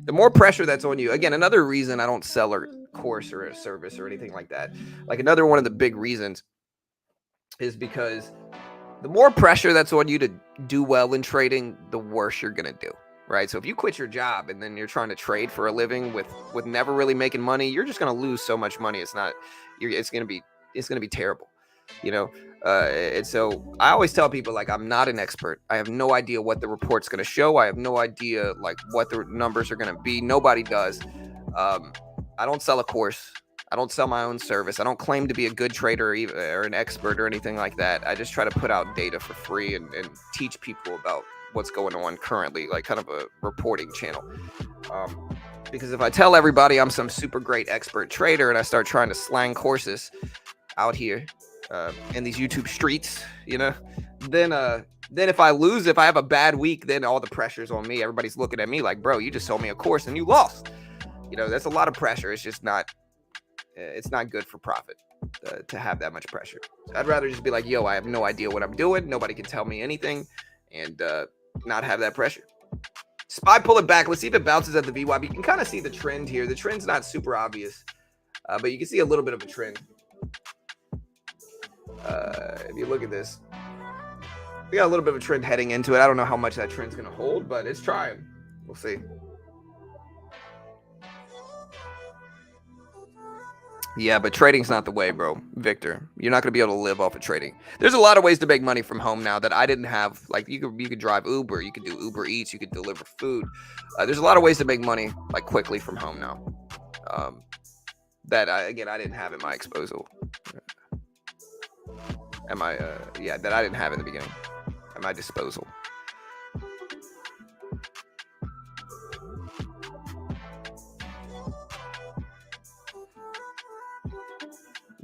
A: The more pressure that's on you, again, another reason I don't sell a course or a service or anything like that. Like, another one of the big reasons is because the more pressure that's on you to do well in trading, the worse you're going to do, right? So if you quit your job and then you're trying to trade for a living with never really making money, you're just going to lose so much money. It's going to be terrible, you know? And so I always tell people, like, I'm not an expert. I have no idea what the report's going to show. I have no idea, like, what the numbers are going to be. Nobody does. I don't sell a course. I don't sell my own service. I don't claim to be a good trader or an expert or anything like that. I just try to put out data for free and teach people about what's going on currently, like kind of a reporting channel. Because if I tell everybody I'm some super great expert trader and I start trying to slang courses out here in these YouTube streets, you know, then if I lose, if I have a bad week, then all the pressure's on me. Everybody's looking at me like, bro, you just sold me a course and you lost. You know, that's a lot of pressure. It's just not. It's not good for profit to have that much pressure. So I'd rather just be like, yo, I have no idea what I'm doing. Nobody can tell me anything, and not have that pressure. SPY, pull it back. Let's see if it bounces at the VWAP. You can kind of see the trend here. The trend's not super obvious, but you can see a little bit of a trend. If you look at this, we got a little bit of a trend heading into it. I don't know how much that trend's going to hold, but it's trying. We'll see. Yeah, but trading's not the way, bro. Victor, you're not going to be able to live off of trading. There's a lot of ways to make money from home now that I didn't have. Like, you could drive Uber, you could do Uber Eats, you could deliver food. There's a lot of ways to make money, like, quickly from home now. That I didn't have at my disposal. That I didn't have in the beginning at my disposal.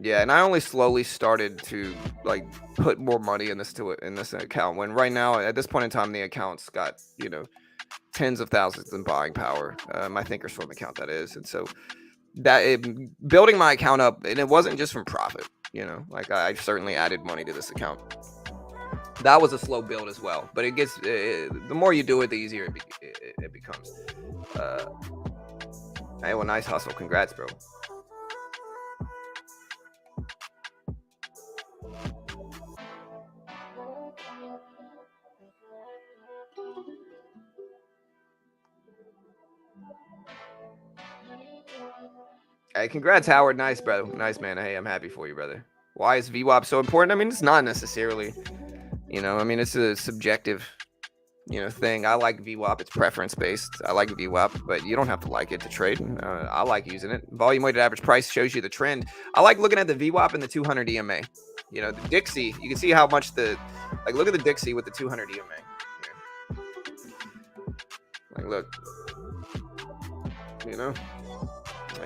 A: Yeah, and I only slowly started to, like, put more money in this account, when right now at this point in time the account's got, you know, tens of thousands in buying power. My Thinkorswim account, that is. And so building my account up, and it wasn't just from profit, you know, like I certainly added money to this account. That was a slow build as well, but it gets the more you do it, the easier it becomes. Hey, well, nice hustle. Congrats, bro. Hey, congrats, Howard. Nice, bro. Nice, man. Hey, I'm happy for you, brother. Why is VWAP so important? I mean, it's not necessarily, you know, I mean, it's a subjective thing. I like VWAP. It's preference based. I like VWAP, but you don't have to like it to trade. I like using it. Volume weighted average price shows you the trend. I like looking at the VWAP and the 200 EMA. The Dixie. You can see how much look at the Dixie with the 200 EMA. Like, look,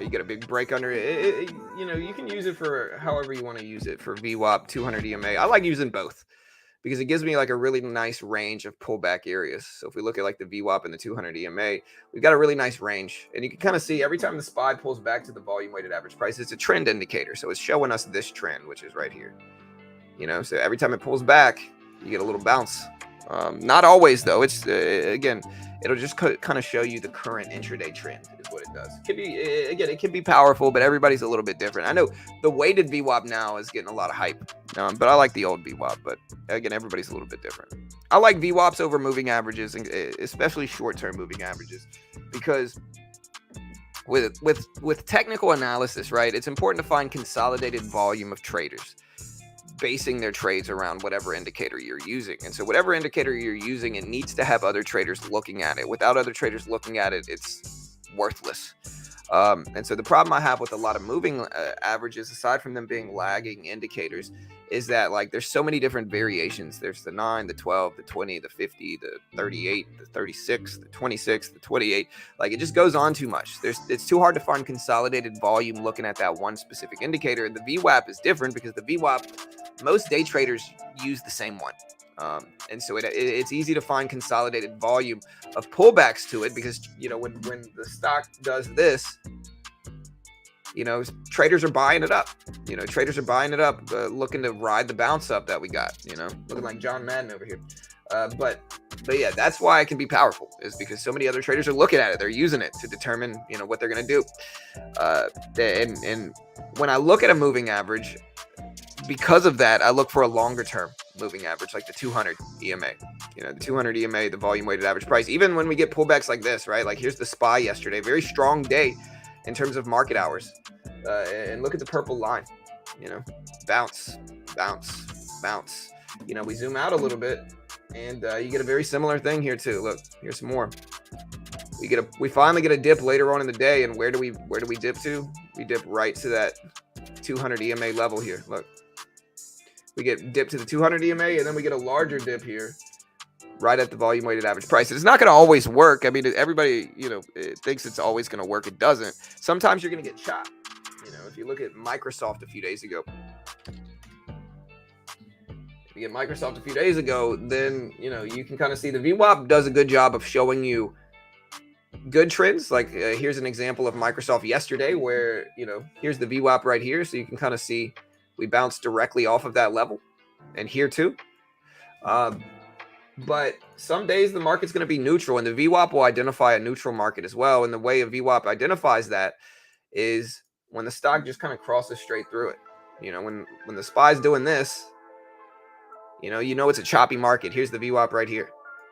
A: you get a big break under it. You can use it for however you want to use it for VWAP, 200 EMA. I like using both because it gives me like a really nice range of pullback areas. So if we look at like the VWAP and the 200 EMA, we've got a really nice range. And you can kind of see every time the SPY pulls back to the volume weighted average price, it's a trend indicator. So it's showing us this trend, which is right here. So every time it pulls back, you get a little bounce. Not always though. It's again, it'll just kind of show you the current intraday trend is what it does. It can be powerful, but everybody's a little bit different. I know the weighted VWAP now is getting a lot of hype, but I like the old VWAP. But again, everybody's a little bit different. I like VWAPs over moving averages, especially short-term moving averages, because with technical analysis, right? It's important to find consolidated volume of traders basing their trades around whatever indicator you're using. And so whatever indicator you're using, it needs to have other traders looking at it. Without other traders looking at it, it's worthless. And so the problem I have with a lot of moving averages, aside from them being lagging indicators, is that like there's so many different variations. There's the 9, the 12, the 20, the 50, the 38, the 36, the 26, the 28. Like it just goes on too much. It's too hard to find consolidated volume looking at that one specific indicator. The VWAP is different because the VWAP, most day traders use the same one. And so it's easy to find consolidated volume of pullbacks to it because, when the stock does this, traders are buying it up. Traders are buying it up, looking to ride the bounce up that we got, looking like John Madden over here. But yeah, that's why it can be powerful, is because so many other traders are looking at it. They're using it to determine, what they're going to do. And when I look at a moving average, because of that, I look for a longer term moving average, like the 200 EMA. The 200 EMA, the volume weighted average price. Even when we get pullbacks like this, right? Like here's the SPY yesterday, very strong day in terms of market hours. And look at the purple line. Bounce, bounce, bounce. We zoom out a little bit, and you get a very similar thing here too. Look, here's some more. We finally get a dip later on in the day, and where do we dip to? We dip right to that 200 EMA level here. Look. We get dip to the 200 EMA, and then we get a larger dip here, right at the volume weighted average price. It's not going to always work. I mean, everybody, thinks it's always going to work. It doesn't. Sometimes you're going to get chopped. If you look at Microsoft a few days ago, then, you can kind of see the VWAP does a good job of showing you good trends. Like here's an example of Microsoft yesterday where, here's the VWAP right here. So you can kind of see we bounced directly off of that level, and here too. But some days the market's going to be neutral, and the VWAP will identify a neutral market as well. And the way a VWAP identifies that is when the stock just kind of crosses straight through it. When the SPY's doing this, it's a choppy market. Here's the VWAP right here.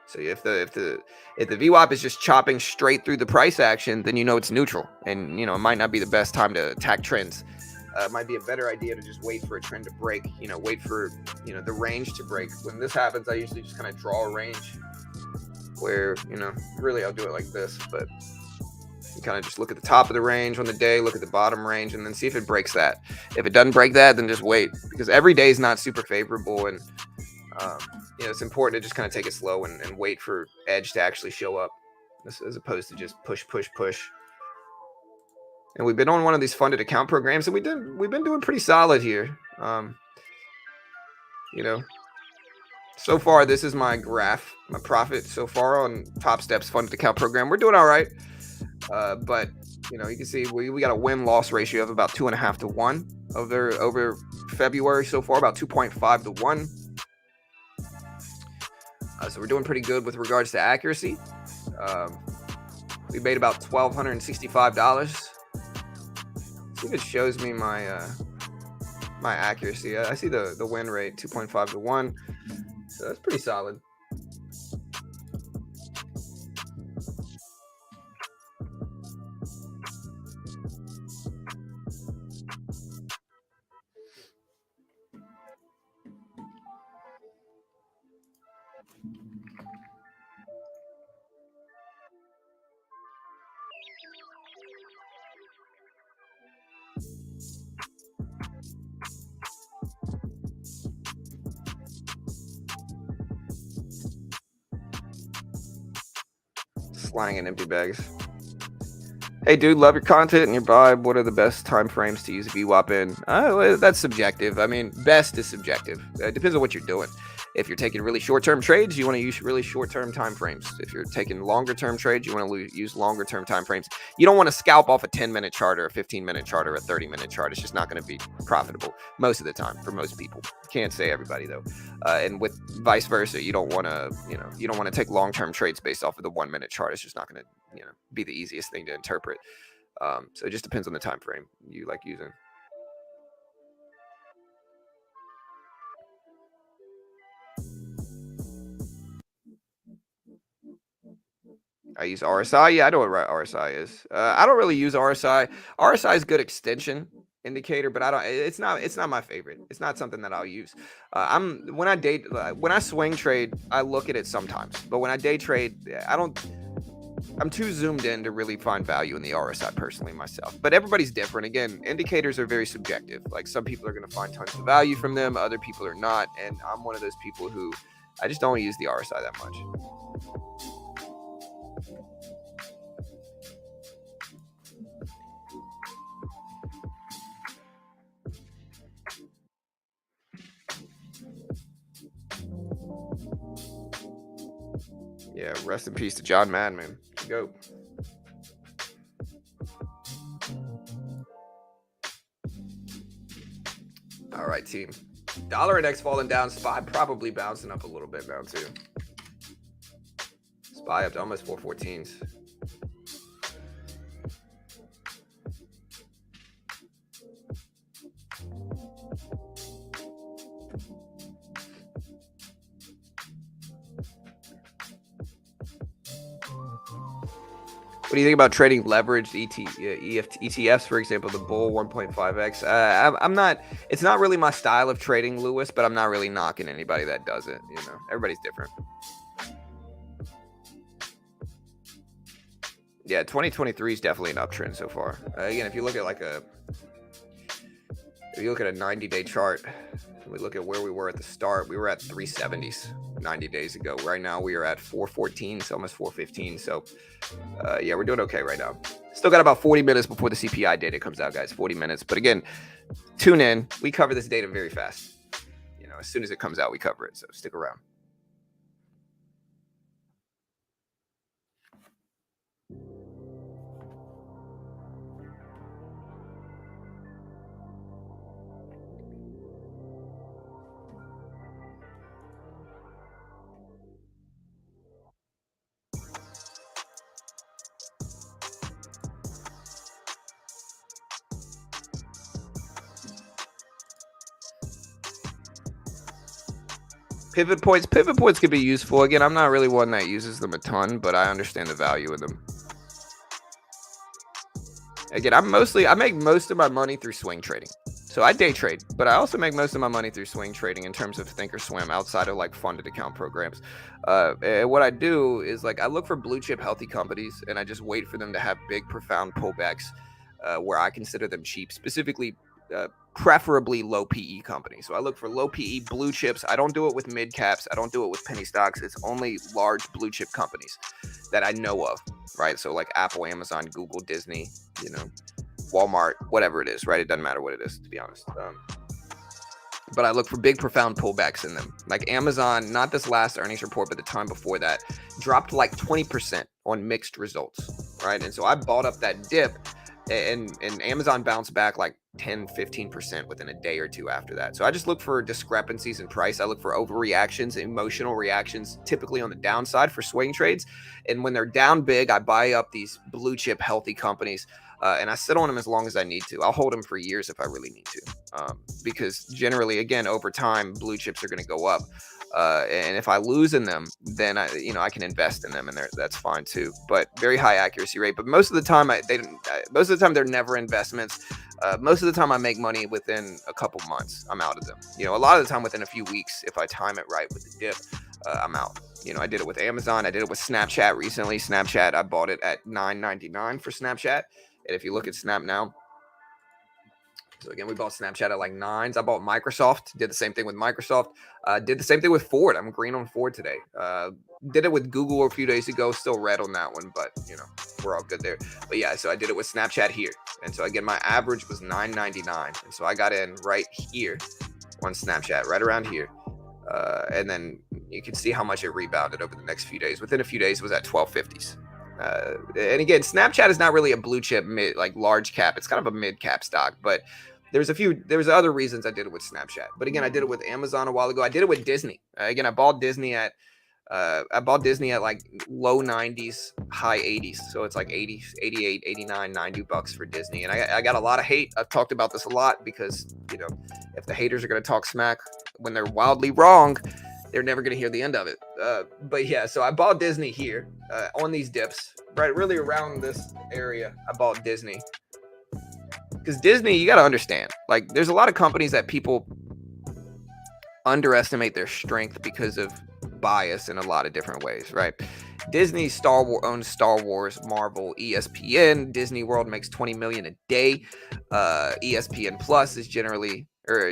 A: So if the VWAP is just chopping straight through the price action, then it's neutral, and it might not be the best time to attack trends. It might be a better idea to just wait for a trend to break, wait for, the range to break. When this happens, I usually just kind of draw a range where, really I'll do it like this, but you kind of just look at the top of the range on the day, look at the bottom range, and then see if it breaks that. If it doesn't break that, then just wait, because every day is not super favorable. And, it's important to just kind of take it slow and wait for edge to actually show up, as opposed to just push. And we've been on one of these funded account programs, and we've been doing pretty solid here. So far, this is my graph, my profit so far on Top Steps funded account program. We're doing all right. But, you can see we got a win-loss ratio of about 2.5 to 1 over February so far, about 2.5 to 1. So we're doing pretty good with regards to accuracy. We made about $1,265. See if it shows me my my accuracy. I see the win rate 2.5 to 1, so that's pretty solid. Flying in empty bags. Hey, dude, love your content and your vibe. What are the best time frames to use a VWAP in? Well, that's subjective. I mean, best is subjective. It depends on what you're doing. If you're taking really short-term trades, you want to use really short-term time frames. If you're taking longer-term trades, you want to use longer-term time frames. You don't want to scalp off a 10-minute chart or a 15-minute chart or a 30-minute chart. It's just not going to be profitable most of the time for most people. Can't say everybody though. And with vice versa, you don't want to take long-term trades based off of the 1-minute chart. It's just not going to be the easiest thing to interpret. So it just depends on the time frame you like using. I use RSI. Yeah, I know what RSI is. I don't really use RSI. RSI is good extension indicator, but I don't. It's not my favorite. It's not something that I'll use. When I swing trade, I look at it sometimes, but when I day trade, I don't. I'm too zoomed in to really find value in the RSI personally myself. But everybody's different. Again, indicators are very subjective. Like some people are going to find tons of value from them, other people are not, and I'm one of those people who I just don't use the RSI that much. Yeah, rest in peace to John Madman. Go. All right, team. Dollar index falling down. SPY probably bouncing up a little bit now too. SPY up to almost 414s. What do you think about trading leveraged ETFs, for example, the Bull 1.5x? I'm not. It's not really my style of trading, Lewis, but I'm not really knocking anybody that does it. Everybody's different. Yeah, 2023 is definitely an uptrend so far. Again, if you look at a 90-day chart, we look at where we were at the start. We were at 370s 90 days ago. Right now we are at 414, so almost 415. So yeah, we're doing okay right now. Still got about 40 minutes before the CPI data comes out, guys. 40 minutes. But again, tune in. We cover this data very fast. As soon as it comes out, we cover it. So stick around. Pivot points could be useful. Again, I'm not really one that uses them a ton, but I understand the value in them. Again, I make most of my money through swing trading. So I day trade, but I also make most of my money through swing trading in terms of thinkorswim outside of funded account programs. And what I do is I look for blue chip healthy companies and I just wait for them to have big, profound pullbacks where I consider them cheap, specifically preferably low PE companies. So I look for low PE blue chips. I don't do it with mid caps. I don't do it with penny stocks. It's only large blue chip companies that I know of, right? So like Apple, Amazon, Google, Disney, Walmart, whatever it is, right? It doesn't matter what it is, to be honest. But I look for big, profound pullbacks in them. Like Amazon, not this last earnings report, but the time before that, dropped 20% on mixed results, right? And so I bought up that dip, and Amazon bounced back 10, 15% within a day or two after that. So I just look for discrepancies in price. I look for overreactions, emotional reactions, typically on the downside for swing trades. And when they're down big, I buy up these blue chip healthy companies. And I sit on them as long as I need to. I'll hold them for years if I really need to, because generally, again, over time, blue chips are going to go up. And if I lose in them, then I can invest in them, and that's fine too. But very high accuracy rate. But most of the time, most of the time they're never investments. Most of the time, I make money within a couple months. I'm out of them. A lot of the time within a few weeks, if I time it right with the dip, I'm out. I did it with Amazon. I did it with Snapchat recently. Snapchat, I bought it at $9.99 for Snapchat. And if you look at Snap now, So again, we bought Snapchat at like nines. I bought Microsoft. Did the same thing with Microsoft. Did the same thing with Ford. I'm green on Ford today. Did it with Google a few days ago. Still red on that one, but we're all good there. But yeah, so I did it with Snapchat here, and so again, my average was $9.99, and so I got in right here on Snapchat, right around here. And then you can see how much it rebounded over the next few days. Within a few days, it was at 1250s. And again, Snapchat is not really a blue chip mid, like large cap. It's kind of a mid cap stock, but there's other reasons I did it with Snapchat. But again, I did it with Amazon a while ago. I did it with Disney. Again, I bought Disney at like low 90s, high 80s. So it's like 80, 88, 89, $90 for Disney. And I got a lot of hate. I've talked about this a lot because, if the haters are going to talk smack when they're wildly wrong, they're never going to hear the end of it. But yeah, so I bought Disney here on these dips, right? Really around this area, I bought Disney. Because Disney, you got to understand, like there's a lot of companies that people underestimate their strength because of bias in a lot of different ways, right? Disney owns Star Wars, Marvel, ESPN. Disney World makes $20 million a day. ESPN Plus is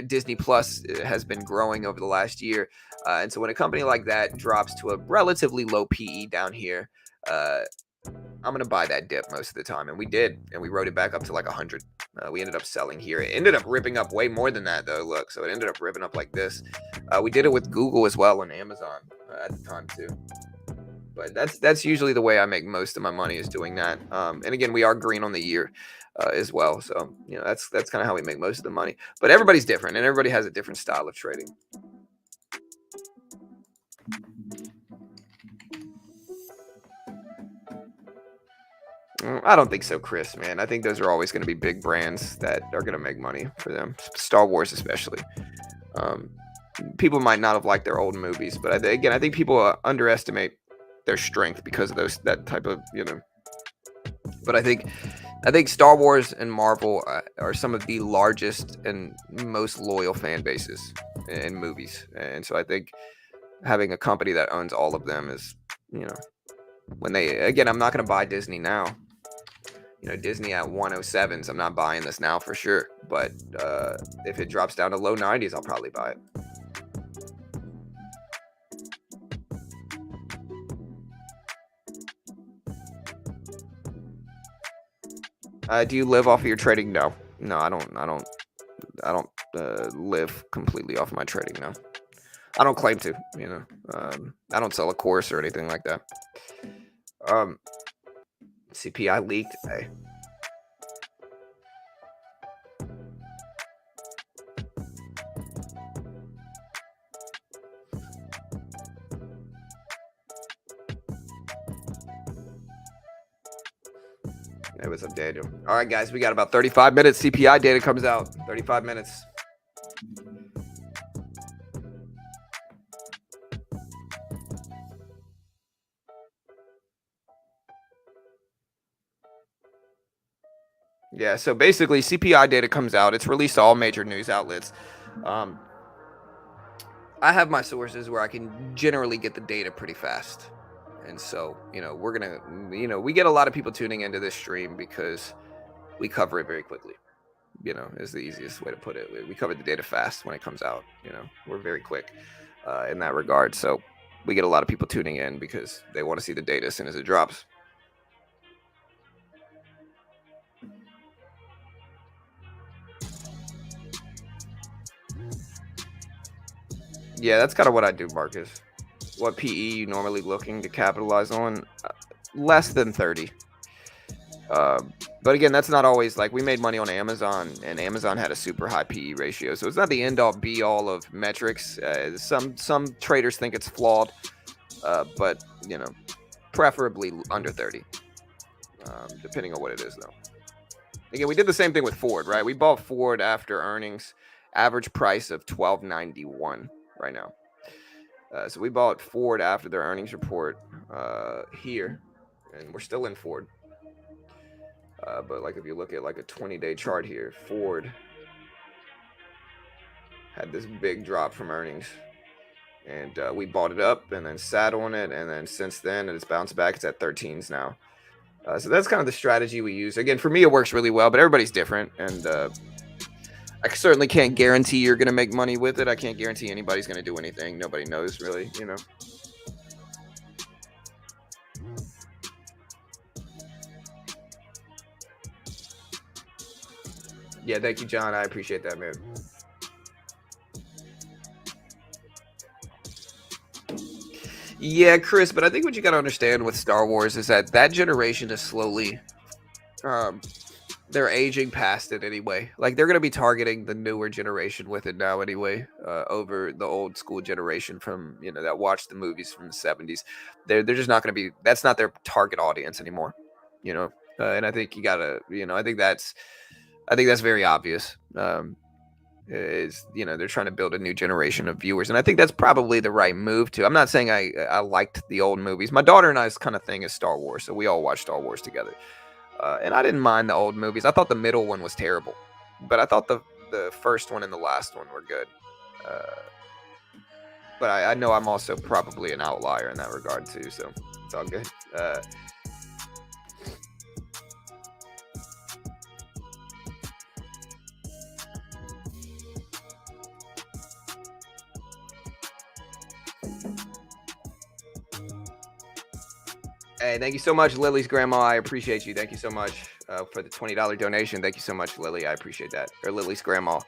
A: Disney Plus has been growing over the last year. And so when a company like that drops to a relatively low PE down here, I'm going to buy that dip most of the time. And we did. And we rode it back up to like 100. We ended up selling here. It ended up ripping up way more than that, though. Look, so it ended up ripping up like this. We did it with Google as well and Amazon at the time, too. But that's usually the way I make most of my money is doing that. And again, we are green on the year as well. So, that's kind of how we make most of the money. But everybody's different, and everybody has a different style of trading. I don't think so, Chris, man. I think those are always going to be big brands that are going to make money for them. Star Wars, especially. People might not have liked their old movies, but I think people underestimate their strength because of that type of, But I think Star Wars and Marvel are some of the largest and most loyal fan bases in movies, and so I think having a company that owns all of them is, when I'm not going to buy Disney now. Disney at 107s, I'm not buying this now for sure. But if it drops down to low 90s, I'll probably buy it. Do you live off of your trading? No, I don't live completely off my trading. No, I don't claim to. I don't sell a course or anything like that. CPI leaked. Hey. Hey, what's up, Daniel? All right, guys, we got about 35 minutes. CPI data comes out. 35 minutes. Yeah, so basically CPI data comes out. It's released to all major news outlets. I have my sources where I can generally get the data pretty fast. And so, we're going to, we get a lot of people tuning into this stream because we cover it very quickly, is the easiest way to put it. We cover the data fast when it comes out. We're very quick in that regard. So we get a lot of people tuning in because they want to see the data as soon as it drops. Yeah, that's kind of what I do, Marcus. What PE you normally looking to capitalize on? Less than 30. But again, that's not always, like, we made money on Amazon, and Amazon had a super high PE ratio. So it's not the end all be all of metrics. Some traders think it's flawed, but preferably under 30, depending on what it is, though. Again, we did the same thing with Ford, right? We bought Ford after earnings, average price of $12.91 right now. So we bought Ford after their earnings report here, and we're still in Ford. But like if you look at like a 20-day chart here, Ford had this big drop from earnings, and we bought it up and then sat on it, and then since then it's bounced back. It's at 13s now. So that's kind of the strategy we use. Again, for me, it works really well, but everybody's different, and I certainly can't guarantee you're gonna make money with it. I can't guarantee anybody's gonna do anything. Nobody knows really, you know. Yeah, thank you, John. I appreciate that, man. Yeah, Chris, but I think what you got to understand with Star Wars is that that generation is slowly, um, they're aging past it anyway. Like they're gonna be targeting the newer generation with it now anyway, over the old school generation from that watched the movies from the '70s. They're just not gonna be. That's not their target audience anymore. You know, and I think you gotta. I think that's very obvious. Is they're trying to build a new generation of viewers, and I think that's probably the right move too. I'm not saying I liked the old movies. My daughter and I's kind of thing is Star Wars, so we all watch Star Wars together. And I didn't mind the old movies. I thought the middle one was terrible, but I thought the first one and the last one were good. Uh, but I know I'm also probably an outlier in that regard too, so it's all good. Hey, thank you so much, Lily's grandma. I appreciate you. Thank you so much for the $20 donation. Thank you so much, Lily. I appreciate that. Or Lily's grandma.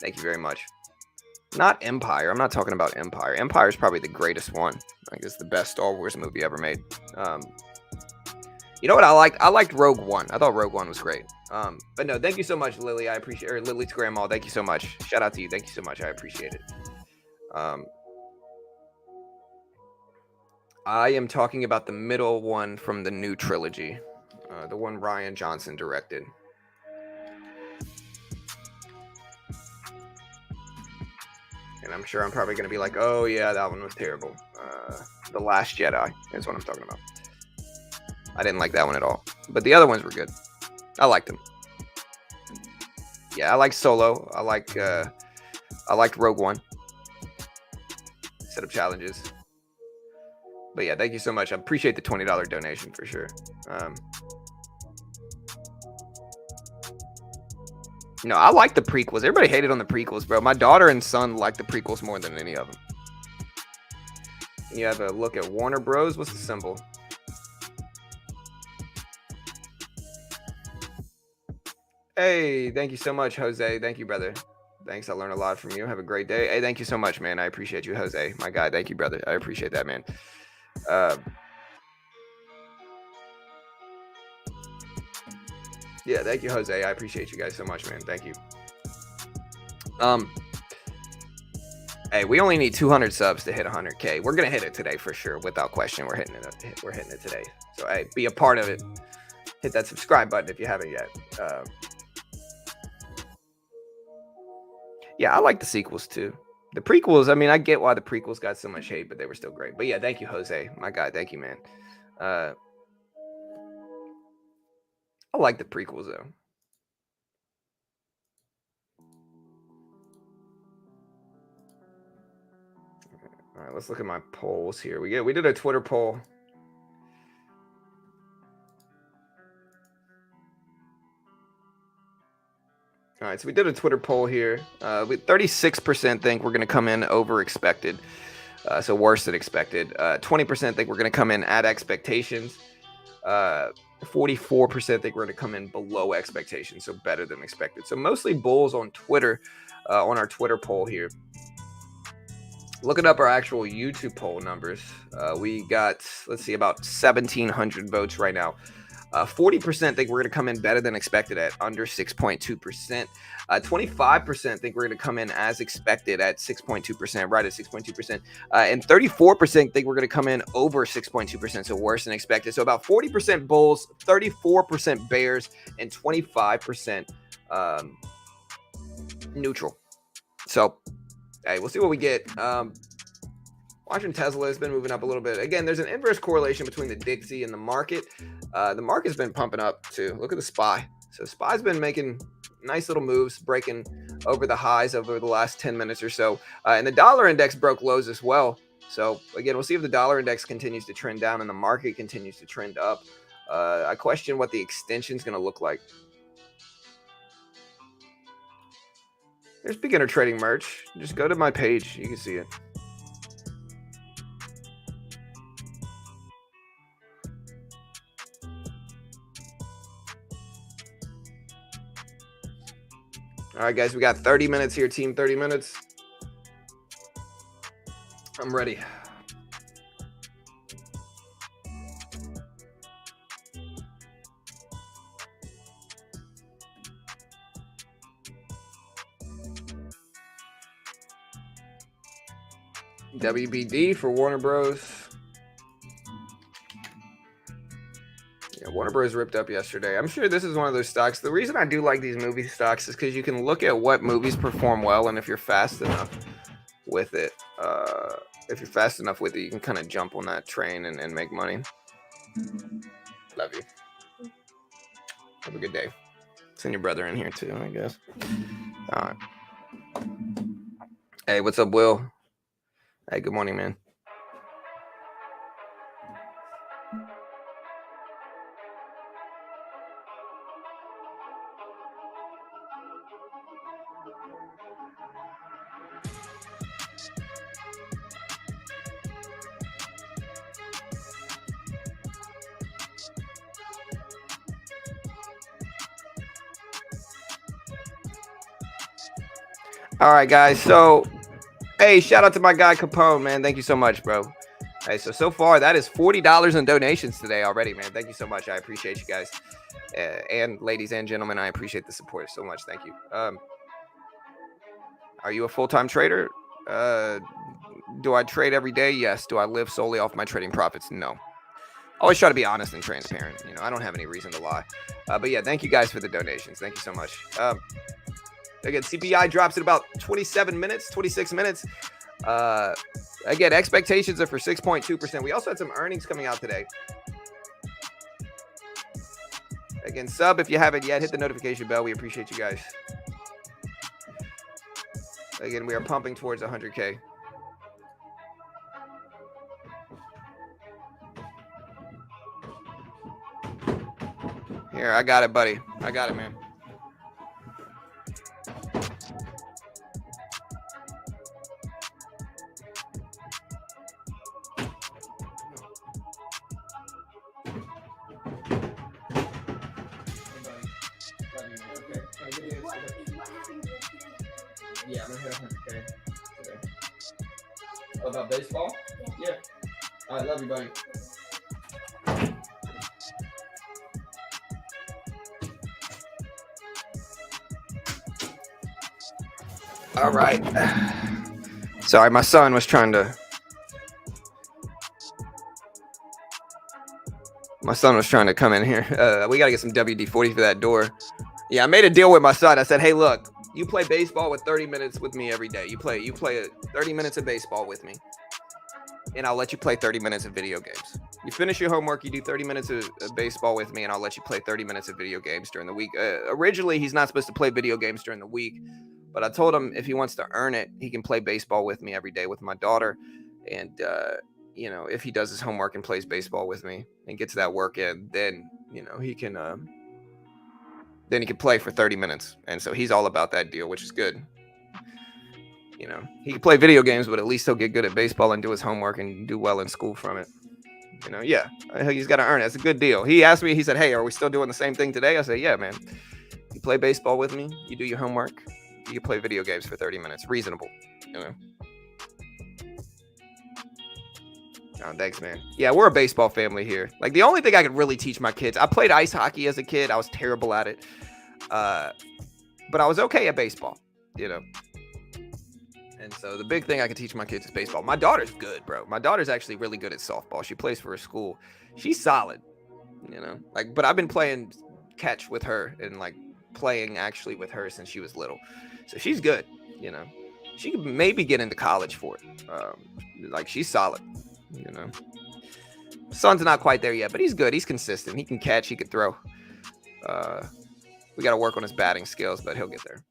A: Thank you very much. Not Empire. I'm not talking about Empire. Empire is probably the greatest one. I think it's the best Star Wars movie ever made. Um, you know what I liked? I liked Rogue One. I thought Rogue One was great. But no, thank you so much, Lily. I appreciate, or Lily's grandma. Thank you so much. Shout out to you. Thank you so much. I appreciate it. Um, I am talking about the middle one from the new trilogy, the one Ryan Johnson directed. And I'm sure I'm probably going to be like, oh, yeah, that one was terrible. The Last Jedi is what I'm talking about. I didn't like that one at all. But the other ones were good. I liked them. Yeah, I like Solo. I liked Rogue One. Set of challenges. But yeah, thank you so much. I appreciate the $20 donation for sure. I like the prequels. Everybody hated on the prequels, bro. My daughter and son like the prequels more than any of them. You have a look at Warner Bros. What's the symbol? Hey, thank you so much, Jose. Thank you, brother. Thanks. I learned a lot from you. Have a great day. Hey, thank you so much, man. I appreciate you, Jose. My guy. Thank you, brother. I appreciate that, man. Yeah, thank you, Jose. I appreciate you guys so much, man. Thank you. Hey, we only need 200 subs to hit 100K. We're gonna hit it today for sure, without question. We're hitting it. We're hitting it today. So hey, be a part of it. Hit that subscribe button if you haven't yet. Yeah, I like the sequels too. The prequels, I mean, I get why the prequels got so much hate, but they were still great. But yeah, thank you, Jose. My guy, thank you, man. I like the prequels though. All right, let's look at my polls here. We did a Twitter poll. All right, so we did a Twitter poll here. 36% think we're going to come in over expected, so worse than expected. 20% think we're going to come in at expectations. 44% think we're going to come in below expectations, so better than expected. So mostly bulls on Twitter, on our Twitter poll here. Looking up our actual YouTube poll numbers, we got, let's see, about 1,700 votes right now. 40% think we're going to come in better than expected at under 6.2%. 25% think we're going to come in as expected at 6.2%, right at 6.2%. And 34% think we're going to come in over 6.2%, so worse than expected. So about 40% bulls, 34% bears, and 25% neutral. So, hey, we'll see what we get. Watching Tesla has been moving up a little bit. Again, there's an inverse correlation between the Dixie and the market. The market's been pumping up too. Look at the SPY. So SPY's been making nice little moves, breaking over the highs over the last 10 minutes or so. And the dollar index broke lows as well. So again, we'll see if the dollar index continues to trend down and the market continues to trend up. I question what the extension is going to look like. There's beginner trading merch. Just go to my page. You can see it. All right, guys, we got 30 minutes here, team. 30 minutes. I'm ready. WBD for Warner Bros. Yeah, Warner Bros. Ripped up yesterday. I'm sure this is one of those stocks. The reason I do like these movie stocks is because you can look at what movies perform well, and if you're fast enough with it, you can kind of jump on that train and make money. Love you. Have a good day. Send your brother in here too, I guess. All right. Hey, what's up, Will? Hey, good morning, man. All right, guys. So, hey, shout out to my guy Capone, man. Thank you so much, bro. Hey, so far that is $40 in donations today already, man. Thank you so much. I appreciate you guys, and ladies and gentlemen. I appreciate the support so much. Thank you. Are you a full-time trader? Do I trade every day? Yes. Do I live solely off my trading profits? No. Always try to be honest and transparent. You know, I don't have any reason to lie. But yeah, thank you guys for the donations. Thank you so much. Again, CPI drops in about 26 minutes. Again, expectations are for 6.2%. We also had some earnings coming out today. Again, sub if you haven't yet. Hit the notification bell. We appreciate you guys. Again, we are pumping towards 100K. Here, I got it, buddy. I got it, man. Yeah, I'm gonna hit 100K today. About baseball? Yeah. All right, love you, buddy. All right. Sorry, my son was trying to. My son was trying to come in here. We gotta get some WD-40 for that door. Yeah, I made a deal with my son. I said, hey, look, you play baseball with 30 minutes with me every day. You play 30 minutes of baseball with me, and I'll let you play 30 minutes of video games. You finish your homework, you do 30 minutes of baseball with me, and I'll let you play 30 minutes of video games during the week. Originally, he's not supposed to play video games during the week, but I told him if he wants to earn it, he can play baseball with me every day with my daughter. And, you know, if he does his homework and plays baseball with me and gets that work in, then, you know, he can play for 30 minutes. And so he's all about that deal, which is good. You know, he can play video games, but at least he'll get good at baseball and do his homework and do well in school from it. You know, yeah, he's got to earn it. It's a good deal. He asked me, he said, hey, are we still doing the same thing today? I said, yeah, man. You play baseball with me, you do your homework, you can play video games for 30 minutes. Reasonable, you know. Oh, thanks, man. Yeah, we're a baseball family here. Like, the only thing I could really teach my kids, I played ice hockey as a kid. I was terrible at it. But I was okay at baseball, you know. And so the big thing I can teach my kids is baseball. My daughter's good, bro. My daughter's actually really good at softball. She plays for a school. She's solid, you know. Like, but I've been playing catch with her and like playing actually with her since she was little. So she's good, you know. She could maybe get into college for it. Like, she's solid, you know. Son's not quite there yet, but he's good. He's consistent. He can catch. He can throw. We got to work on his batting skills, but he'll get there.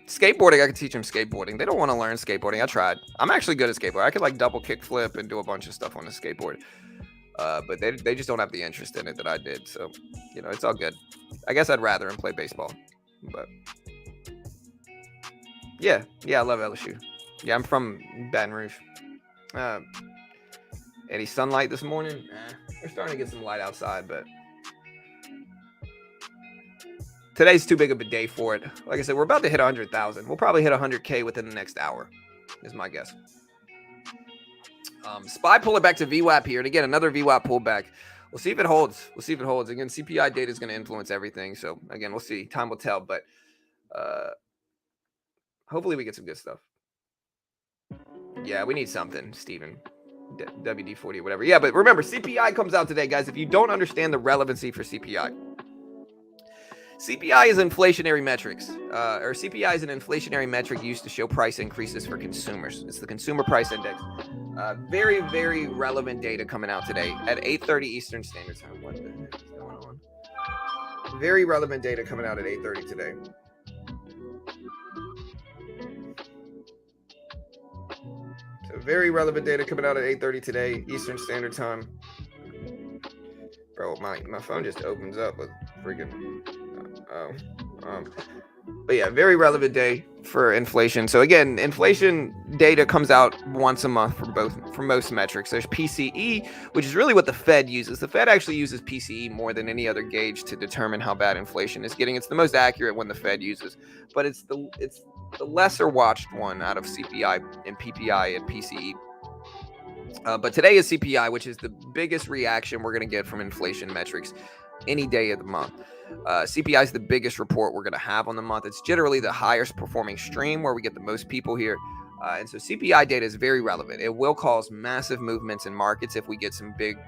A: Skateboarding, I could teach him skateboarding. They don't want to learn skateboarding. I tried. I'm actually good at skateboarding. I could like double kick flip and do a bunch of stuff on the skateboard. But they just don't have the interest in it that I did. So, it's all good. I guess I'd rather him play baseball. But yeah, I love LSU. Yeah, I'm from Baton Rouge. Any sunlight this morning? We're starting to get some light outside, but today's too big of a day for it. Like I said, we're about to hit 100,000. We'll probably hit 100K within the next hour, is my guess. SPY pulling back to VWAP here. And again, another VWAP pullback. We'll see if it holds. Again, CPI data is going to influence everything. So, again, we'll see. Time will tell. But hopefully we get some good stuff. Yeah, we need something, Steven. WD-40 or whatever. Yeah, but remember, CPI comes out today, guys. If you don't understand the relevancy for CPI is inflationary metrics, or CPI is an inflationary metric used to show price increases for consumers. It's the consumer price index. Very, very relevant data coming out today at 8:30 Eastern Standard Time. What the heck is going on? Very relevant data coming out at 8:30 today. So very relevant data coming out at 8:30 today Eastern Standard Time. Bro, my phone just opens up with freaking. But yeah, very relevant day for inflation. So again, inflation data comes out once a month for most metrics. There's PCE, which is really what the Fed uses. The Fed actually uses PCE more than any other gauge to determine how bad inflation is getting. It's the most accurate one the Fed uses, but it's the lesser watched one out of CPI and PPI and PCE. But today is CPI, which is the biggest reaction we're going to get from inflation metrics any day of the month. CPI is the biggest report we're going to have on the month. It's generally the highest performing stream where we get the most people here. And so CPI data is very relevant. It will cause massive movements in markets if we get some big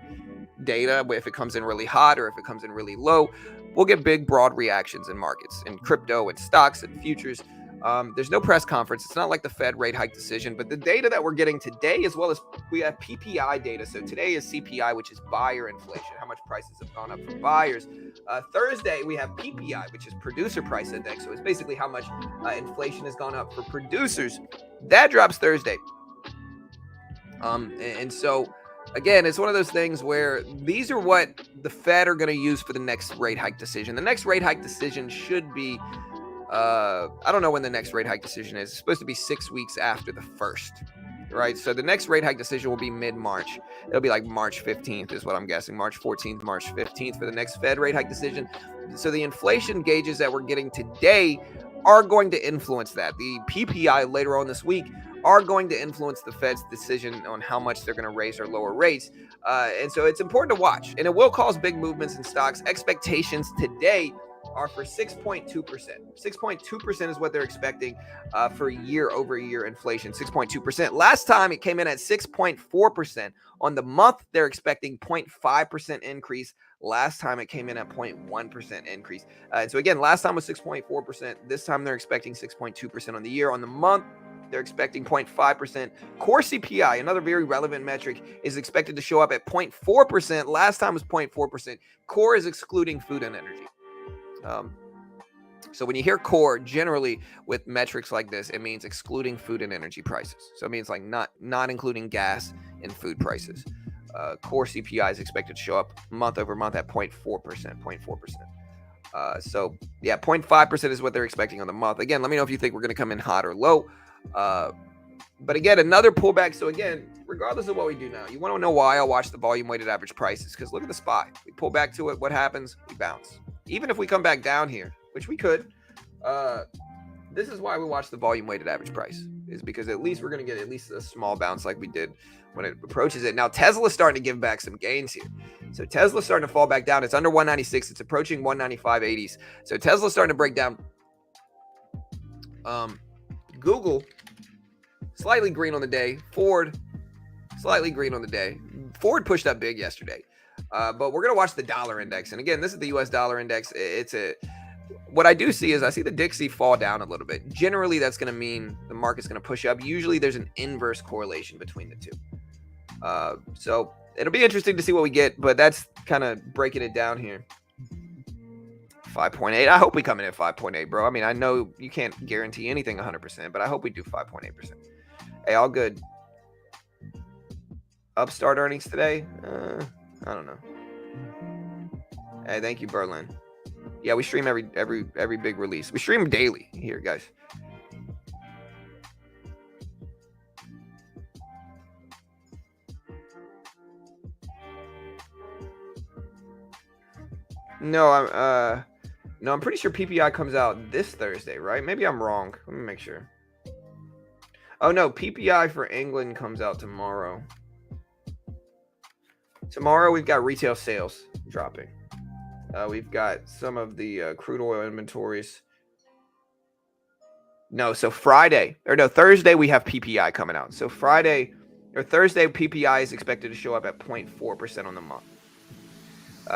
A: data. If it comes in really hot or if it comes in really low, we'll get big, broad reactions in markets, in crypto and stocks and futures. There's no press conference. It's not like the Fed rate hike decision, but the data that we're getting today, as well as we have PPI data. So today is CPI, which is buyer inflation, how much prices have gone up for buyers. Thursday, we have PPI, which is producer price index. So it's basically how much inflation has gone up for producers. That drops Thursday. And so, again, it's one of those things where these are what the Fed are going to use for the next rate hike decision. The next rate hike decision should be I don't know when the next rate hike decision is. It's supposed to be 6 weeks after the first, right? So the next rate hike decision will be mid-March. It'll be like March 15th is what I'm guessing. March 14th, March 15th for the next Fed rate hike decision. So the inflation gauges that we're getting today are going to influence that. The PPI later on this week are going to influence the Fed's decision on how much they're going to raise or lower rates. And so it's important to watch. And it will cause big movements in stocks. Expectations today are for 6.2%. 6.2% is what they're expecting for year-over-year inflation, 6.2%. Last time it came in at 6.4%. On the month, they're expecting 0.5% increase. Last time it came in at 0.1% increase. And so again, last time was 6.4%. This time they're expecting 6.2% on the year. On the month, they're expecting 0.5%. Core CPI, another very relevant metric, is expected to show up at 0.4%. Last time was 0.4%. Core is excluding food and energy. So when you hear core, generally with metrics like this, it means excluding food and energy prices. So it means like not including gas and food prices. Core CPI is expected to show up month over month at 0.4%. So yeah, 0.5% is what they're expecting on the month. Again, let me know if you think we're going to come in hot or low. But again, another pullback. So again, regardless of what we do now, you want to know why I'll watch the volume weighted average prices, because look at the SPY. We pull back to it. What happens? We bounce. Even if we come back down here, which we could, this is why we watch the volume weighted average price, is because at least we're going to get at least a small bounce like we did when it approaches it. Now, Tesla's starting to give back some gains here. So Tesla's starting to fall back down. It's under 196. It's approaching 195.80s. So Tesla's starting to break down. Google, slightly green on the day. Ford, slightly green on the day. Ford pushed up big yesterday. But we're going to watch the dollar index. And again, this is the US dollar index. What I do see is I see the Dixie fall down a little bit. Generally, that's going to mean the market's going to push up. Usually, there's an inverse correlation between the two. So it'll be interesting to see what we get, but that's kind of breaking it down here. 5.8. I hope we come in at 5.8, bro. I mean, I know you can't guarantee anything 100%, but I hope we do 5.8%. Hey, all good. Upstart earnings today. I don't know. Hey, thank you, Berlin. Yeah, we stream every big release. We stream daily here, guys. No, I'm pretty sure PPI comes out this Thursday, right? Maybe I'm wrong. Let me make sure. Oh no, PPI for England comes out tomorrow. Tomorrow we've got retail sales dropping. We've got some of the crude oil inventories. No, so Thursday we have PPI coming out. So Thursday PPI is expected to show up at 0.4% on the month.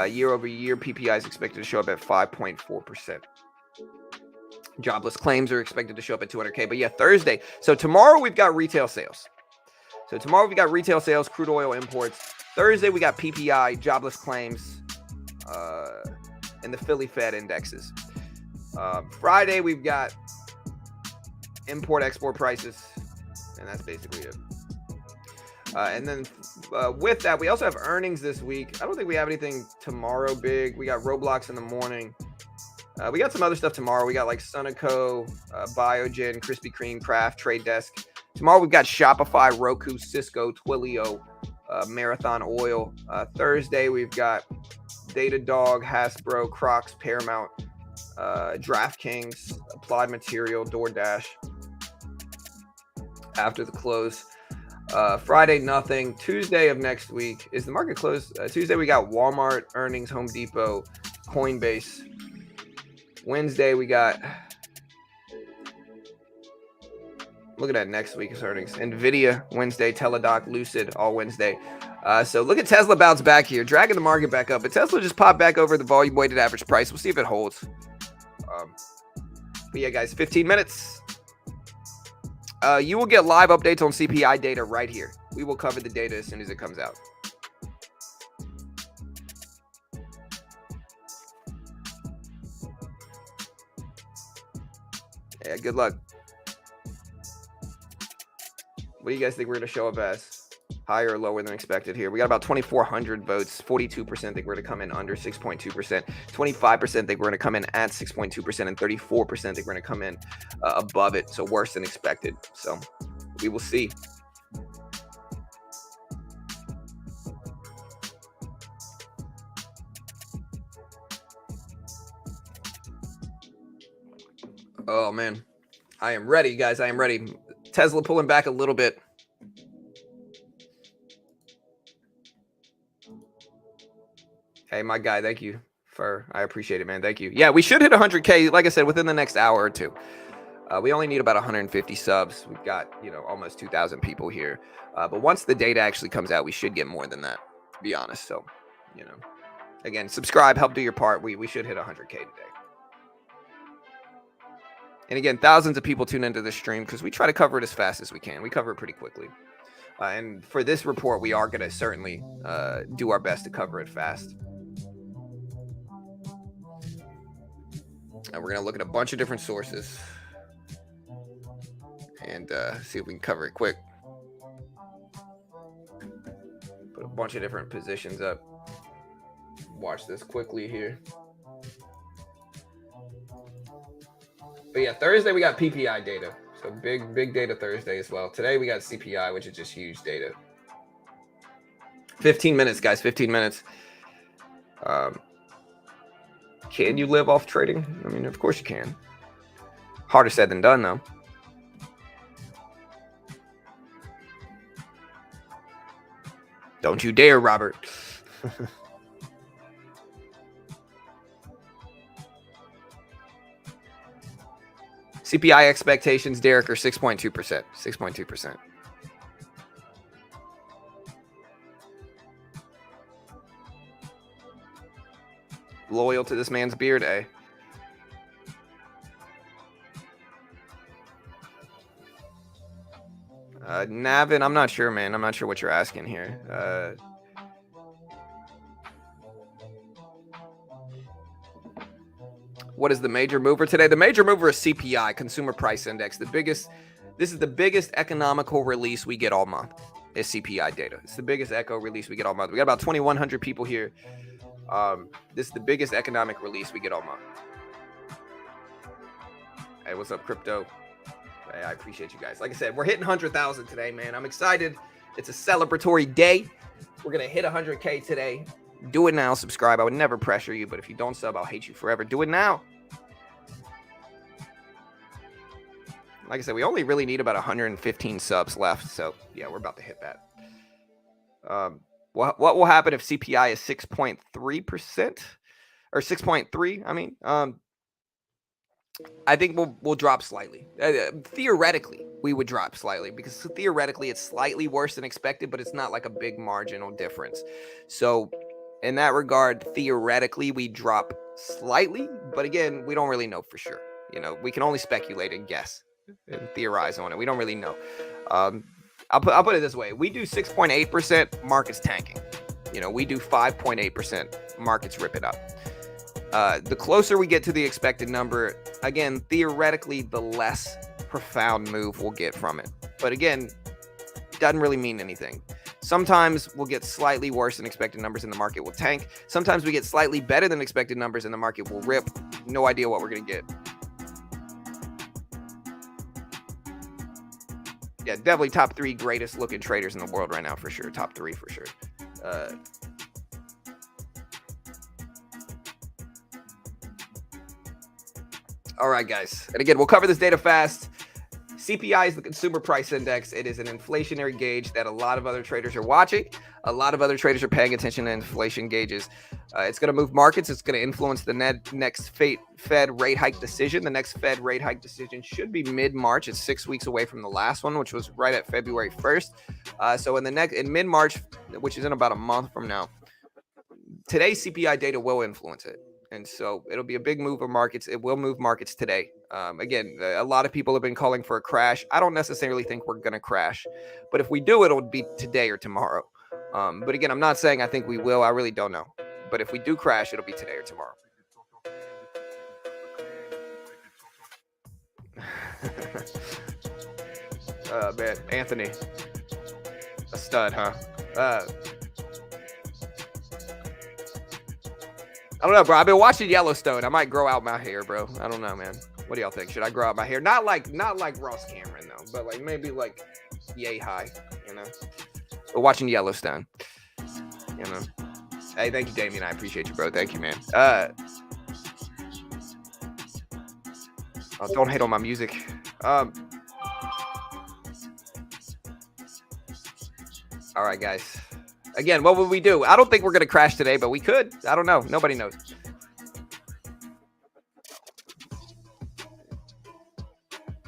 A: Year over year, PPI is expected to show up at 5.4%. Jobless claims are expected to show up at 200K. But yeah, Thursday. So tomorrow we've got retail sales. Crude oil imports. Thursday we got PPI, jobless claims, and the Philly Fed indexes. Friday we've got import-export prices, and that's basically it. And then with that, we also have earnings this week. I don't think we have anything tomorrow big. We got Roblox in the morning. We got some other stuff tomorrow. We got like Sunoco, Biogen, Krispy Kreme, Kraft, Trade Desk. Tomorrow we've got Shopify, Roku, Cisco, Twilio, Marathon Oil. Thursday we've got Datadog, Hasbro, Crocs, Paramount, DraftKings, Applied Material, DoorDash. After the close. Friday, nothing. Tuesday of next week. Is the market closed? Tuesday, we got Walmart, earnings, Home Depot, Coinbase. Wednesday, we got... Look at that next week's earnings. NVIDIA, Wednesday, Teladoc, Lucid, all Wednesday. So look at Tesla bounce back here, dragging the market back up. But Tesla just popped back over the volume-weighted average price. We'll see if it holds. But yeah, guys, 15 minutes. You will get live updates on CPI data right here. We will cover the data as soon as it comes out. Yeah, good luck. What do you guys think we're going to show up as? Higher or lower than expected here? We got about 2,400 votes. 42% think we're going to come in under 6.2%. 25% think we're going to come in at 6.2%. And 34% think we're going to come in above it. So worse than expected. So we will see. Oh, man. I am ready, guys. I am ready. Tesla pulling back a little bit. Hey, my guy, thank you I appreciate it, man. Thank you. Yeah, we should hit 100K, like I said, within the next hour or two. We only need about 150 subs. We've got, almost 2,000 people here. But once the data actually comes out, we should get more than that, to be honest. So, again, subscribe, help do your part. We should hit 100K today. And again, thousands of people tune into this stream because we try to cover it as fast as we can. We cover it pretty quickly. And for this report, we are going to certainly do our best to cover it fast. And we're going to look at a bunch of different sources and see if we can cover it quick. Put a bunch of different positions up. Watch this quickly here. But yeah, Thursday we got PPI data. So big data Thursday as well. Today we got CPI, which is just huge data. 15 minutes, guys, 15 minutes. Can you live off trading? I mean, of course you can. Harder said than done, though. Don't you dare, Robert. CPI expectations, Derek, are 6.2%. 6.2%. Loyal to this man's beard, eh? Navin, I'm not sure, man. I'm not sure what you're asking here. What is the major mover today? The major mover is CPI, Consumer Price Index. This is the biggest economical release we get all month. is CPI data. It's the biggest echo release we get all month. We got about 2,100 people here. This is the biggest economic release we get all month. Hey, what's up, crypto? Hey, I appreciate you guys. Like I said, we're hitting 100,000 today, man. I'm excited. It's a celebratory day. We're going to hit 100K today. Do it now. Subscribe. I would never pressure you, but if you don't sub, I'll hate you forever. Do it now. Like I said, we only really need about 115 subs left. So, yeah, we're about to hit that. What will happen if CPI is 6.3%? Or 6.3, I mean. I think we'll drop slightly. Theoretically, we would drop slightly because theoretically it's slightly worse than expected, but it's not like a big marginal difference. So in that regard, theoretically, we drop slightly. But again, we don't really know for sure. You know, we can only speculate and guess and theorize on it. We don't really know. I'll put it this way. We do 6.8%, market's tanking. You know, we do 5.8%, market's rip it up. The closer we get to the expected number, again, theoretically, the less profound move we'll get from it. But again, doesn't really mean anything. Sometimes we'll get slightly worse than expected numbers and the market will tank. Sometimes we get slightly better than expected numbers and the market will rip. No idea what we're going to get. Yeah, definitely top 3 greatest looking traders in the world right now for sure. Top 3 for sure. All right, guys. And again, we'll cover this data fast. CPI is the consumer price index. It is an inflationary gauge that a lot of other traders are watching. A lot of other traders are paying attention to inflation gauges. It's going to move markets. It's going to influence the next Fed rate hike decision. The next Fed rate hike decision should be mid-March. It's 6 weeks away from the last one, which was right at February 1st. So in mid-March, which is in about a month from now, today's CPI data will influence it. And so it'll be a big move of markets. It will move markets today. Again, a lot of people have been calling for a crash. I don't necessarily think we're going to crash. But if we do, it'll be today or tomorrow. But again, I'm not saying I think we will. I really don't know. But if we do crash, it'll be today or tomorrow. Man, Anthony. A stud, huh? I don't know, bro. I've been watching Yellowstone. I might grow out my hair, bro. I don't know, man. What do y'all think? Should I grow out my hair? Not like Ross Cameron, though. But like maybe like yay high, you know? But watching Yellowstone, you know? Hey, thank you, Damien. I appreciate you, bro. Thank you, man. Oh, don't hate on my music. All right, guys. Again, what would we do? I don't think we're going to crash today, but we could. I don't know. Nobody knows.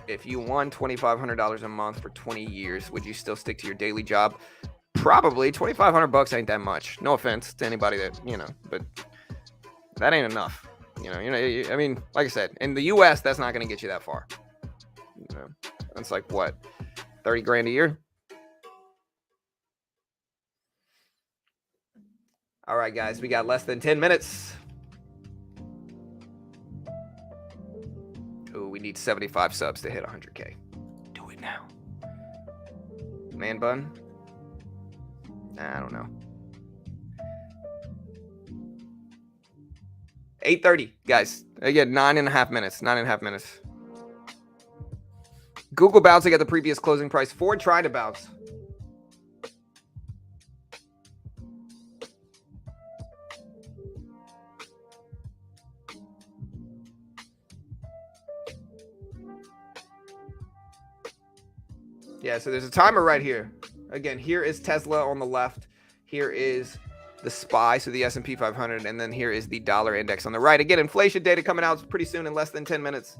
A: If you won $2,500 a month for 20 years, would you still stick to your daily job? Probably. $2,500 ain't that much. No offense to anybody that, you know, but that ain't enough. You know, I mean, like I said, in the U.S., that's not going to get you that far. You know, that's like what, 30 grand a year? All right, guys, we got less than 10 minutes. Ooh, we need 75 subs to hit 100K. Do it now. Man bun? Nah, I don't know. 8:30, guys. Again, 9.5 minutes. 9.5 minutes. Google bouncing at the previous closing price. Ford tried to bounce. Yeah, so there's a timer right here. Again, here is Tesla on the left. Here is the SPY, so the S&P 500, and then here is the dollar index on the right. Again, inflation data coming out pretty soon in less than 10 minutes.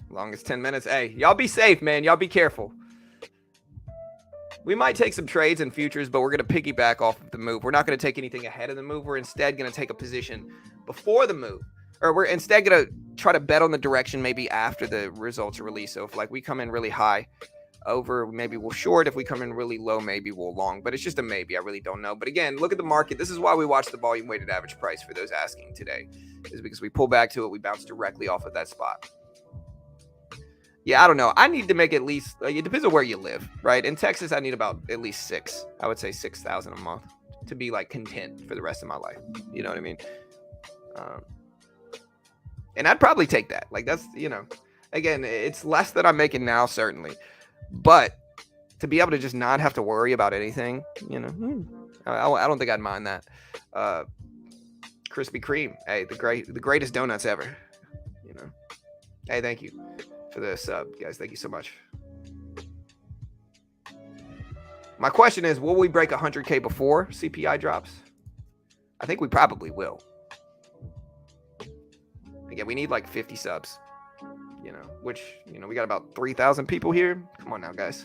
A: Long as 10 minutes. Hey, y'all be safe, man. Y'all be careful. We might take some trades in futures, but we're going to piggyback off of the move. We're not going to take anything ahead of the move. We're instead going to take a position before the move. Or we're instead going to try to bet on the direction maybe after the results are released. So if like we come in really high, over. Maybe we'll short. If we come in really low, maybe we'll long. But it's just a maybe. I really don't know. But again, look at the market. This is why we watch the volume weighted average price for those asking today, is because we pull back to it. We bounce directly off of that spot. Yeah, I don't know. I need to make at least, it depends on where you live, right? In Texas, I need about at least 6. I would say 6,000 a month to be like content for the rest of my life. You know what I mean? And I'd probably take that. Like that's, again, it's less than I'm making now, certainly. But to be able to just not have to worry about anything, I don't think I'd mind that. Krispy Kreme, hey, the greatest donuts ever. Hey, thank you for the sub, guys. Thank you so much. My question is, will we break 100K before CPI drops? I think we probably will. Again, we need like 50 subs, which, we got about 3,000 people here. Come on now, guys.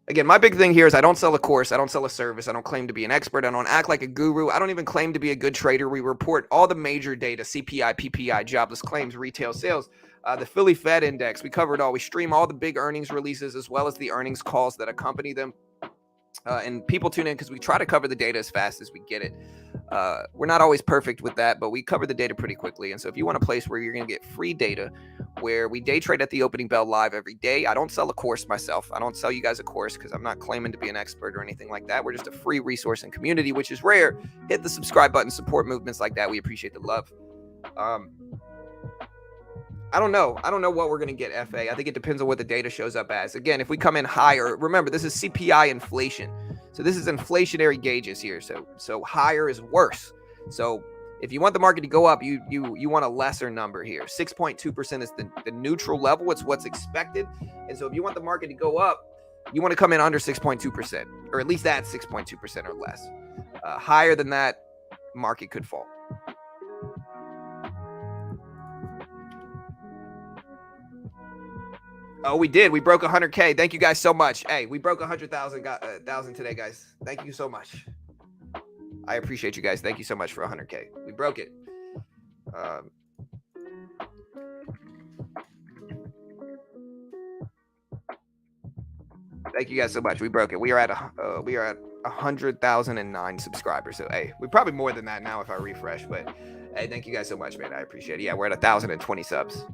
A: Again, my big thing here is I don't sell a course. I don't sell a service. I don't claim to be an expert. I don't act like a guru. I don't even claim to be a good trader. We report all the major data, CPI, PPI, jobless claims, retail sales, the Philly Fed Index. We cover it all. We stream all the big earnings releases as well as the earnings calls that accompany them. And people tune in because we try to cover the data as fast as we get it. We're not always perfect with that, but we cover the data pretty quickly. And so if you want a place where you're going to get free data, where we day trade at the opening bell live every day, I don't sell a course myself. I don't sell you guys a course because I'm not claiming to be an expert or anything like that. We're just a free resource and community, which is rare. Hit the subscribe button, support movements like that. We appreciate the love. I don't know. I don't know what we're going to get, FA. I think it depends on what the data shows up as. Again, if we come in higher, remember, this is CPI inflation. So this is inflationary gauges here. So higher is worse. So if you want the market to go up, you want a lesser number here. 6.2% is the neutral level. It's what's expected. And so if you want the market to go up, you want to come in under 6.2%, or at least at 6.2% or less. Higher than that, market could fall. Oh, we did. We broke 100K. Thank you guys so much. Hey, we broke 100,000 today, guys. Thank you so much. I appreciate you guys. Thank you so much for 100K. We broke it. Thank you guys so much. We broke it. We are at 100,009 subscribers. So hey, we're probably more than that now if I refresh. But hey, thank you guys so much, man. I appreciate it. Yeah, we're at 1,020 subs.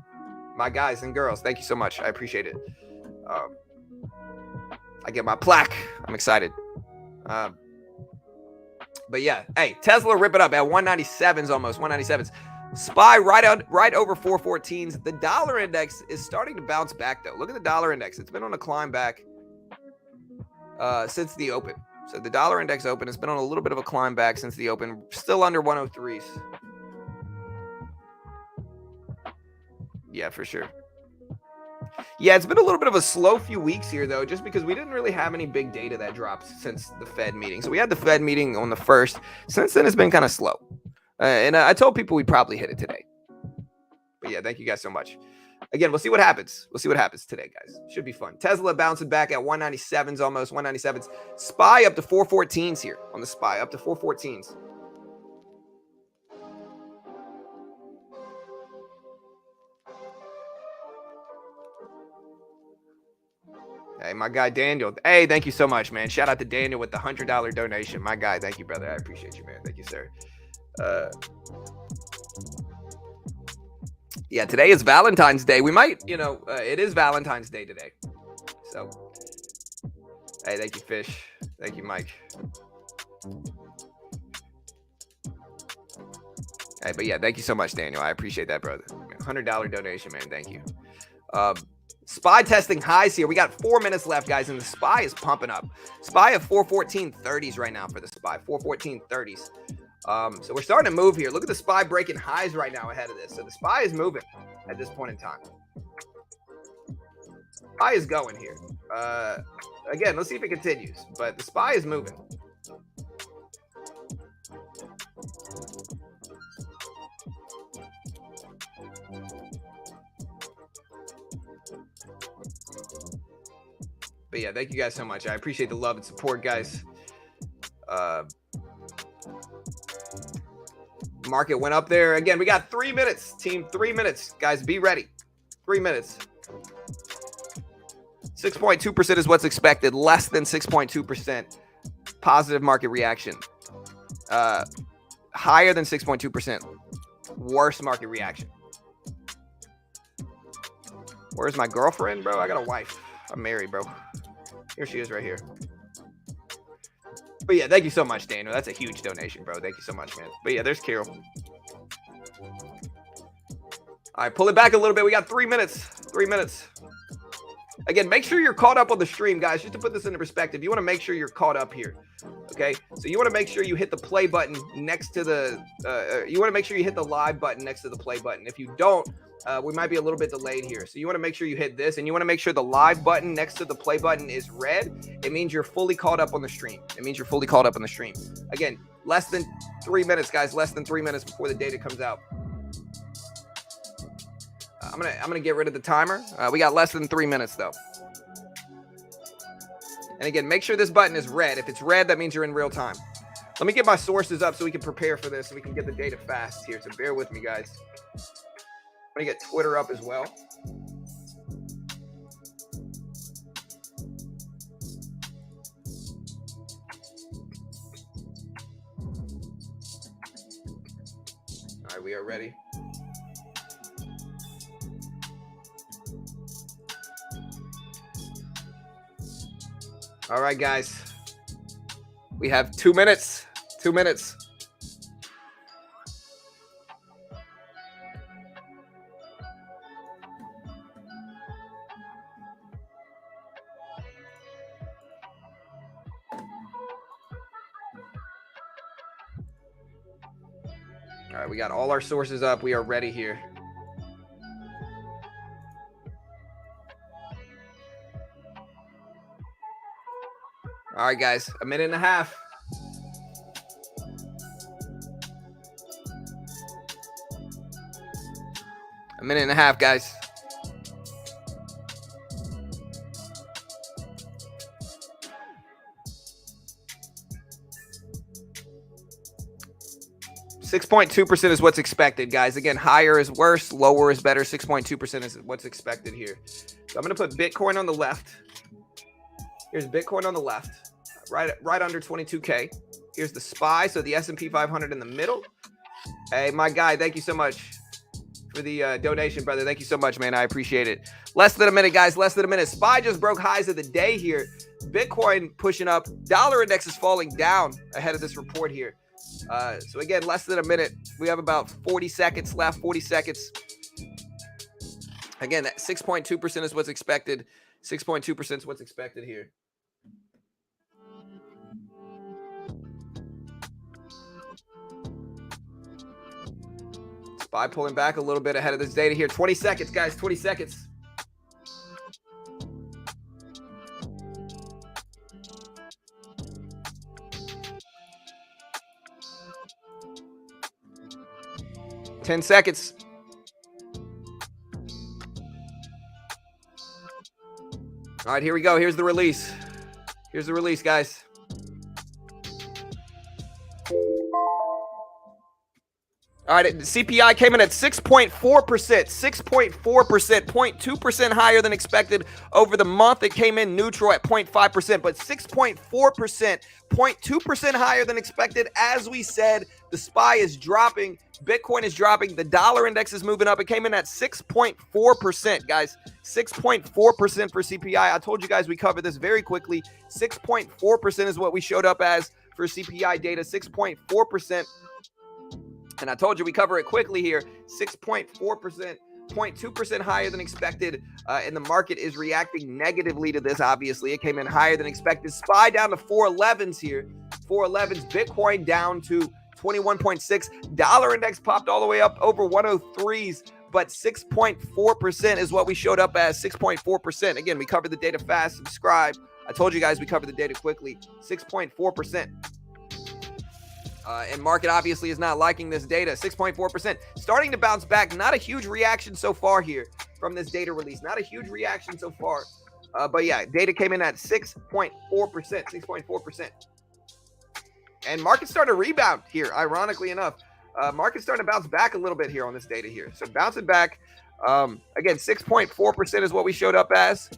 A: My guys and girls, thank you so much. I appreciate it. I get my plaque. I'm excited. But yeah, hey, Tesla rip it up at 197s almost, 197s. SPY right over 414s. The dollar index is starting to bounce back though. Look at the dollar index. It's been on a climb back since the open. So the dollar index open has been on a little bit of a climb back since the open. Still under 103s. Yeah, for sure. Yeah, it's been a little bit of a slow few weeks here, though, just because we didn't really have any big data that dropped since the Fed meeting. So we had the Fed meeting on the 1st. Since then, it's been kind of slow. And I told people we'd probably hit it today. But yeah, thank you guys so much. Again, we'll see what happens. We'll see what happens today, guys. Should be fun. Tesla bouncing back at 197s almost, 197s. SPY up to 414s here on the SPY, up to 414s. Hey, my guy Daniel. Hey, thank you so much, man. Shout out to Daniel with the $100 donation. My guy, thank you, brother. I appreciate you, man. Thank you, sir. Yeah, today is Valentine's Day. We might, it is Valentine's Day today. So, hey, thank you, Fish. Thank you, Mike. Hey, but yeah, thank you so much, Daniel. I appreciate that, brother. $100 donation, man. Thank you. SPY testing highs here. We got 4 minutes left, guys, and the SPY is pumping up. SPY at 414.30s right now for the SPY, 414.30s. So we're starting to move here. Look at the SPY breaking highs right now ahead of this. So the SPY is moving at this point in time. SPY is going here. Again, let's see if it continues. But the SPY is moving. But yeah, thank you guys so much. I appreciate the love and support, guys. Market went up there. Again, we got 3 minutes, team. 3 minutes. Guys, be ready. 3 minutes. 6.2% is what's expected. Less than 6.2% positive market reaction. Higher than 6.2% worse market reaction. Where's my girlfriend, bro? I got a wife. I'm married, bro. Here she is right here. But yeah, thank you so much, Daniel. That's a huge donation, bro. Thank you so much, man. But yeah, there's Carol. All right, pull it back a little bit. We got 3 minutes. 3 minutes. Again, make sure you're caught up on the stream, guys. Just to put this into perspective, you want to make sure you're caught up here. Okay, so you want to make sure you hit the play button next to the. You want to make sure you hit the live button next to the play button. If you don't, we might be a little bit delayed here. So you want to make sure you hit this, and you want to make sure the live button next to the play button is red. It means you're fully caught up on the stream. It means you're fully caught up on the stream. Again, less than 3 minutes, guys. Less than 3 minutes before the data comes out. I'm gonna get rid of the timer. We got less than 3 minutes though. And again, make sure this button is red. If it's red, that means you're in real time. Let me get my sources up so we can prepare for this, so we can get the data fast here. So bear with me, guys. I'm gonna get Twitter up as well. All right, we are ready. All right, guys. We have 2 minutes. 2 minutes. All right, we got all our sources up. We are ready here. All right, guys, a minute and a half. A minute and a half, guys. .2% is what's expected, guys. Again, higher is worse, lower is better. 6.2% is what's expected here. So I'm going to put Bitcoin on the left. Here's Bitcoin on the left, right under 22K. Here's the SPY, so the S&P 500 in the middle. Hey, my guy, thank you so much for the donation, brother. Thank you so much, man. I appreciate it. Less than a minute, guys. Less than a minute. SPY just broke highs of the day here. Bitcoin pushing up. Dollar index is falling down ahead of this report here. So again, less than a minute. We have about 40 seconds left. 40 seconds. Again, that 6.2% is what's expected. 6.2% is what's expected here. SPY pulling back a little bit ahead of this data here. 20 seconds, guys. 20 seconds. Ten seconds. All right, here we go. Here's the release. Here's the release, guys. All right, CPI came in at 6.4%, 6.4%, 0.2% higher than expected over the month. It came in neutral at 0.5%, but 6.4%, 0.2% higher than expected. As we said, the SPY is dropping. Bitcoin is dropping. The dollar index is moving up. It came in at 6.4%, guys. 6.4% for CPI. I told you guys we covered this very quickly. 6.4% is what we showed up as for CPI data. 6.4%. And I told you we cover it quickly here. 6.4%, 0.2% higher than expected. And the market is reacting negatively to this, obviously. It came in higher than expected. SPY down to 411s here. 411s. Bitcoin down to 21.6. Dollar index popped all the way up over 103s. But 6.4% is what we showed up as. 6.4%. Again, we covered the data fast. Subscribe. I told you guys we covered the data quickly. 6.4%. And market obviously is not liking this data. 6.4%. Starting to bounce back. Not a huge reaction so far here from this data release. Not a huge reaction so far. But yeah, data came in at 6.4%. 6.4%. And market's starting to rebound here, ironically enough. Market's starting to bounce back a little bit here on this data here. So bouncing back. Again, 6.4% is what we showed up as.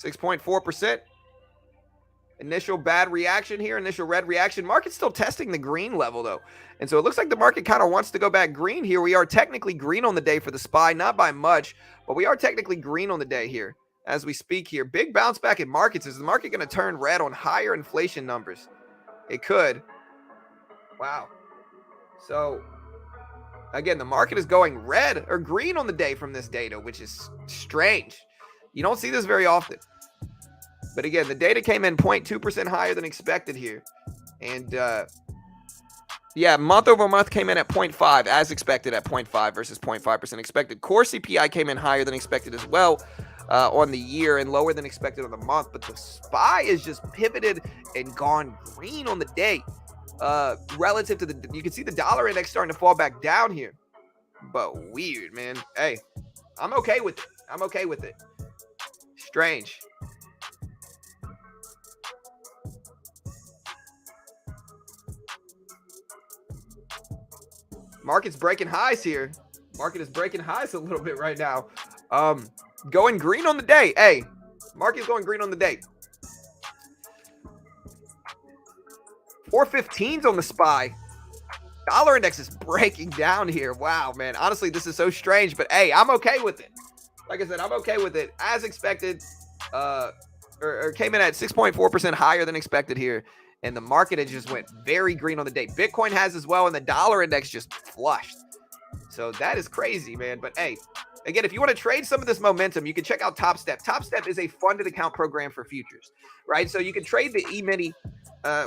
A: 6.4%. Initial bad reaction here, initial red reaction. Market's still testing the green level though. And so it looks like the market kind of wants to go back green here. We are technically green on the day for the SPY, not by much, but we are technically green on the day here as we speak here. Big bounce back in markets. Is the market going to turn red on higher inflation numbers? It could. Wow. So again, the market is going red or green on the day from this data, which is strange. You don't see this very often. But again, the data came in 0.2% higher than expected here. And yeah, month over month came in at 0.5, as expected at 0.5 versus 0.5% expected. Core CPI came in higher than expected as well on the year and lower than expected on the month. But the SPY is just pivoted and gone green on the day relative to the, you can see the dollar index starting to fall back down here. But weird, man. Hey, I'm okay with it. I'm okay with it. Strange. Market's breaking highs here. Market is breaking highs a little bit right now. Going green on the day. Hey, market's going green on the day. 415's on the SPY. Dollar index is breaking down here. Wow, man. Honestly, this is so strange, but hey, I'm okay with it. Like I said, I'm okay with it. As expected, or came in at 6.4% higher than expected here. And the market had just went very green on the day. Bitcoin has as well, and the dollar index just flushed. So that is crazy, man. But hey, again, if you want to trade some of this momentum, you can check out Top Step. Top Step is a funded account program for futures, right? So you can trade the E-mini,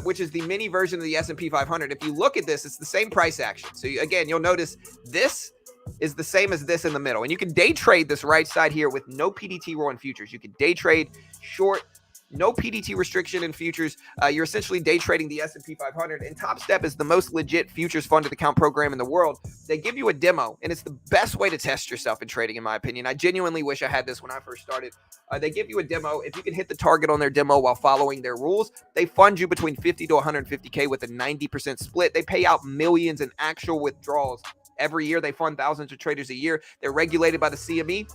A: which is the mini version of the S&P 500. If you look at this, it's the same price action. So again, you'll notice this is the same as this in the middle. And you can day trade this right side here with no PDT rule in futures. You can day trade short, no PDT restriction in futures. You're essentially day trading the S&P 500. And Top Step is the most legit futures funded account program in the world. They give you a demo, and it's the best way to test yourself in trading, in my opinion. I genuinely wish I had this when I first started. They give you a demo. If you can hit the target on their demo while following their rules, they fund you between 50 to 150K with a 90% split. They pay out millions in actual withdrawals every year. They fund thousands of traders a year. They're regulated by the CME.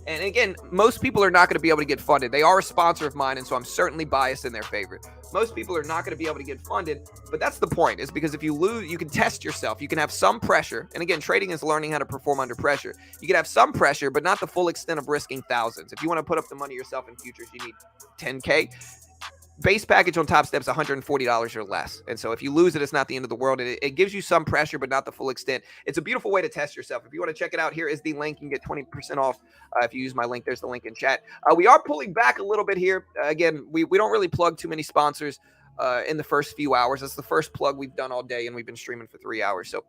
A: And again, most people are not going to be able to get funded. They are a sponsor of mine, and so I'm certainly biased in their favor. Most people are not going to be able to get funded, but that's the point, is because if you lose, you can test yourself. You can have some pressure. And again, trading is learning how to perform under pressure. You can have some pressure, but not the full extent of risking thousands. If you want to put up the money yourself in futures, you need 10K. Base package on Top Step is $140 or less. And so if you lose it, it's not the end of the world. It gives you some pressure, but not the full extent. It's a beautiful way to test yourself. If you want to check it out, here is the link. You can get 20% off if you use my link. There's the link in chat. We are pulling back a little bit here. Again, we don't really plug too many sponsors in the first few hours. That's the first plug we've done all day, and we've been streaming for 3 hours. So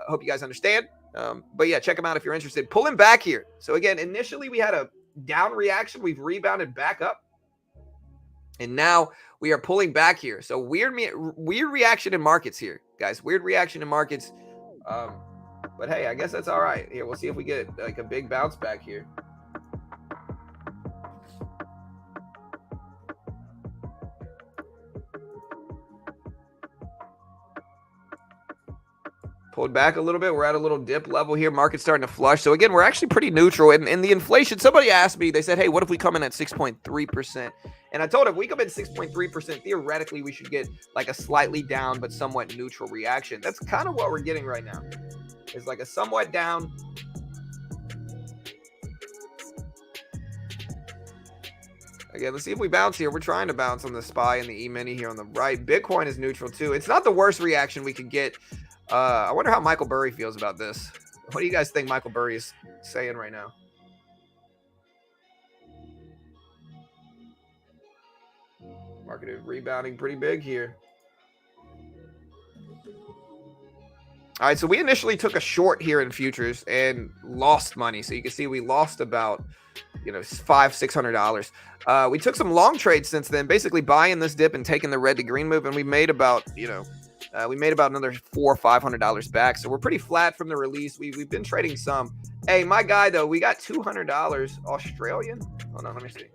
A: hope you guys understand. But yeah, check them out if you're interested. Pulling back here. So again, initially we had a down reaction. We've rebounded back up. And now we are pulling back here. So weird reaction in markets here, guys. Weird reaction in markets. But hey, I guess that's all right. Here, we'll see if we get like a big bounce back here. Pulled back a little bit. We're at a little dip level here. Market's starting to flush. So again, we're actually pretty neutral. And the inflation, somebody asked me, they said, hey, what if we come in at 6.3%? And I told them, if we come in 6.3%, theoretically, we should get like a slightly down but somewhat neutral reaction. That's kind of what we're getting right now. It's like a somewhat down. Again, let's see if we bounce here. We're trying to bounce on the SPY and the E-mini here on the right. Bitcoin is neutral too. It's not the worst reaction we could get. I wonder how Michael Burry feels about this. What do you guys think Michael Burry is saying right now? Market is rebounding pretty big here. All right, so we initially took a short here in futures and lost money. So you can see we lost about, $500-600. We took some long trades since then, basically buying this dip and taking the red to green move, and we made about, we made about another $400 or $500 back. So we're pretty flat from the release. We've been trading some. Hey, my guy, though, we got $200 Australian. Hold on, let me see.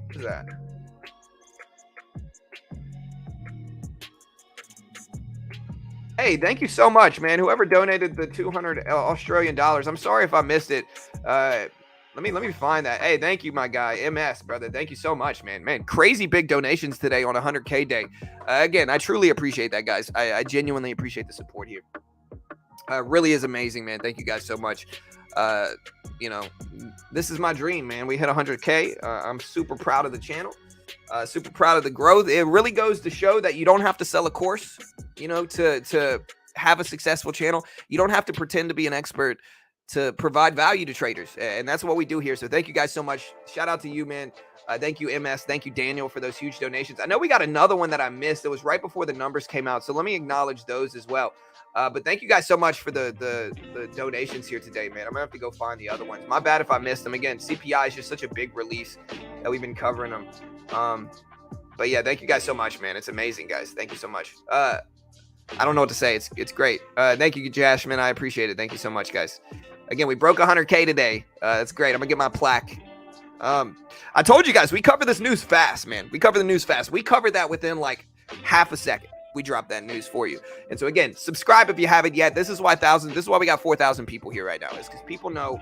A: What is that? Hey, thank you so much, man. Whoever donated the 200 Australian dollars. I'm sorry if I missed it. Let me find that. Hey, thank you, my guy, MS, brother. Thank you so much, man. Man, crazy big donations today on 100K day. Again, I truly appreciate that, guys. I genuinely appreciate the support here. Really is amazing, man. Thank you guys so much. Uh, you know, this is my dream, man. We hit 100K. I'm super proud of the channel. Super proud of the growth. It really goes to show that you don't have to sell a course, to have a successful channel. You don't have to pretend to be an expert to provide value to traders. And that's what we do here. So thank you guys so much. Shout out to you, man. Thank you, MS. Thank you, Daniel, for those huge donations. I know we got another one that I missed. It was right before the numbers came out. So let me acknowledge those as well. But thank you guys so much for the donations here today, man. I'm going to have to go find the other ones. My bad if I missed them. Again, CPI is just such a big release that we've been covering them. But yeah, thank you guys so much, man. It's amazing, guys. Thank you so much. I don't know what to say. It's great. Thank you, Jash, man. I appreciate it. Thank you so much, guys. Again, we broke 100K today. That's great. I'm going to get my plaque. I told you guys, we cover this news fast, man. We cover the news fast. We covered that within like half a second. We dropped that news for you. And so again, subscribe if you haven't yet. This is why we got 4,000 people here right now, is because people know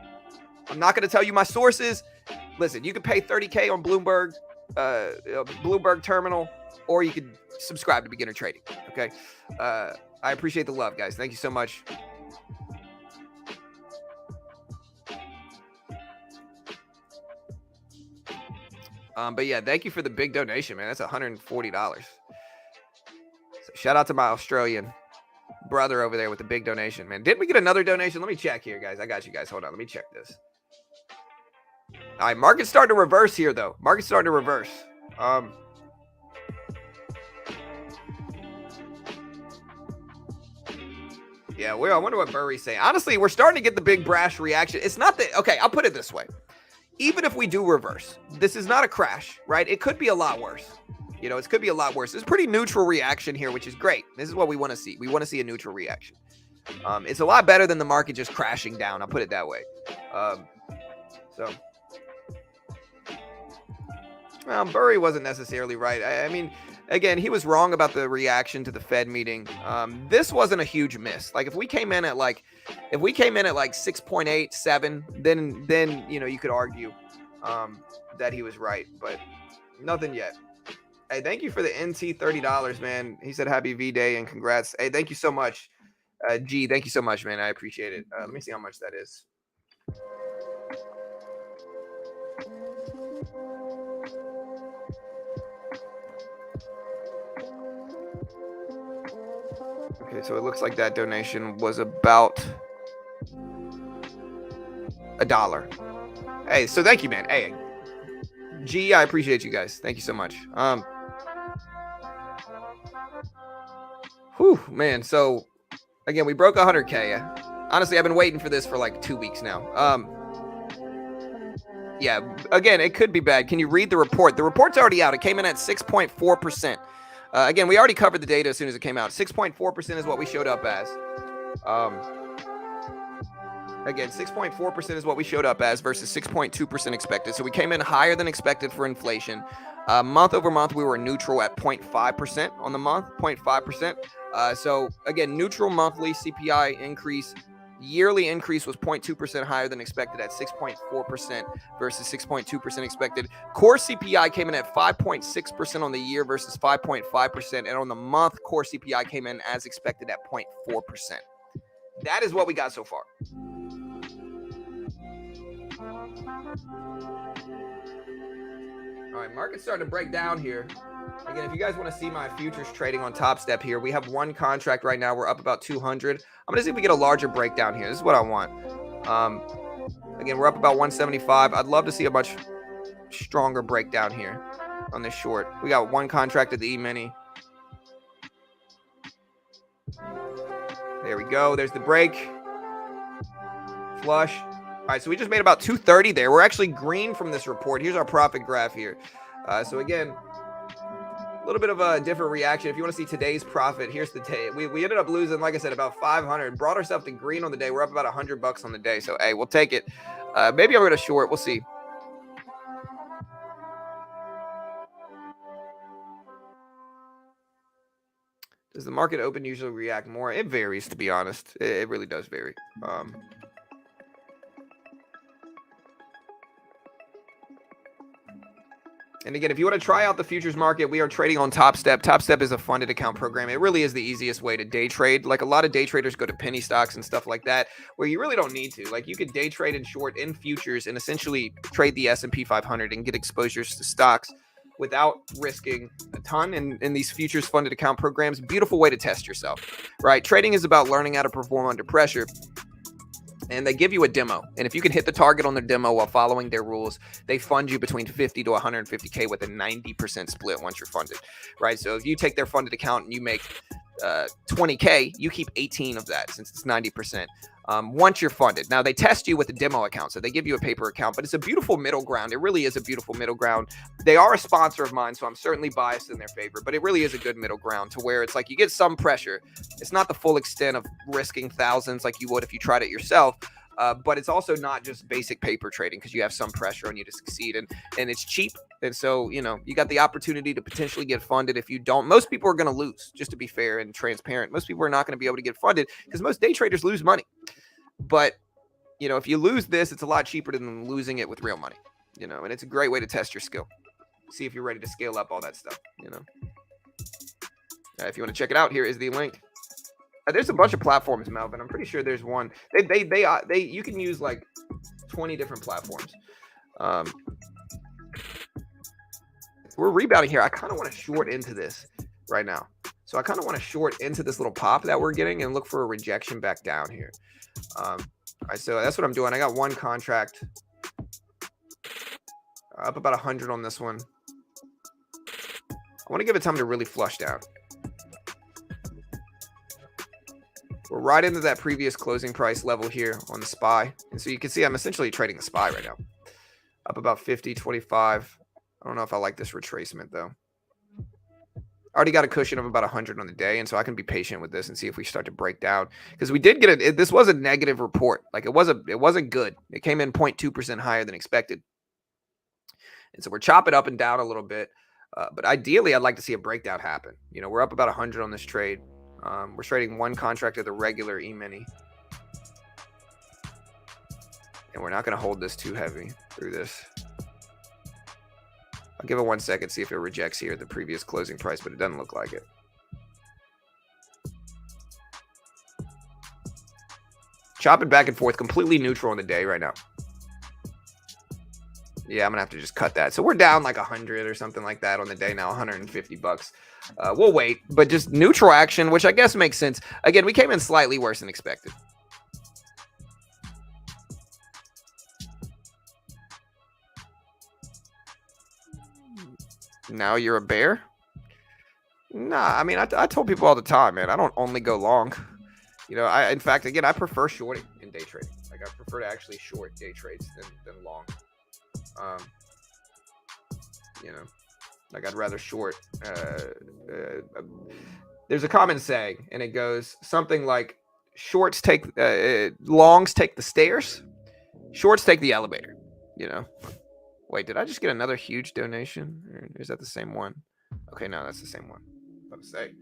A: I'm not going to tell you my sources. Listen, you can pay 30K on Bloomberg terminal, or you could subscribe to Beginner Trading. Okay. I appreciate the love, guys. Thank you so much. But yeah, thank you for the big donation, man. That's $140. So shout out to my Australian brother over there with the big donation, man. Didn't we get another donation? Let me check here, guys. I got you guys. Hold on. Let me check this. All right, market's starting to reverse here, though. Market's starting to reverse. Yeah, I wonder what Burry's saying. Honestly, we're starting to get the big brash reaction. It's not that, okay, I'll put it this way. Even if we do reverse, this is not a crash, right? It could be a lot worse. It could be a lot worse. It's a pretty neutral reaction here, which is great. This is what we want to see. We want to see a neutral reaction. It's a lot better than the market just crashing down. I'll put it that way. Well, Burry wasn't necessarily right. I mean, again, he was wrong about the reaction to the Fed meeting. This wasn't a huge miss. Like if we came in at like 6.87, then you could argue that he was right, but nothing yet. Hey, thank you for the NT $30, man. He said happy V-Day and congrats. Hey, thank you so much. G, thank you so much, man. I appreciate it. Let me see how much that is. Okay, so it looks like that donation was about $1. Hey, so thank you, man. Hey, G, I appreciate you guys. Thank you so much. Whew, man. So again, we broke 100K. Honestly, I've been waiting for this for like 2 weeks now. Yeah, again, it could be bad. Can you read the report? The report's already out. It came in at 6.4%. Again, we already covered the data as soon as it came out. 6.4% is what we showed up as. Again, 6.4% is what we showed up as versus 6.2% expected. So we came in higher than expected for inflation. Month over month, we were neutral at 0.5% on the month, 0.5%. So again, neutral monthly CPI increase. Yearly increase was 0.2% higher than expected at 6.4% versus 6.2% expected. Core CPI came in at 5.6% on the year versus 5.5%. And on the month, core CPI came in as expected at 0.4%. That is what we got so far. All right, market's starting to break down here. Again, if you guys want to see my futures trading on Top Step here, we have one contract right now. We're up about 200. I'm going to see if we get a larger breakdown here. This is what I want. Again, we're up about 175. I'd love to see a much stronger breakdown here on this short. We got one contract at the E-mini. There we go. There's the break. Flush. All right, so we just made about 230 there. We're actually green from this report. Here's our profit graph here. So again, a little bit of a different reaction. If you want to see today's profit, here's the day. We ended up losing, like I said, about 500. Brought ourselves to green on the day. We're up about $100 on the day. So, hey, we'll take it. Maybe I'm going to short. We'll see. Does the market open usually react more? It varies, to be honest. It really does vary. And again, if you want to try out the futures market, we are trading on Top Step. Top Step is a funded account program. It really is the easiest way to day trade. Like a lot of day traders go to penny stocks and stuff like that, where you really don't need to. Like you could day trade and short in futures and essentially trade the S&P 500 and get exposures to stocks without risking a ton in these futures funded account programs. Beautiful way to test yourself, right? Trading is about learning how to perform under pressure. And they give you a demo. And if you can hit the target on their demo while following their rules, they fund you between 50 to 150K with a 90% split once you're funded, right? So if you take their funded account and you make 20K, you keep 18 of that since it's 90%. Once you're funded. Now they test you with a demo account, so they give you a paper account, but it's a beautiful middle ground. It really is a beautiful middle ground. They are a sponsor of mine, so I'm certainly biased in their favor, but it really is a good middle ground to where it's like you get some pressure. It's not the full extent of risking thousands like you would if you tried it yourself. But it's also not just basic paper trading because you have some pressure on you to succeed, and it's cheap. And so, you got the opportunity to potentially get funded. If you don't, most people are going to lose, just to be fair and transparent. Most people are not going to be able to get funded because most day traders lose money. But, if you lose this, it's a lot cheaper than losing it with real money, and it's a great way to test your skill. See if you're ready to scale up all that stuff, if you want to check it out, here is the link. There's a bunch of platforms, Melvin. I'm pretty sure there's one. They you can use like 20 different platforms. We're rebounding here. I kind of want to short into this right now. So I kind of want to short into this little pop that we're getting and look for a rejection back down here. All right, so that's what I'm doing. I got one contract up about 100 on this one. I want to give it time to really flush down. We're right into that previous closing price level here on the SPY. And so you can see I'm essentially trading the SPY right now. Up about 50, 25. I don't know if I like this retracement though. I already got a cushion of about 100 on the day, and so I can be patient with this and see if we start to break down. Because we did get it. This was a negative report. Like it wasn't good. It came in 0.2% higher than expected. And so we're chopping up and down a little bit. But ideally, I'd like to see a breakdown happen. We're up about 100 on this trade. We're trading one contract of the regular E-mini. And we're not going to hold this too heavy through this. I'll give it 1 second, see if it rejects here at the previous closing price, but it doesn't look like it. Chopping back and forth, completely neutral on the day right now. Yeah, I'm going to have to just cut that. So we're down like 100 or something like that on the day now, $150. We'll wait, but just neutral action, which I guess makes sense. Again, we came in slightly worse than expected. Now you're a bear? Nah, I mean, I told people all the time, man, I don't only go long. In fact, again, I prefer shorting in day trading. Like I prefer to actually short day trades than long. Like I'd rather short. There's a common saying, and it goes something like longs take the stairs, shorts take the elevator. Wait, did I just get another huge donation? Or is that the same one? Okay, no, that's the same one. I was about to say.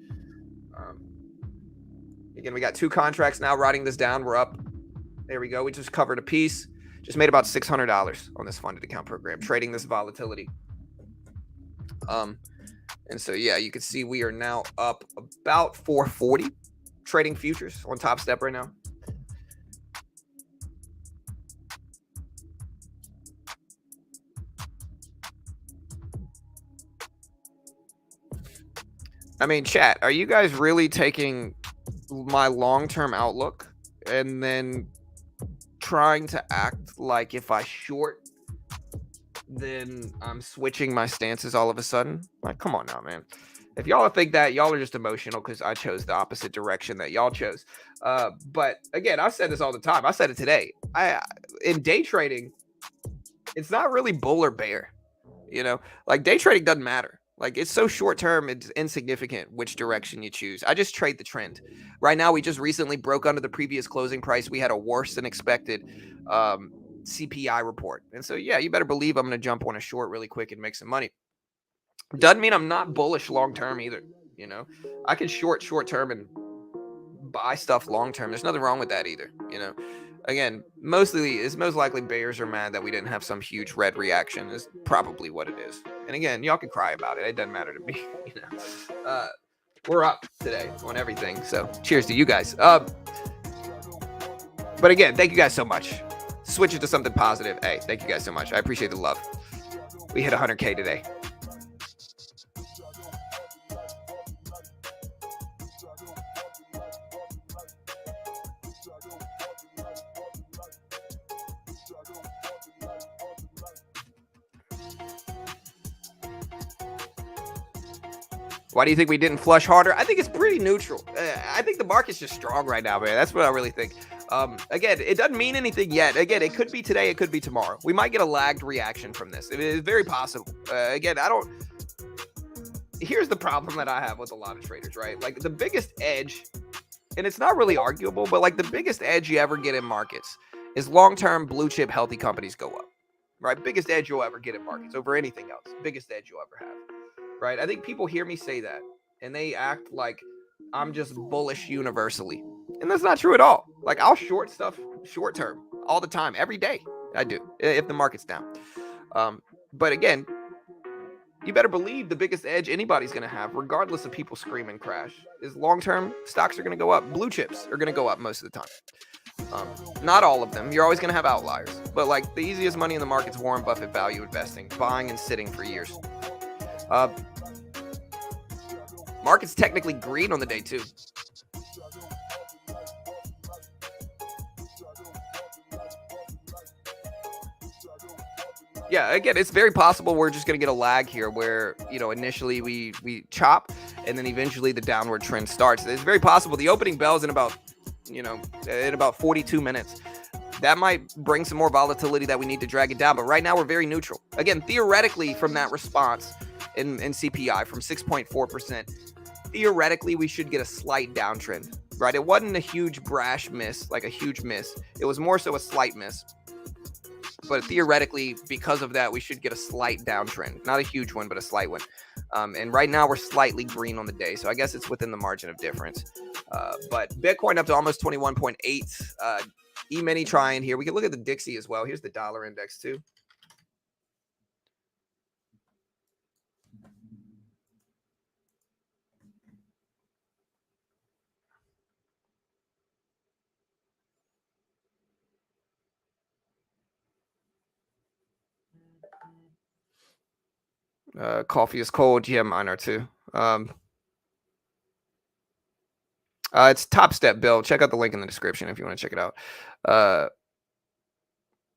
A: Again, we got two contracts now. Writing this down, we're up. There we go. We just covered a piece. Just made about $600 on this funded account program, trading this volatility. And so, yeah, you can see we are now up about 440 trading futures on Top Step right now. I mean, chat, are you guys really taking my long-term outlook and then trying to act like if I short, then I'm switching my stances all of a sudden? Like, come on now, man. If y'all think that, y'all are just emotional because I chose the opposite direction that y'all chose. But again, I've said this all the time. I said it today. In day trading, it's not really bull or bear. Like day trading doesn't matter. Like it's so short term, it's insignificant which direction you choose. I just trade the trend. Right now, we just recently broke under the previous closing price. We had a worse than expected CPI report. And so, yeah, you better believe I'm going to jump on a short really quick and make some money. Doesn't mean I'm not bullish long term either. I can short term and buy stuff long term. There's nothing wrong with that either. Again, mostly it's most likely bears are mad that we didn't have some huge red reaction is probably what it is. And again, y'all can cry about it. It doesn't matter to me. You know, we're up today on everything. So cheers to you guys. But again, thank you guys so much. Switch it to something positive. Hey, thank you guys so much. I appreciate the love. We hit 100K today. Why do you think we didn't flush harder? I think it's pretty neutral. I think the market's just strong right now, man. That's what I really think. Again, it doesn't mean anything yet. Again, it could be today, it could be tomorrow. We might get a lagged reaction from this. It is very possible. Again, here's the problem that I have with a lot of traders, right? Like the biggest edge, and it's not really arguable, but like the biggest edge you ever get in markets is long-term blue chip healthy companies go up, right? Biggest edge you'll ever get in markets over anything else. Biggest edge you'll ever have. Right? I think people hear me say that and they act like I'm just bullish universally. And that's not true at all. Like I'll short stuff short term all the time, every day. I do, if the market's down. But again, you better believe the biggest edge anybody's going to have, regardless of people screaming crash, is long-term stocks are going to go up. Blue chips are going to go up most of the time. Not all of them. You're always going to have outliers. But like the easiest money in the market is Warren Buffett value investing, buying and sitting for years. Market's technically green on the day too. Yeah, again, it's very possible we're just going to get a lag here where, you know, initially we chop and then eventually the downward trend starts. It's very possible the opening bell's in about 42 minutes. That might bring some more volatility that we need to drag it down. But right now we're very neutral. Again, theoretically, from that response in CPI from 6.4%, theoretically we should get a slight downtrend, right? It wasn't a huge brash miss, like a huge miss. It was more so a slight miss. But theoretically, because of that, we should get a slight downtrend. Not a huge one, but a slight one. And right now we're slightly green on the day. So I guess it's within the margin of difference. But Bitcoin up to almost 21.8. E-mini trying here. We can look at the Dixie as well. Here's the dollar index too. Coffee is cold. Yeah, mine are too. It's Top Step Bill. Check out the link in the description if you want to check it out.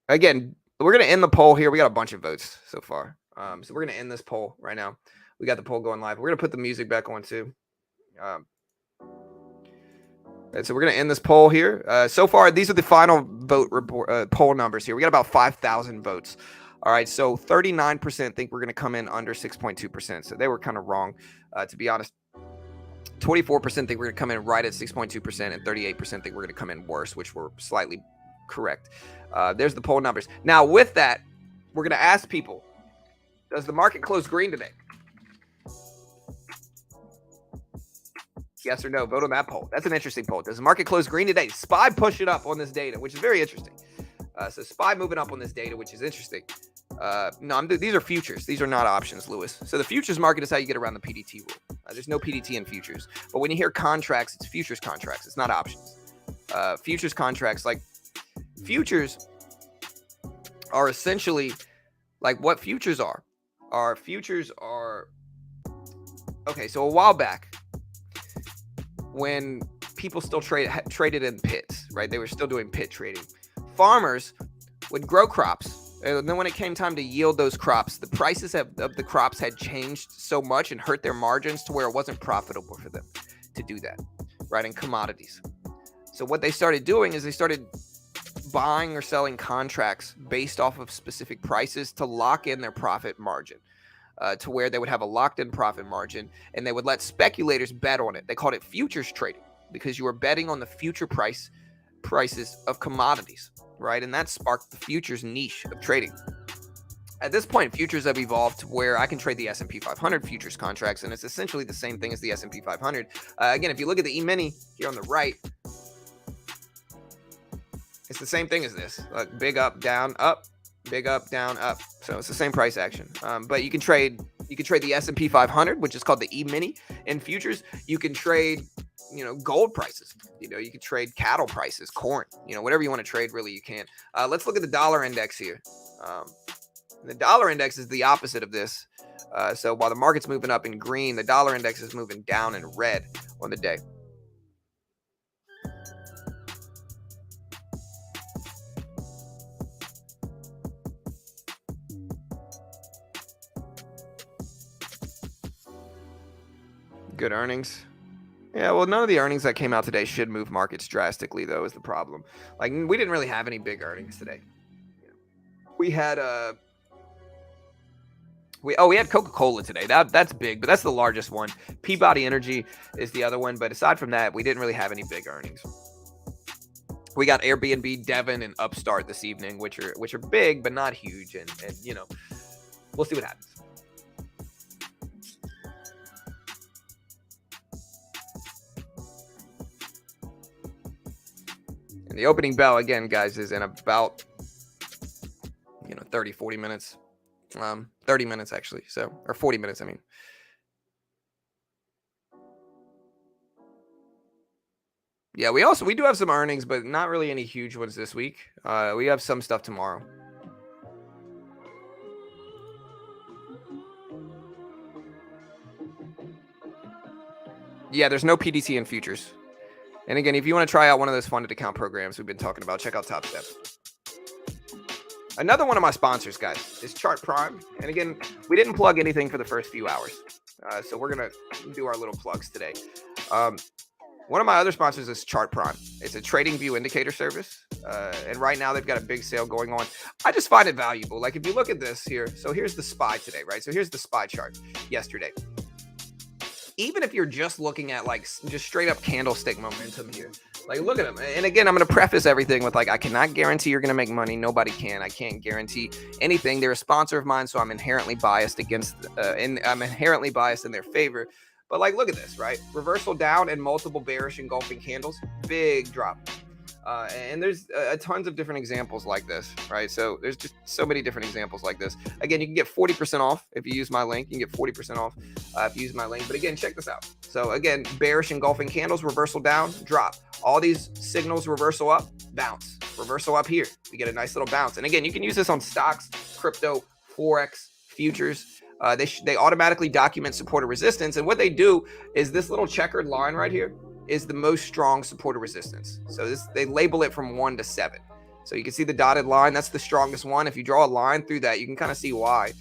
A: Again, we're going to end the poll here. We got a bunch of votes so far. So we're going to end this poll right now. We got the poll going live. We're going to put the music back on too. So we're going to end this poll here. So far, these are the final vote report, poll numbers here. We got about 5,000 votes. All right, so 39% think we're going to come in under 6.2%. So they were kind of wrong, to be honest. 24% think we're going to come in right at 6.2%, and 38% think we're going to come in worse, which were slightly correct. There's the poll numbers. Now, with that, we're going to ask people, does the market close green today? Yes or no? Vote on that poll. That's an interesting poll. Does the market close green today? SPY push it up on this data, which is very interesting. So SPY moving up on this data, which is interesting. No, these are futures. These are not options, Lewis. So the futures market is how you get around the PDT rule. There's no PDT in futures. But when you hear contracts, it's futures contracts. It's not options. Futures contracts, like futures are essentially like what futures are. Okay, so a while back when people still traded in pits, right? They were still doing pit trading. Farmers would grow crops. And then when it came time to yield those crops, the prices of the crops had changed so much and hurt their margins to where it wasn't profitable for them to do that, right? In commodities. So what they started doing is they started buying or selling contracts based off of specific prices to lock in their profit margin, to where they would have a locked in profit margin and they would let speculators bet on it. They called it futures trading because you were betting on the future prices of commodities. Right, and that sparked the futures niche of trading. At this point, futures have evolved to where I can trade the S&P 500 futures contracts, and it's essentially the same thing as the S&P 500. Again, if you look at the E-mini here on the right, It's the same thing as this. Look, big up, big up, down, up. So it's the same price action. But you can trade the S&P 500, which is called the E-mini in futures. You can trade, gold prices. You can trade cattle prices, corn, whatever you want to trade, really, you can. Let's look at the dollar index here. The dollar index is the opposite of this. So while the market's moving up in green, the dollar index is moving down in red on the day. Good earnings. Yeah, well, none of the earnings that came out today should move markets drastically, though, is the problem. Like, we didn't really have any big earnings today. We had we had Coca-Cola today. That's big, but that's the largest one. Peabody Energy is the other one, but aside from that, we didn't really have any big earnings. We got Airbnb, Devon, and Upstart this evening, which are big but not huge, and we'll see what happens. And the opening bell, again, guys, is in about 30, 40 minutes. 30 minutes, actually. So, or 40 minutes, I mean. Yeah, we do have some earnings, but not really any huge ones this week. We have some stuff tomorrow. Yeah, there's no PDT in futures. And again, if you want to try out one of those funded account programs we've been talking about, check out Top Step. Another one of my sponsors, guys, is Chart Prime. And again, we didn't plug anything for the first few hours. So we're going to do our little plugs today. One of my other sponsors is Chart Prime. It's a trading view indicator service. And right now they've got a big sale going on. I just find it valuable. Like if you look at this here, so here's the SPY today, right? So here's the SPY chart yesterday. Even if you're just looking at like just straight up candlestick momentum here, like look at them. And again, I'm going to preface everything with like, I cannot guarantee you're going to make money. Nobody can. I can't guarantee anything. They're a sponsor of mine, so I'm inherently biased I'm inherently biased in their favor. But like, look at this, right? Reversal down and multiple bearish engulfing candles, big drop. And there's tons of different examples like this, right? So there's just so many different examples like this. Again, you can get 40% off if you use my link. You can get 40% off if you use my link. But again, check this out. So again, bearish engulfing candles, reversal down, drop. All these signals, reversal up, bounce. Reversal up here. We get a nice little bounce. And again, you can use this on stocks, crypto, Forex, futures. They automatically document support or resistance. And what they do is this little checkered line right here is the most strong support or resistance. So they label it from 1 to 7. So you can see the dotted line. That's the strongest one. If you draw a line through that, you can kind of see why.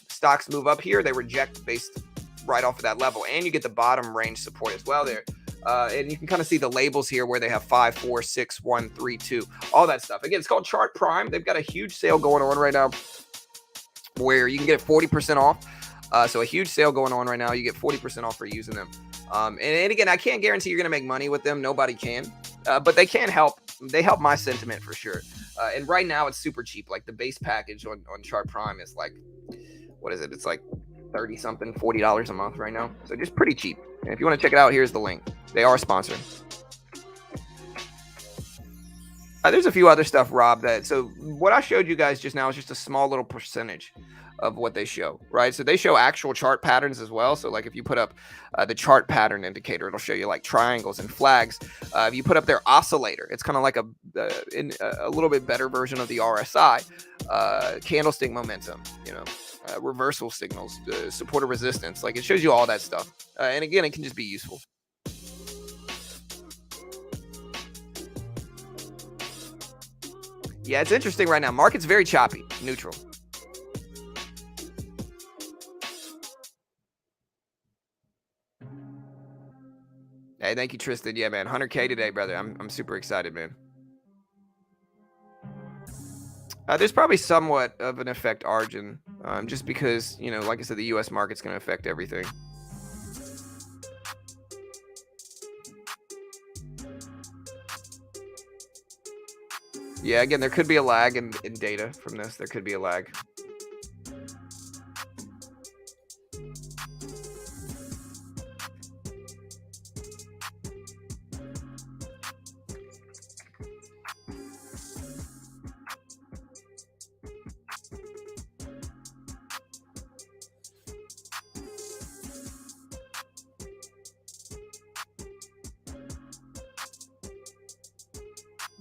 A: Stocks move up here. They reject based right off of that level. And you get the bottom range support as well there. And you can kind of see the labels here where they have 5, 4, 6, 1, 3, 2, all that stuff. Again, it's called Chart Prime. They've got a huge sale going on right now where you can get 40% off. So a huge sale going on right now. You get 40% off for using them. And again, I can't guarantee you're going to make money with them. Nobody can. But they can help. They help my sentiment for sure. And right now it's super cheap. Like the base package on Chart Prime is like, what is it? It's like 30 something, $40 a month right now. So just pretty cheap. And if you want to check it out, here's the link. They are sponsored. There's a few other stuff, Rob, so what I showed you guys just now is just a small little percentage of what they show, right? So they show actual chart patterns as well. So like if you put up the chart pattern indicator, it'll show you like triangles and flags. If you put up their oscillator, it's kind of like a little bit better version of the RSI, candlestick momentum, reversal signals, support or resistance. Like it shows you all that stuff. And again, it can just be useful. Yeah, it's interesting right now. Market's very choppy, neutral. Hey, thank you, Tristan. Yeah, man, 100K today, brother. I'm super excited, man. There's probably somewhat of an effect, Arjun, just because, like I said, the U.S. market's going to affect everything. Yeah, again, there could be a lag in data from this. There could be a lag.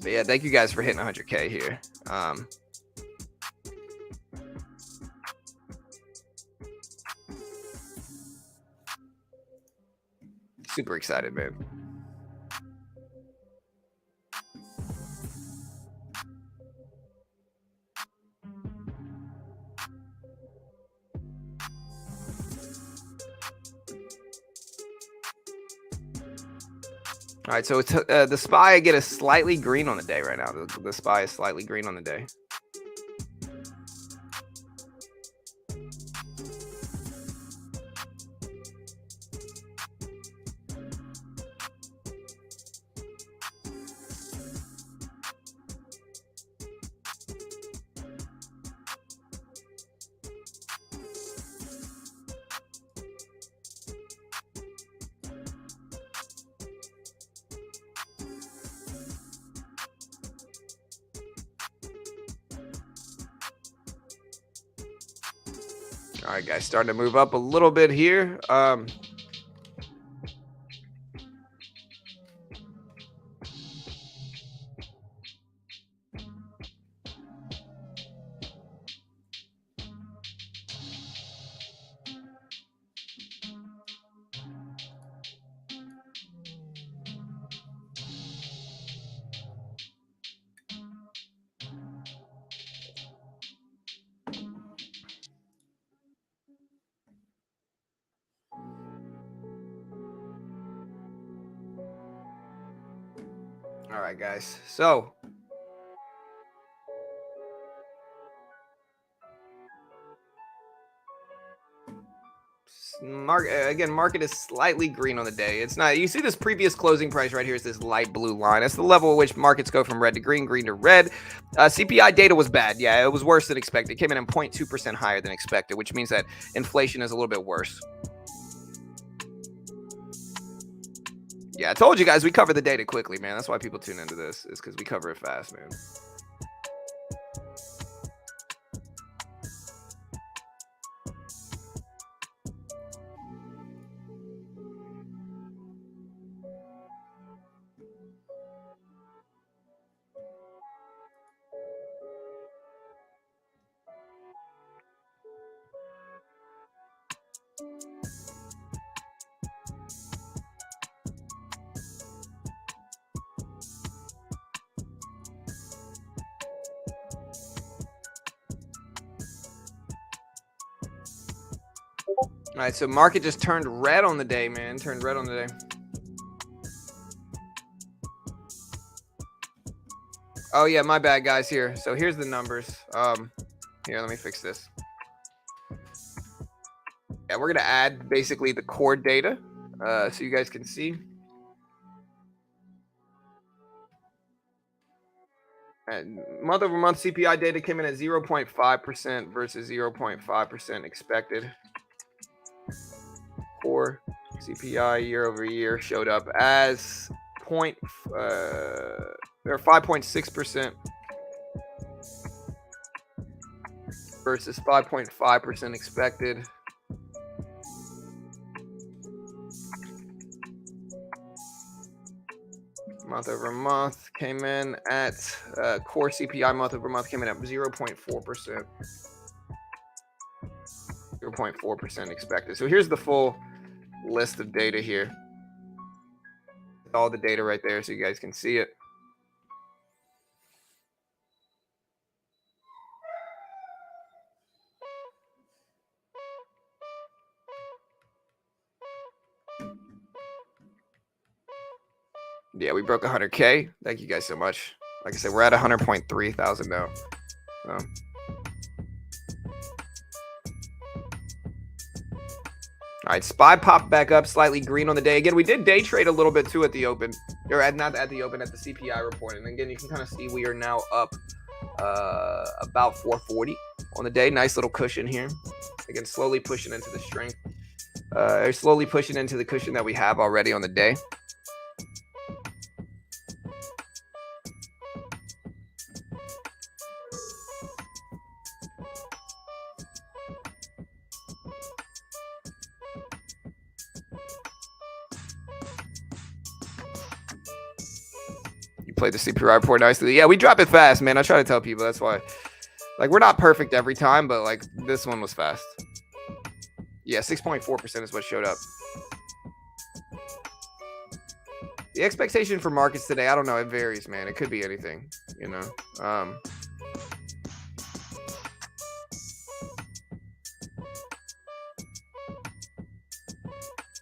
A: But yeah, thank you guys for hitting 100K here. Super excited, man. All right, so it's the SPY. I get a slightly green on the day right now. The SPY is slightly green on the day. All right, guys, starting to move up a little bit here. All right, guys. So market is slightly green on the day. It's not. You see this previous closing price right here is this light blue line. That's the level at which markets go from red to green, green to red. CPI data was bad. Yeah, it was worse than expected. It came in 0.2% higher than expected, which means that inflation is a little bit worse. Yeah, I told you guys we cover the data quickly, man. That's why people tune into this, is because we cover it fast, man. All right, so market just turned red on the day, man. Turned red on the day. Oh yeah, my bad, guys. Here, so here's the numbers. Here, let me fix this. Yeah, we're gonna add basically the core data, so you guys can see. And month over month CPI data came in at 0.5% versus 0.5% expected. Core CPI year over year showed up as 5.6% versus 5.5% expected. Month over month came in at core CPI month over month came in at 0.4%. 0.4% expected. So here's the full list of data here. All the data right there so you guys can see it. Yeah, we broke 100K. Thank you guys so much. Like I said, we're at 100.3 thousand now. All right, SPY popped back up slightly green on the day. Again, we did day trade a little bit too at the open, or not at the open, at the CPI report. And again, you can kind of see we are now up about 440 on the day. Nice little cushion here. Again, slowly pushing into the strength. Slowly pushing into the cushion that we have already on the day. played the CPI report nicely. Yeah, we drop it fast, man. I try to tell people that's why. Like, we're not perfect every time, but like this one was fast. Yeah, 6.4% is what showed up. The expectation for markets today, I don't know. It varies, man. It could be anything, you know.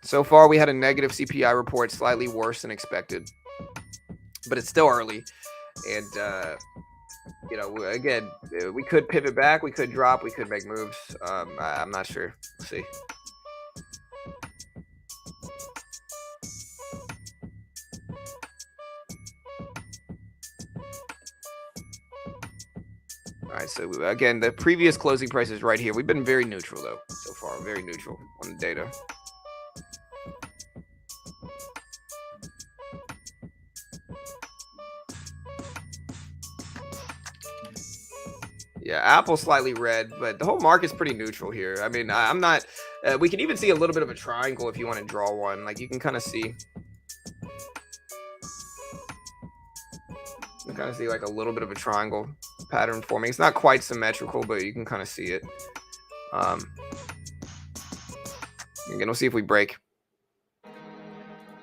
A: So far, we had a negative CPI report, slightly worse than expected, but it's still early. And, you know, again, we could pivot back, we could drop, we could make moves. I'm not sure. We'll see. All right, so again, the previous closing price is right here. We've been very neutral, though, so far. Very neutral on the data. Yeah, Apple's slightly red, but the whole market's pretty neutral here. I mean, I'm not. We can even see a little bit of a triangle if you want to draw one. Like you can kind of see. You kind of see like a little bit of a triangle pattern forming. It's not quite symmetrical, but you can kind of see it. Again, we'll see if we break.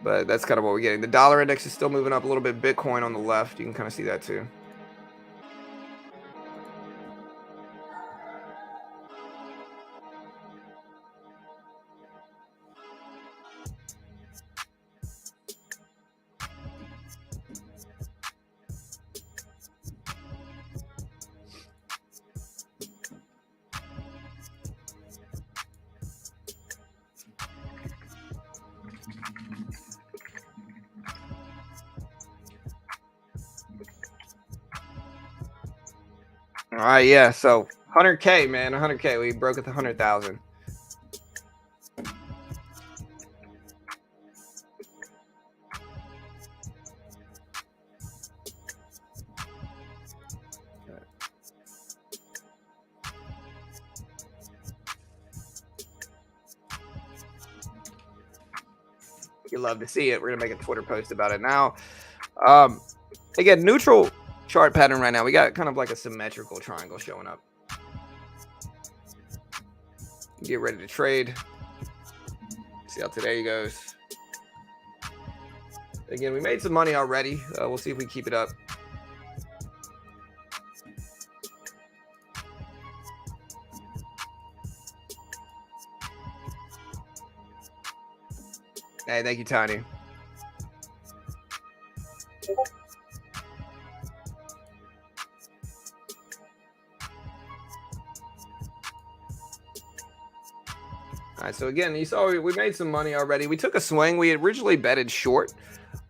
A: But that's kind of what we're getting. The dollar index is still moving up a little bit. Bitcoin on the left, you can kind of see that too. All right, yeah. So 100K, man, 100K. We broke at the 100,000. You love to see it. We're gonna make a Twitter post about it now. Again, neutral chart pattern right now. We got kind of like a symmetrical triangle showing up. Get ready to trade. See how today goes. Again, we made some money already. We'll see if we keep it up. Hey, thank you, Tiny. All right, so again, you saw we made some money already. We took a swing. We originally betted short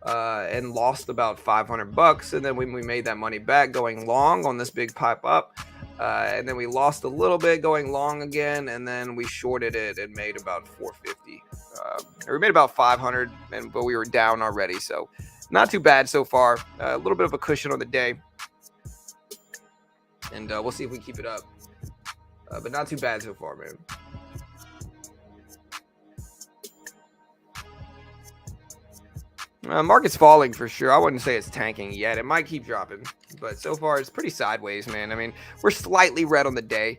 A: and lost about $500, and then we made that money back going long on this big pipe up. And then we lost a little bit going long again, and then we shorted it and made about 450. We made about 500, but we were down already, so not too bad so far. A little bit of a cushion on the day, and we'll see if we keep it up. But not too bad so far, man. Market's falling for sure. I wouldn't say it's tanking yet. It might keep dropping, but so far it's pretty sideways, man. I mean, we're slightly red on the day,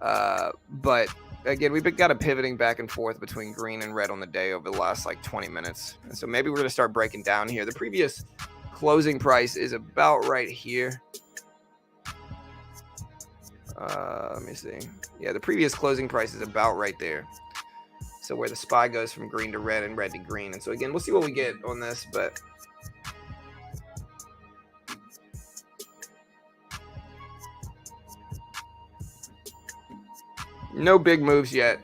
A: but again, we've got a pivoting back and forth between green and red on the day over the last like 20 minutes. And so maybe we're going to start breaking down here. The previous closing price is about right here. Let me see. Yeah, the previous closing price is about right there. So where the SPY goes from green to red and red to green. And so again, we'll see what we get on this, but no big moves yet.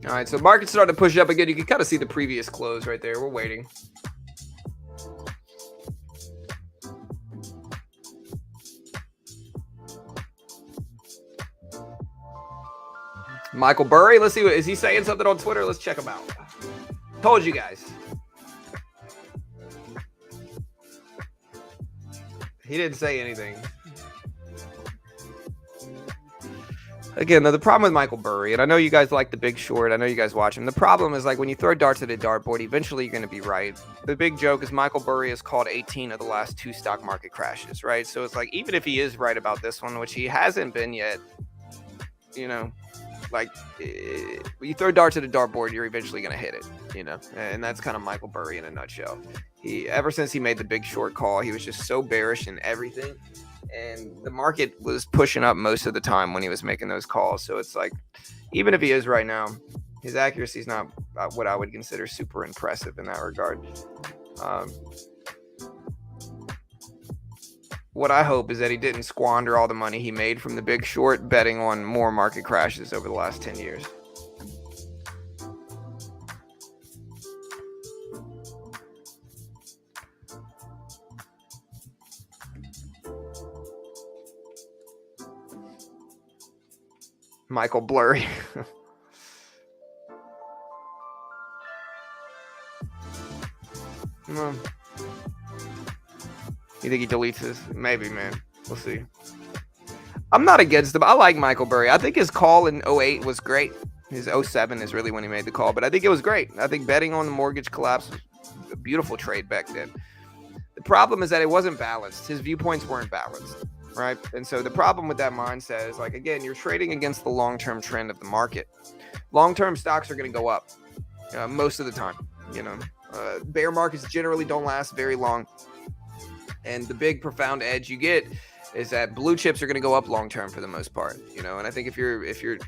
A: All right, so market's starting to push up again. You can kind of see the previous close right there. We're waiting. Michael Burry, let's see, is he saying something on Twitter? Let's check him out. Told you guys. He didn't say anything. Again, the problem with Michael Burry, and I know you guys like The Big Short. I know you guys watch him. The problem is, like, when you throw darts at a dartboard, eventually you're going to be right. The big joke is Michael Burry has called 18 of the last 2 stock market crashes, right? So it's like, even if he is right about this one, which he hasn't been yet, you know, like, when you throw darts at a dartboard, you're eventually going to hit it, you know? And that's kind of Michael Burry in a nutshell. Ever since he made the Big Short call, he was just so bearish in everything. And the market was pushing up most of the time when he was making those calls. So it's like, even if he is right now, his accuracy is not what I would consider super impressive in that regard. What I hope is that he didn't squander all the money he made from the Big Short betting on more market crashes over the last 10 years. Michael Blurry. You think he deletes this? Maybe, man. We'll see. I'm not against him. I like Michael Burry. I think his call in 08 was great. His 07 is really when he made the call, but I think it was great. I think betting on the mortgage collapse was a beautiful trade back then. The problem is that it wasn't balanced. His viewpoints weren't balanced, right? And so the problem with that mindset is, like, again, you're trading against the long-term trend of the market. Long-term stocks are going to go up most of the time. You know, bear markets generally don't last very long. And the big profound edge you get is that blue chips are going to go up long-term for the most part, you know? And I think if you're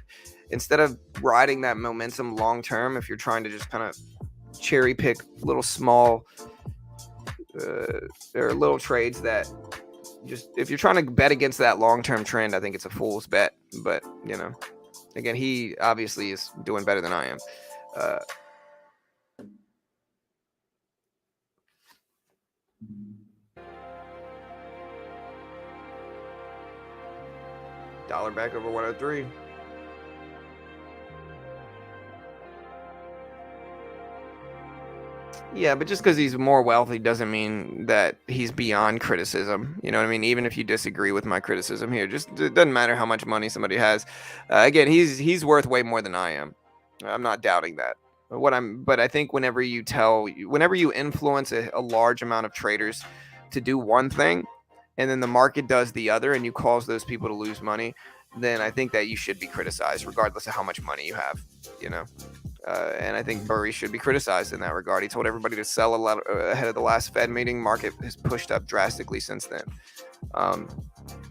A: instead of riding that momentum long-term, if you're trying to just kind of cherry pick little small there are little trades that just, if you're trying to bet against that long-term trend, I think it's a fool's bet. But, you know, again, he obviously is doing better than I am. Dollar back over 103. Yeah, but just because he's more wealthy doesn't mean that he's beyond criticism. You know what I mean? Even if you disagree with my criticism here, just it doesn't matter how much money somebody has. Again, he's worth way more than I am. I'm not doubting that. But I think whenever you influence a large amount of traders to do one thing, and then the market does the other, and you cause those people to lose money, then I think that you should be criticized, regardless of how much money you have. You know. And I think Burry should be criticized in that regard. He told everybody to sell a lot ahead of the last Fed meeting. Market has pushed up drastically since then.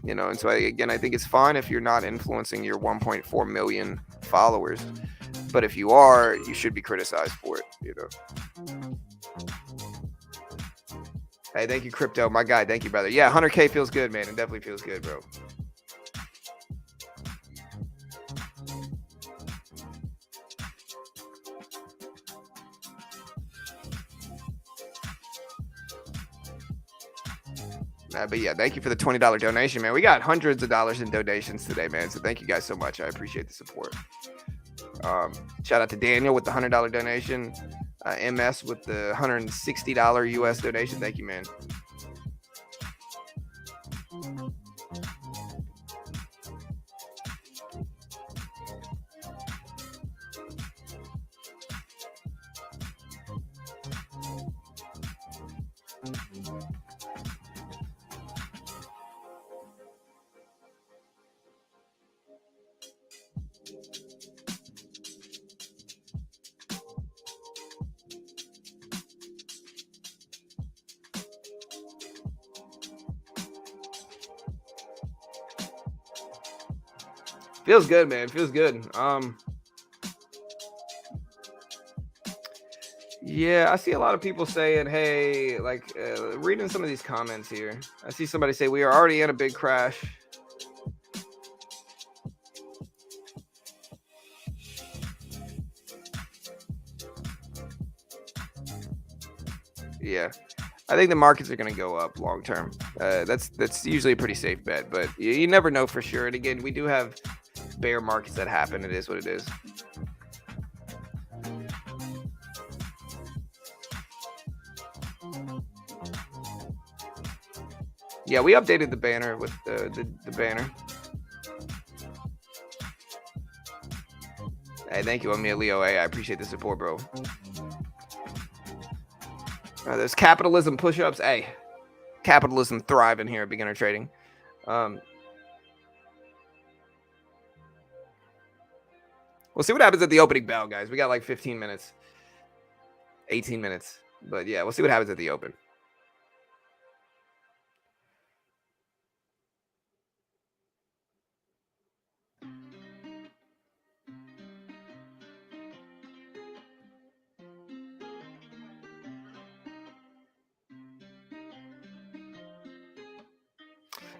A: You know, and so I think it's fine if you're not influencing your 1.4 million followers, but if you are, you should be criticized for it. You know. Hey, thank you, Crypto, my guy. Thank you, brother. Yeah, 100K feels good, man. It definitely feels good, bro. But yeah, thank you for the $20 donation, man. We got hundreds of dollars in donations today, man. So thank you guys so much. I appreciate the support. Shout out to Daniel with the $100 donation. MS with the $160 US donation. Thank you, man. Feels good, man. Feels good. Yeah, I see a lot of people saying, hey, like, reading some of these comments here. I see somebody say, we are already in a big crash. Yeah. I think the markets are going to go up long term. That's usually a pretty safe bet, but you never know for sure. And again, we do have bear markets that happen. It is what it is. Yeah, we updated the banner with the banner. Hey, thank you, Emilio. Hey, I appreciate the support, bro. There's capitalism push-ups. Hey, capitalism thriving here at beginner trading. We'll see what happens at the opening bell, guys. We got like 15 minutes, 18 minutes. But yeah, we'll see what happens at the open.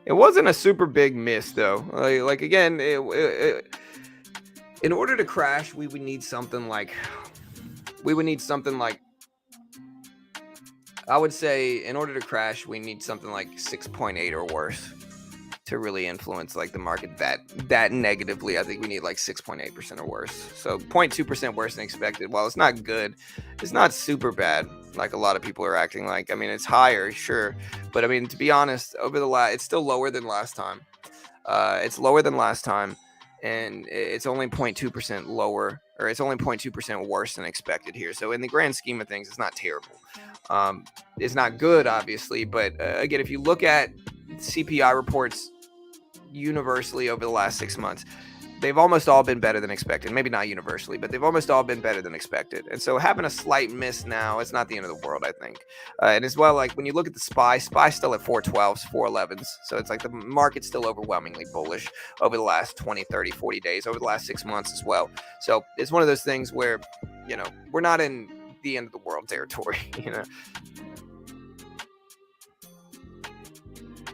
A: It wasn't a super big miss, though. Like again, in order to crash, we would need something like I would say in order to crash, we need something like 6.8 or worse to really influence like the market that negatively. I think we need like 6.8% or worse. So 0.2% worse than expected. While it's not good, it's not super bad like a lot of people are acting like. I mean, it's higher, sure, but I mean, to be honest, it's still lower than last time. It's lower than last time, and it's only 0.2% lower, or it's only 0.2% worse than expected here. So in the grand scheme of things, it's not terrible. It's not good, obviously, but again, if you look at CPI reports universally over the last 6 months, they've almost all been better than expected. Maybe not universally, but they've almost all been better than expected. And so having a slight miss now, it's not the end of the world, I think. And as well, like when you look at the SPY's still at 412s, 411s. So it's like the market's still overwhelmingly bullish over the last 20, 30, 40 days, over the last 6 months as well. So it's one of those things where, we're not in the end of the world territory,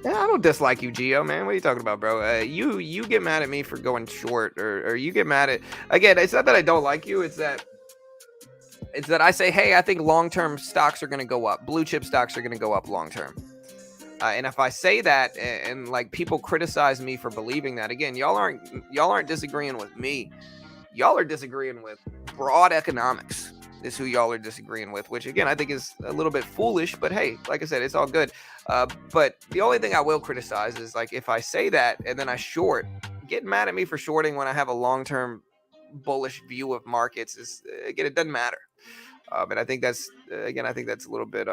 A: Yeah, I don't dislike you, Gio, man. What are you talking about, bro? You get mad at me for going short, or you get mad at, again, it's not that I don't like you, it's that I say, hey, I think long-term stocks are going to go up. Blue chip stocks are going to go up long-term. And if I say that and like people criticize me for believing that, again, y'all aren't disagreeing with me. Y'all are disagreeing with broad economics. Is who y'all are disagreeing with, which again I think is a little bit foolish, but hey, like I said, it's all good. But the only thing I will criticize is like if I say that and then I short, getting mad at me for shorting when I have a long-term bullish view of markets is, again, it doesn't matter. And I think that's a little bit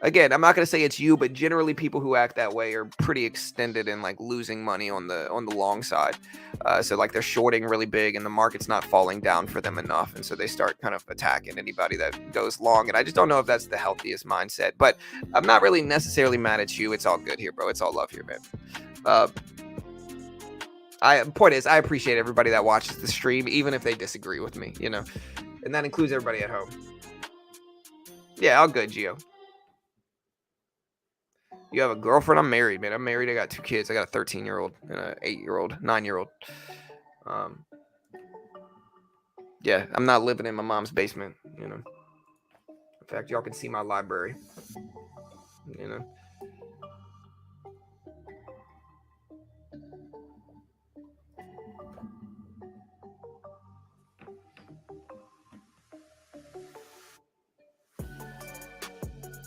A: again, I'm not going to say it's you, but generally people who act that way are pretty extended in like losing money on the long side. So like they're shorting really big and the market's not falling down for them enough. And so they start kind of attacking anybody that goes long. And I just don't know if that's the healthiest mindset, but I'm not really necessarily mad at you. It's all good here, bro. It's all love here, man. Point is, I appreciate everybody that watches the stream, even if they disagree with me, and that includes everybody at home. Yeah, all good, Gio. You have a girlfriend? I'm married, man. I'm married. I got 2 kids. I got a 13-year-old and a 8-year-old, 9-year-old. Yeah, I'm not living in my mom's basement, In fact, y'all can see my library,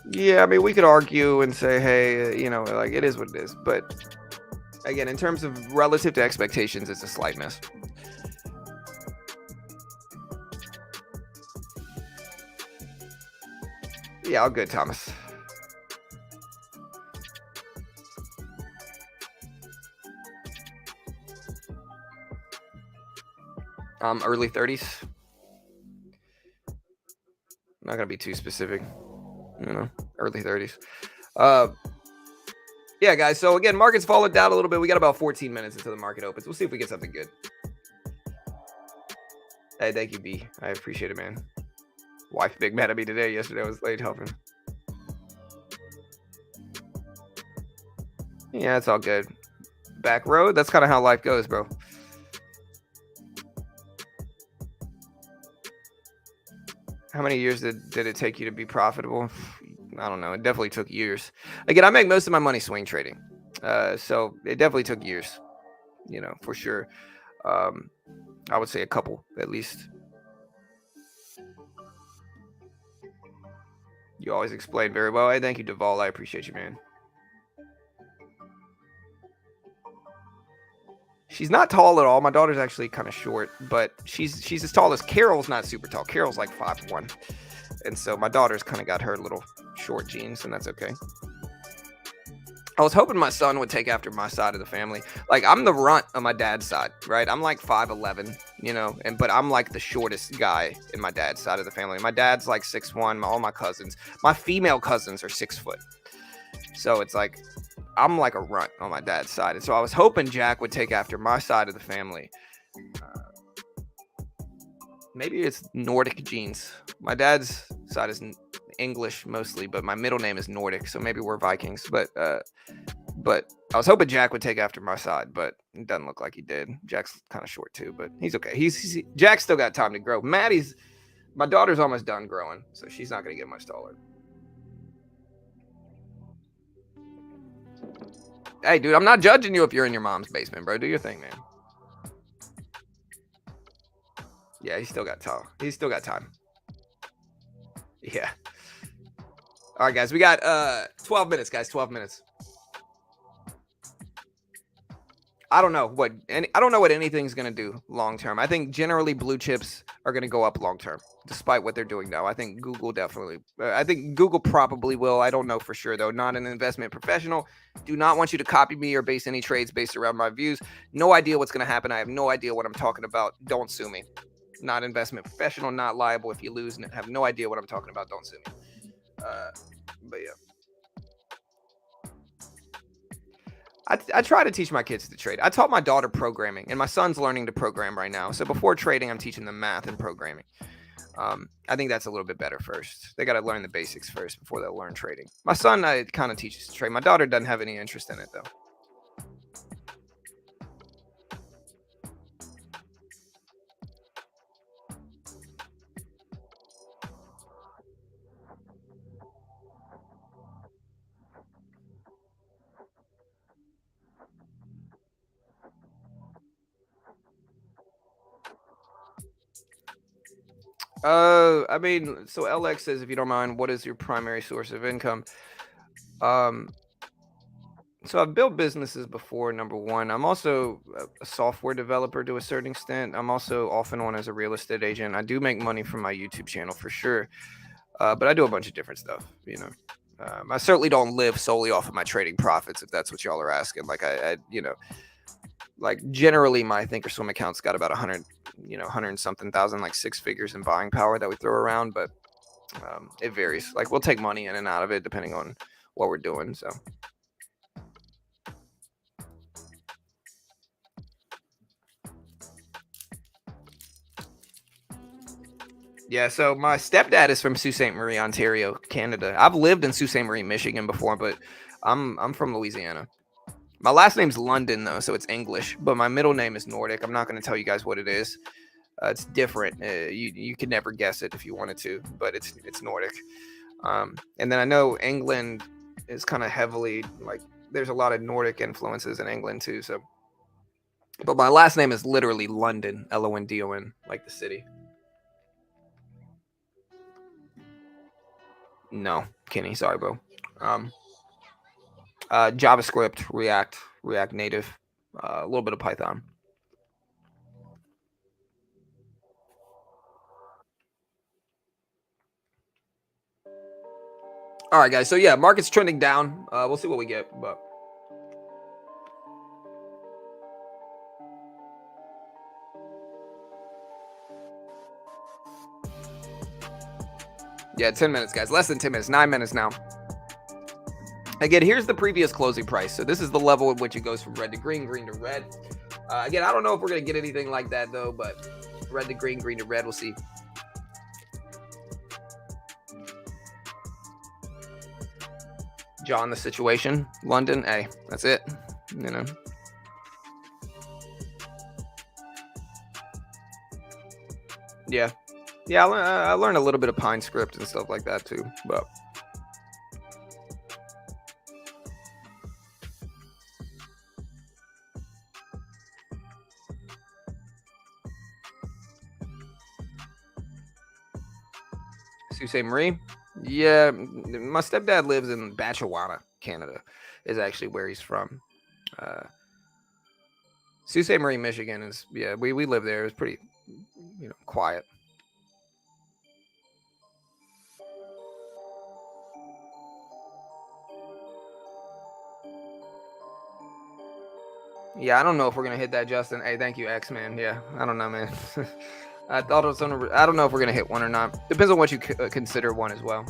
A: Yeah, I mean, we could argue and say, hey, like it is what it is. But again, in terms of relative to expectations, it's a slight miss. Yeah, all good, Thomas. Early 30s. Not gonna be too specific. Early 30s. Yeah, guys. So again, market's falling down a little bit. We got about 14 minutes until the market opens. We'll see if we get something good. Hey, thank you, B. I appreciate it, man. Wife big mad at me today. Yesterday I was late helping. Yeah, it's all good. Back road. That's kind of how life goes, bro.
B: How many years did it take you to be profitable? I don't know. It definitely took years. Again, I make most of my money swing trading. So it definitely took years, for sure. Um, I would say a couple at least. You always explain very well. Hey, thank you, Duvall. I appreciate you, man. She's not tall at all. My daughter's actually kind of short, but she's as tall as Carol's. Not super tall. Carol's like 5'1", and so my daughter's kind of got her little short genes, and that's okay. I was hoping my son would take after my side of the family. Like, I'm the runt on my dad's side, right? I'm like 5'11", but I'm like the shortest guy in my dad's side of the family. My dad's like 6'1". All my cousins, my female cousins are 6 foot. So it's like, I'm like a runt on my dad's side. And so I was hoping Jack would take after my side of the family. Maybe it's Nordic genes. My dad's side is English mostly, but my middle name is Nordic, so maybe we're Vikings. But I was hoping Jack would take after my side, but it doesn't look like he did. Jack's kind of short too, but he's okay. Jack's still got time to grow. My daughter's almost done growing, so she's not going to get much taller. Hey, dude, I'm not judging you if you're in your mom's basement, bro. Do your thing, man. Yeah, he's still got time. He's still got time. Yeah. All right, guys. We got 12 minutes, guys. 12 minutes. I don't know what anything's going to do long term. I think generally blue chips are going to go up long term, despite what they're doing now. I think Google probably will. I don't know for sure, though. Not an investment professional. Do not want you to copy me or base any trades based around my views. No idea what's going to happen. I have no idea what I'm talking about. Don't sue me. Not investment professional, not liable. If you lose, have no idea what I'm talking about. Don't sue me. But yeah. I try to teach my kids to trade. I taught my daughter programming, and my son's learning to program right now. So before trading, I'm teaching them math and programming. I think that's a little bit better first. They got to learn the basics first before they'll learn trading. My son kind of teaches to trade. My daughter doesn't have any interest in it, though. So LX says, if you don't mind, what is your primary source of income? So I've built businesses before, number one. I'm also a software developer to a certain extent. I'm also off and on as a real estate agent. I do make money from my YouTube channel for sure. But I do a bunch of different stuff, I certainly don't live solely off of my trading profits, if that's what y'all are asking. Like like generally my Thinkorswim account's got about 100 and something thousand, like 6 figures in buying power that we throw around, but it varies. Like, we'll take money in and out of it depending on what we're doing. So yeah, so my stepdad is from Sault Ste. Marie, Ontario, Canada. I've lived in Sault Ste. Marie, Michigan before, but I'm from Louisiana. My last name's London, though, so it's English, but my middle name is Nordic. I'm not going to tell you guys what it is. It's different. You could never guess it if you wanted to, but it's Nordic. And then I know England is kind of heavily, like, there's a lot of Nordic influences in England too. So, but my last name is literally London, London, like the city. No, Kenny, sorry, bro. JavaScript, React Native, a little bit of Python. All right, guys. So yeah, market's trending down. We'll see what we get, but yeah, 10 minutes, guys. Less than 10 minutes. 9 minutes now. Again, here's the previous closing price. So this is the level at which it goes from red to green, green to red. Again, I don't know if we're going to get anything like that, though, but red to green, green to red, we'll see. John, the situation. London, hey, that's it. Yeah. Yeah, I learned a little bit of Pine script and stuff like that too. But Sault Marie, yeah, my stepdad lives in Batchewana, Canada, is actually where he's from. Uh, Sault Marie, Michigan is, yeah, we live there. It was pretty, quiet. Yeah, I don't know if we're gonna hit that, Justin. Hey, thank you, X Man. Yeah, I don't know, man. I thought it was I don't know if we're gonna hit one or not. Depends on what you consider one as well.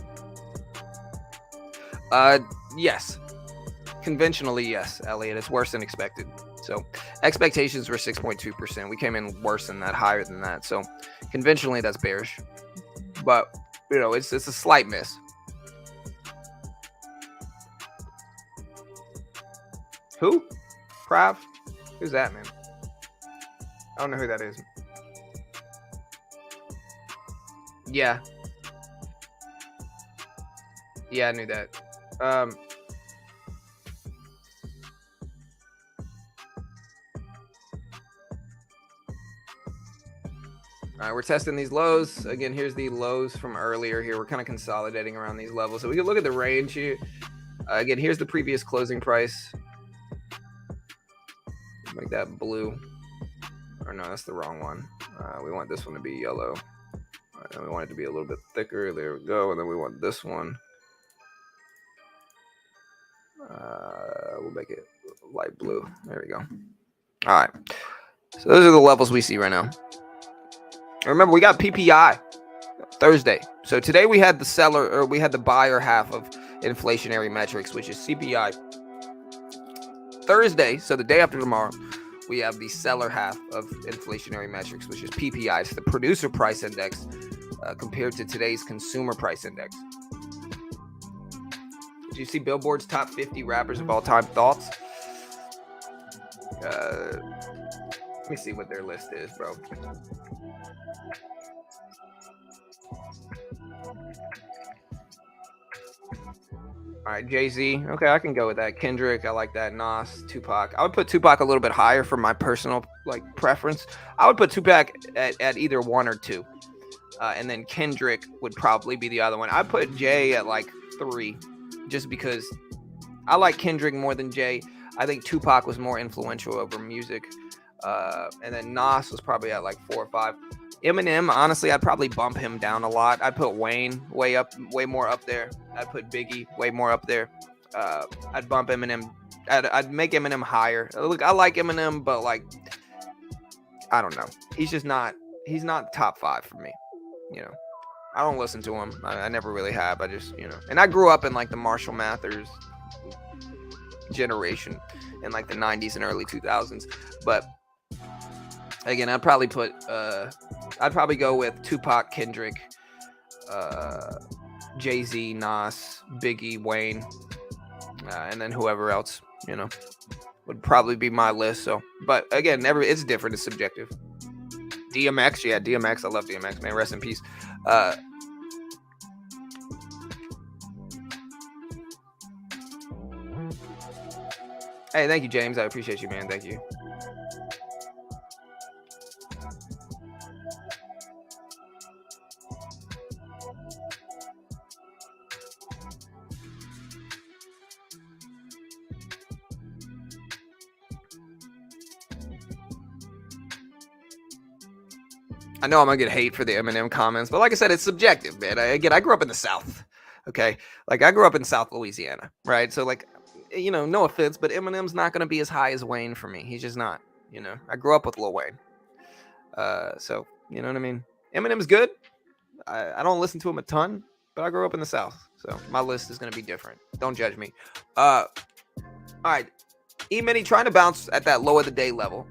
B: Yes, conventionally, yes, Elliot. It's worse than expected. So expectations were 6.2%. We came in worse than that, higher than that. So conventionally, that's bearish. But it's a slight miss. Who? Prav? Who's that, man? I don't know who that is. Yeah. Yeah, I knew that. All right, we're testing these lows. Again, here's the lows from earlier here. We're kind of consolidating around these levels. So we can look at the range here. Again, here's the previous closing price. Make that blue. Or no, that's the wrong one. We want this one to be yellow. And we want it to be a little bit thicker. There we go. And then we want this one. We'll make it light blue. There we go. All right. So those are the levels we see right now. Remember, we got PPI Thursday. So today we had the buyer half of inflationary metrics, which is CPI. Thursday, so the day after tomorrow, we have the seller half of inflationary metrics, which is PPI. It's the producer price index compared to today's consumer price index. Did you see Billboard's top 50 rappers of all time? Thoughts? Let me see what their list is, bro. All right, Jay-Z. Okay, I can go with that. Kendrick, I like that. Nas, Tupac. I would put Tupac a little bit higher for my personal preference. I would put Tupac at either 1 or 2. And then Kendrick would probably be the other one. I'd put Jay at 3, just because I like Kendrick more than Jay. I think Tupac was more influential over music. And then Nas was probably at 4 or 5. Eminem, honestly, I'd probably bump him down a lot. I'd put Wayne way more up there. I'd put Biggie way more up there. I'd bump Eminem. I'd make Eminem higher. Look, I like Eminem, but I don't know. He's not top 5 for me. I don't listen to him. I never really have. I just, and I grew up in the Marshall Mathers generation in the 90s and early 2000s. But again, I'd probably go with Tupac, Kendrick, Jay-Z, Nas, Biggie, Wayne, and then whoever else, would probably be my list. So, but again, it's different. It's subjective. DMX, yeah, DMX. I love DMX, man. Rest in peace. Hey, thank you, James. I appreciate you, man. Thank you. I know I'm gonna get hate for the Eminem comments, but like I said, it's subjective, man. I grew up in the South, okay? I grew up in South Louisiana, right? So no offense, but Eminem's not gonna be as high as Wayne for me. He's just not, I grew up with Lil Wayne. So you know what I mean? Eminem's good. I don't listen to him a ton, but I grew up in the South, so my list is gonna be different. Don't judge me. All right, E-Mini trying to bounce at that low of the day level.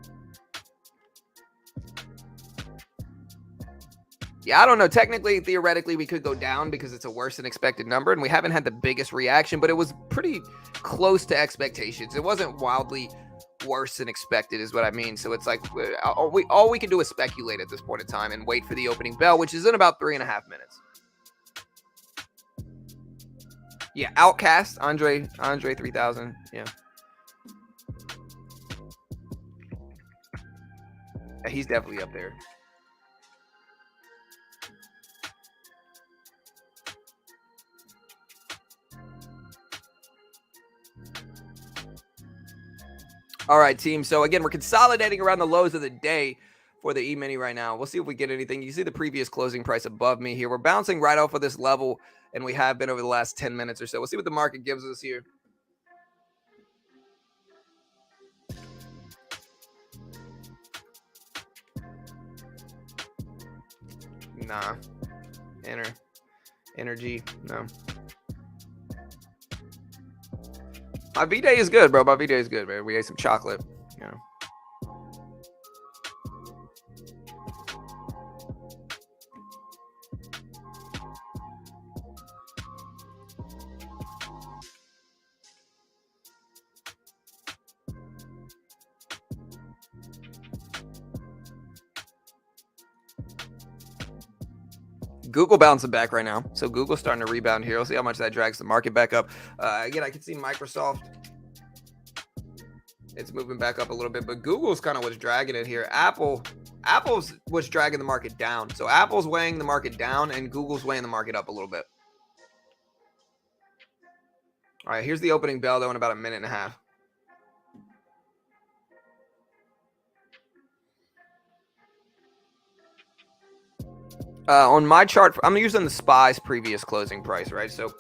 B: Yeah, I don't know. Technically, theoretically, we could go down because it's a worse than expected number, and we haven't had the biggest reaction, but it was pretty close to expectations. It wasn't wildly worse than expected is what I mean. So it's like all we can do is speculate at this point in time and wait for the opening bell, which is in about 3.5 minutes. Yeah, Outcast, Andre 3000. Yeah. He's definitely up there. All right, team. So again, we're consolidating around the lows of the day for the E-mini right now. We'll see if we get anything. You see the previous closing price above me here. We're bouncing right off of this level, and we have been over the last 10 minutes or so. We'll see what the market gives us here. Nah. Energy. No. My V-Day is good, bro. My V-Day is good, man. We ate some chocolate, you know. Google bouncing back right now. So Google's starting to rebound here. We'll see how much that drags the market back up. Again, I can see Microsoft. It's moving back up a little bit, but Google's kind of what's dragging it here. Apple's what's dragging the market down. So Apple's weighing the market down and Google's weighing the market up a little bit. All right, here's the opening bell though in about a minute and a half. On my chart, I'm using the SPY's previous closing price, right? So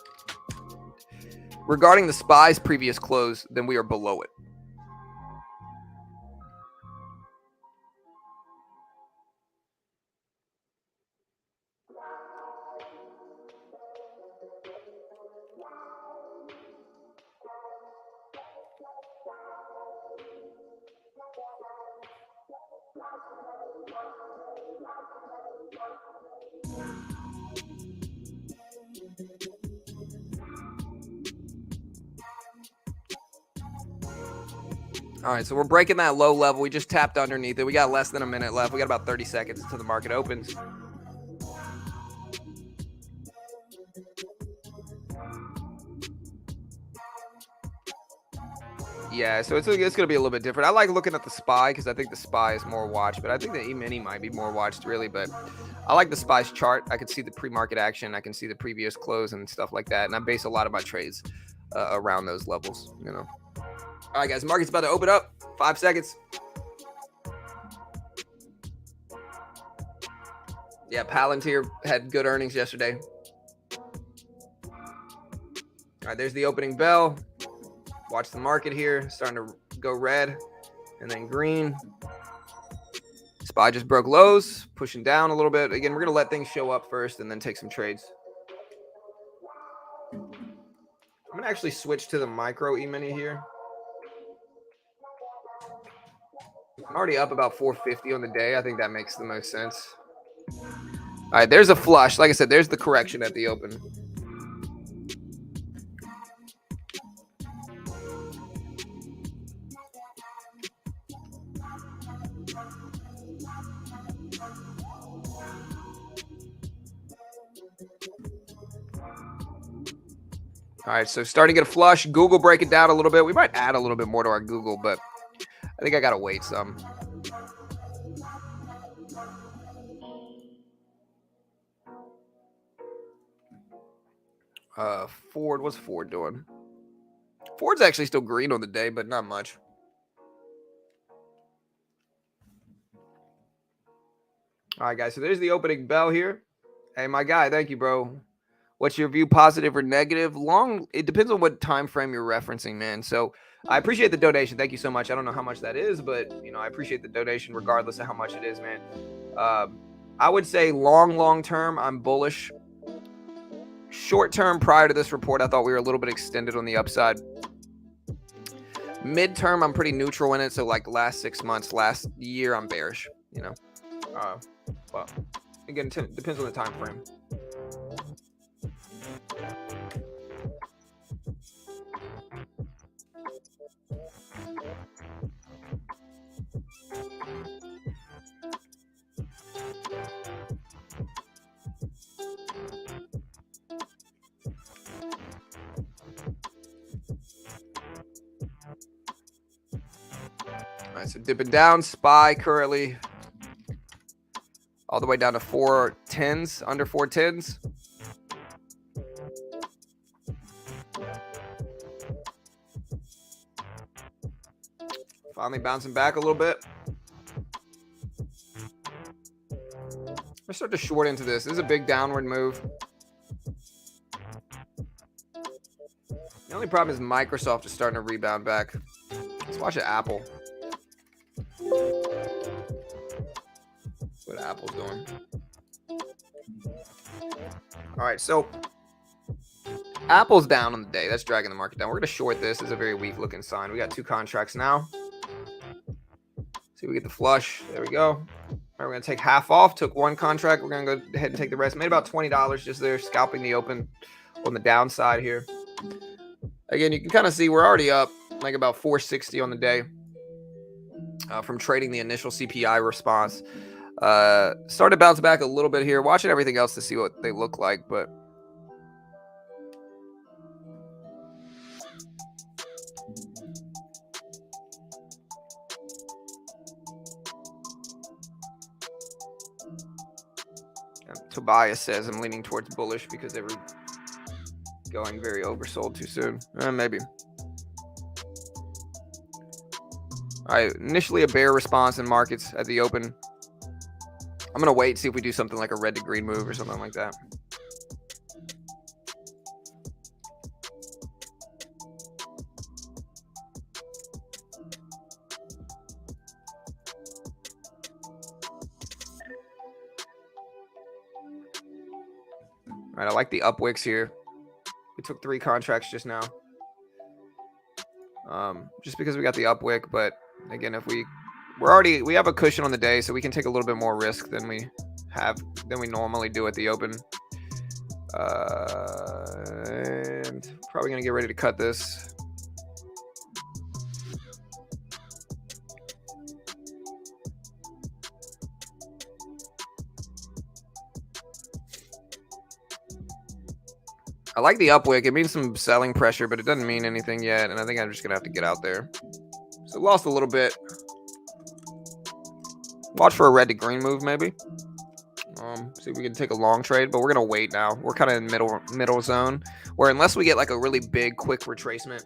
B: regarding the SPY's previous close, then we are below it. All right, so we're breaking that low level. We just tapped underneath it. We got less than a minute left. We got about 30 seconds until the market opens. Yeah, so it's going to be a little bit different. I like looking at the SPY because I think the SPY is more watched, but I think the E-mini might be more watched really. But I like the SPY's chart. I can see the pre-market action. I can see the previous close and stuff like that. And I base a lot of my trades around those levels, you know. All right, guys, market's about to open up. 5 seconds. Yeah, Palantir had good earnings yesterday. All right, there's the opening bell. Watch the market here. Starting to go red and then green. SPY just broke lows, pushing down a little bit. Again, we're going to let things show up first and then take some trades. I'm going to actually switch to the micro E-mini here. I'm already up about 450 on the day. I think that makes the most sense. All right, there's a flush. Like I said, there's the correction at the open. All right, so starting to get a flush. Google break it down a little bit. We might add a little bit more to our Google, but I think I got to wait some. Ford, what's Ford doing? Ford's actually still green on the day, but not much. All right, guys, so there's the opening bell here. Hey, my guy, thank you, bro. What's your view, positive or negative? Long, it depends on what time frame you're referencing, man. So I appreciate the donation. Thank you so much. I don't know how much that is, but, you know, I appreciate the donation regardless of how much it is, man. I would say long term, I'm bullish. Short term, prior to this report, I thought we were a little bit extended on the upside. Midterm, I'm pretty neutral in it. So like last 6 months, last year, I'm bearish, you know. Well, again, depends on the time frame. right, so dipping down. SPY currently all the way down to 410s, under 410s. Finally bouncing back a little bit. I start to short into this. This is a big downward move. The only problem is Microsoft is starting to rebound back. Let's watch Apple. What Apple's doing. All right, so Apple's down on the day. That's dragging the market down. We're going to short this. It's a very weak looking sign. We got 2 contracts now. See if we get the flush. There we go. All right, we're going to take half off. Took 1 contract. We're going to go ahead and take the rest. Made about $20 just there, scalping the open on the downside here. Again, you can kind of see we're already up like about 460 on the day from trading the initial CPI response. Started to bounce back a little bit here. Watching everything else to see what they look like, but Tobias says I'm leaning towards bullish because they were going very oversold too soon. Maybe. All right, initially a bear response in markets at the open. I'm going to wait, see if we do something like a red to green move or something like that. All right, I like the up wicks here. We took 3 contracts just now. Just because we got the up wick, but again, if we have a cushion on the day, so we can take a little bit more risk than we normally do at the open. And probably gonna get ready to cut this. I like the up wick. It means some selling pressure, but it doesn't mean anything yet. And I think I'm just going to have to get out there. So lost a little bit. Watch for a red to green move, maybe. See if we can take a long trade, but we're going to wait now. We're kind of in middle zone, where unless we get like a really big, quick retracement,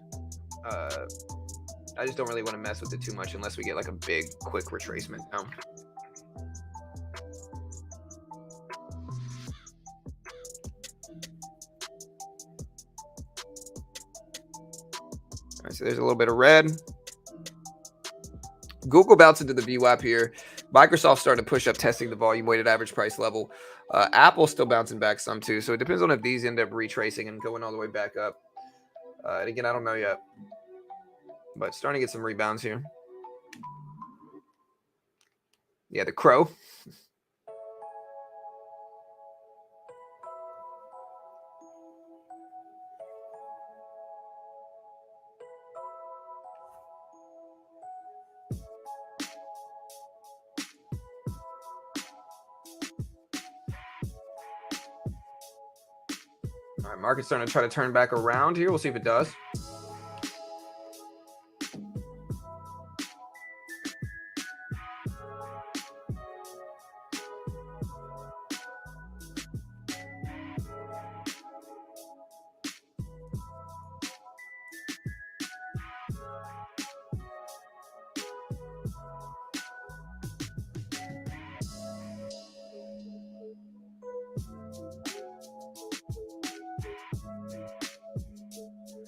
B: I just don't really want to mess with it too much unless we get like a big, quick retracement. All right, so there's a little bit of red. Google bounced into the VWAP here. Microsoft started to push up, testing the volume weighted average price level. Apple's still bouncing back some too. So it depends on if these end up retracing and going all the way back up. And again, I don't know yet. But starting to get some rebounds here. Yeah, the crow. All right, market's starting to try to turn back around here. We'll see if it does.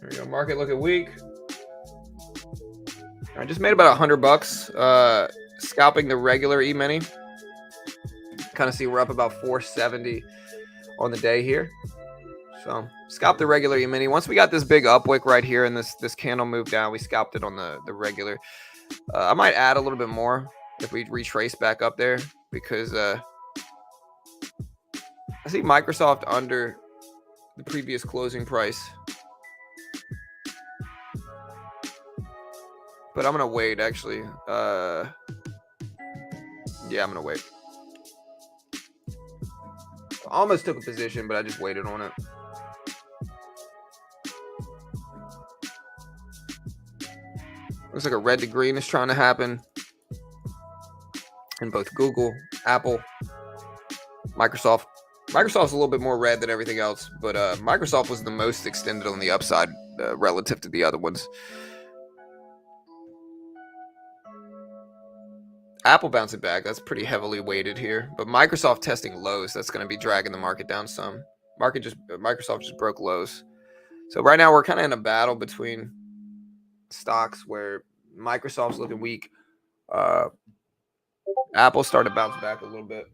B: There we go. Market looking weak. I just made about $100 scalping the regular E-mini. Kind of see we're up about 470 on the day here. So scalp the regular E-mini. Once we got this big upwick right here and this candle moved down, we scalped it on the regular. I might add a little bit more if we retrace back up there because I see Microsoft under the previous closing price. But I'm going to wait, actually. Yeah, I'm going to wait. I almost took a position, but I just waited on it. Looks like a red to green is trying to happen. in both Google, Apple, Microsoft. Microsoft's a little bit more red than everything else, but Microsoft was the most extended on the upside relative to the other ones. Apple bouncing back, that's pretty heavily weighted here, but Microsoft testing lows, that's going to be dragging the market down some. Microsoft just broke lows. So right now we're kind of in a battle between stocks where Microsoft's looking weak. Apple started to bounce back a little bit.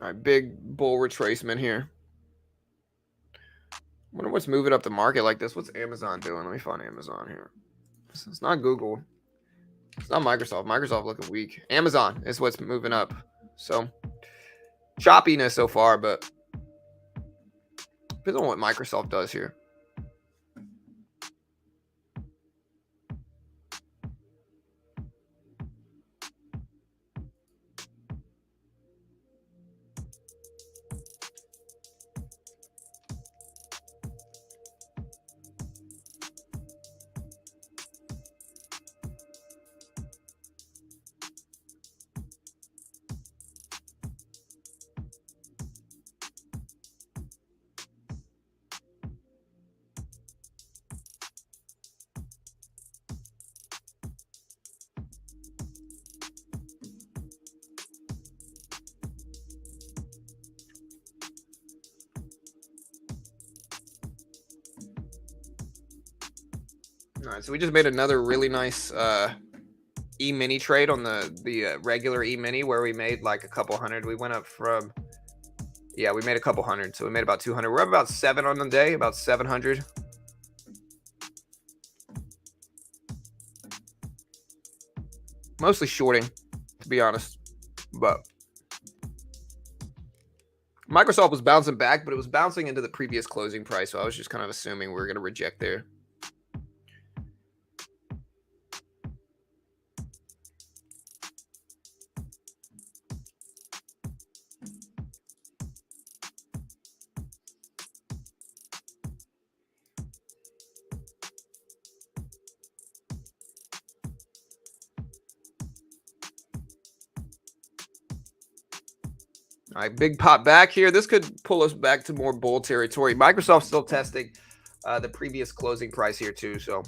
B: All right, big bull retracement here. Wonder what's moving up the market like this. What's Amazon doing? Let me find Amazon here. It's not Google. It's not Microsoft. Microsoft looking weak. Amazon is what's moving up. So choppiness so far, but depends on what Microsoft does here. All right, so we just made another really nice E-mini trade on the regular E-mini where we made like a couple hundred. We went up from, yeah, we made a couple hundred. So we made about 200. We're up about 7 on the day, about 700. Mostly shorting, to be honest. But Microsoft was bouncing back, but it was bouncing into the previous closing price. So I was just kind of assuming we were going to reject there. All right, big pop back here. This could pull us back to more bull territory. Microsoft's still testing the previous closing price here too. So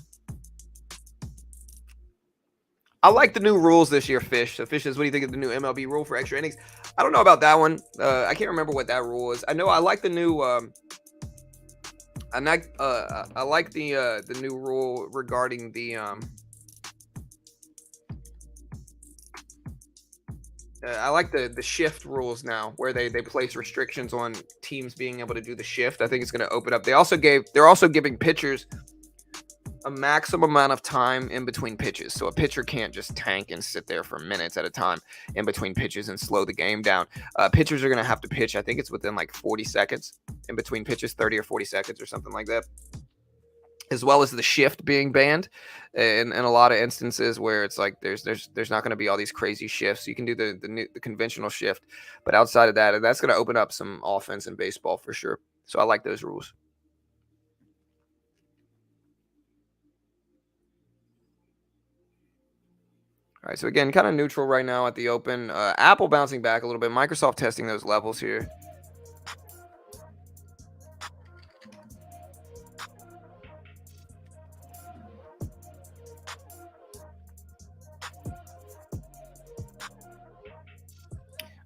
B: I like the new rules this year, Fish. So Fish says, what do you think of the new MLB rule for extra innings? I don't know about that one. I can't remember what that rule is. I know I like the new. I like the new rule regarding the I like the shift rules now, where they place restrictions on teams being able to do the shift. I think it's going to open up. They're also giving pitchers a maximum amount of time in between pitches, so a pitcher can't just tank and sit there for minutes at a time in between pitches and slow the game down. Pitchers are going to have to pitch. I think it's within like 40 seconds in between pitches, 30 or 40 seconds or something like that. As well as the shift being banned in a lot of instances where it's like there's not going to be all these crazy shifts. You can do the conventional shift, but outside of that, that's going to open up some offense in baseball for sure. So I like those rules. All right, so again, kind of neutral right now at the open. Apple bouncing back a little bit. Microsoft testing those levels here.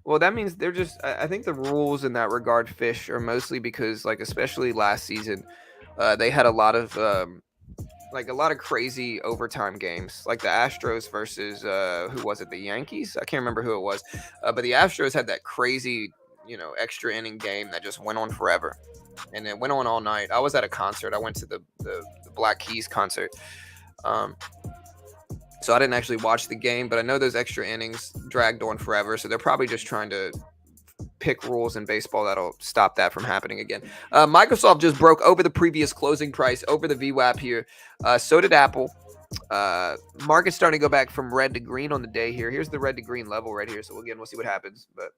B: Well, that means they're just. I think the rules in that regard, Fish, are mostly because, like, especially last season, they had a lot of crazy overtime games, like the Astros versus who was it? The Yankees? I can't remember who it was, but the Astros had that crazy, extra inning game that just went on forever, and it went on all night. I was at a concert. I went to the Black Keys concert. So I didn't actually watch the game, but I know those extra innings dragged on forever. So they're probably just trying to pick rules in baseball that'll stop that from happening again. Microsoft just broke over the previous closing price, over the VWAP here. So did Apple. Market's starting to go back from red to green on the day here. Here's the red to green level right here. So again, we'll see what happens. But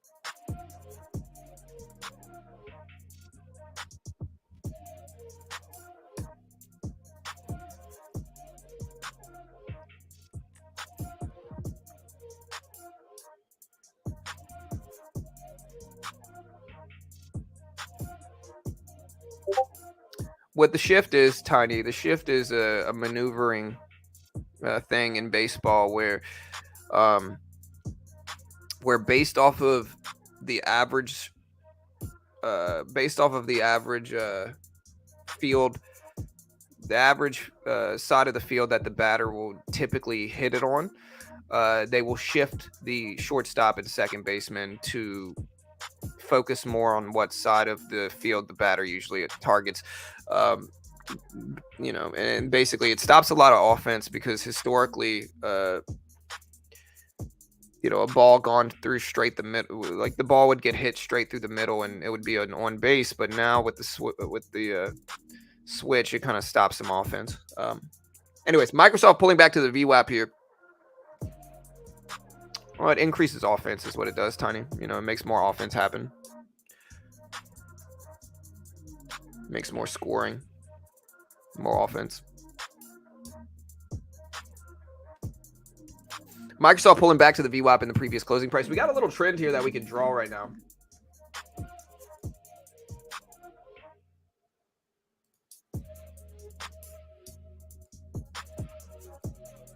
B: what the shift is, Tiny. The shift is a maneuvering thing in baseball um, where based off of the average field, the average side of the field that the batter will typically hit it on, they will shift the shortstop and second baseman to focus more on what side of the field the batter usually targets. And basically it stops a lot of offense because historically, a ball gone through straight the middle, like the ball would get hit straight through the middle and it would be an on base. But now with the switch, it kind of stops some offense. Anyways, Microsoft pulling back to the VWAP here. Well, it increases offense is what it does, Tiny. It makes more offense happen. Makes more scoring. More offense. Microsoft pulling back to the VWAP in the previous closing price. We got a little trend here that we can draw right now.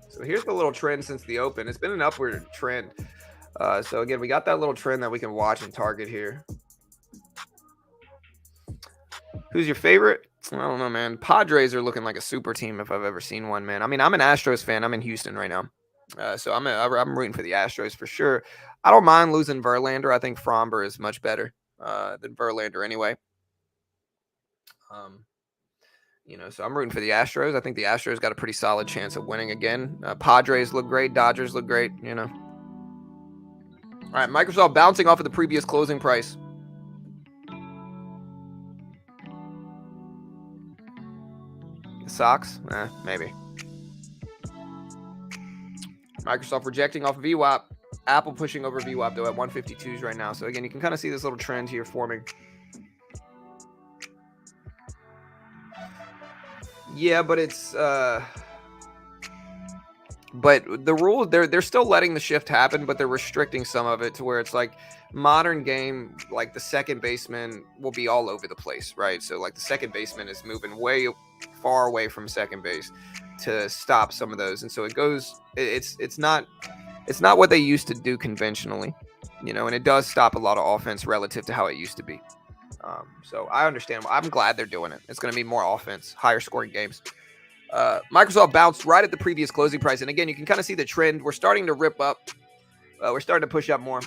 B: So here's the little trend since the open. It's been an upward trend. So again, we got that little trend that we can watch and target here. Who's your favorite? I don't know, man. Padres are looking like a super team if I've ever seen one, man. I mean, I'm an Astros fan. I'm in Houston right now. So I'm rooting for the Astros for sure. I don't mind losing Verlander. I think Fromber is much better than Verlander anyway. So I'm rooting for the Astros. I think the Astros got a pretty solid chance of winning again. Padres look great. Dodgers look great, All right, Microsoft bouncing off of the previous closing price. Sox? Maybe. Microsoft rejecting off of VWAP. Apple pushing over VWAP, though, at 152s right now. So, again, you can kind of see this little trend here forming. Yeah, but it's... But the rule, they're still letting the shift happen, but they're restricting some of it to where it's like modern game, like the second baseman will be all over the place, right? So, like the second baseman is moving way far away from second base to stop some of those, and so it goes. It's not what they used to do conventionally, and it does stop a lot of offense relative to how it used to be. So I understand. I'm glad they're doing it. It's going to be more offense, higher scoring games. Microsoft bounced right at the previous closing price, and again, you can kind of see the trend. We're starting to rip up. We're starting to push up more.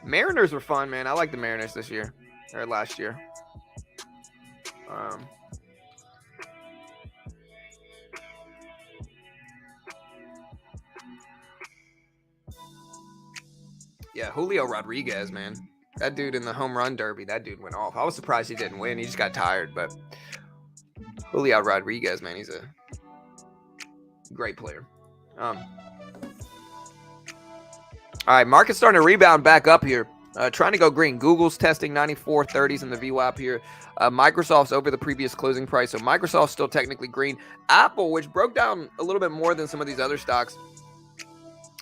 B: Mariners were fun, man. I like the Mariners this year or last year. Yeah, Julio Rodriguez, man. That dude in the home run derby, that dude went off. I was surprised he didn't win. He just got tired, but Julio Rodriguez, man, he's a great player. All right, market's starting to rebound back up here. Trying to go green. Google's testing 94.30s in the VWAP here. Microsoft's over the previous closing price, so Microsoft's still technically green. Apple, which broke down a little bit more than some of these other stocks,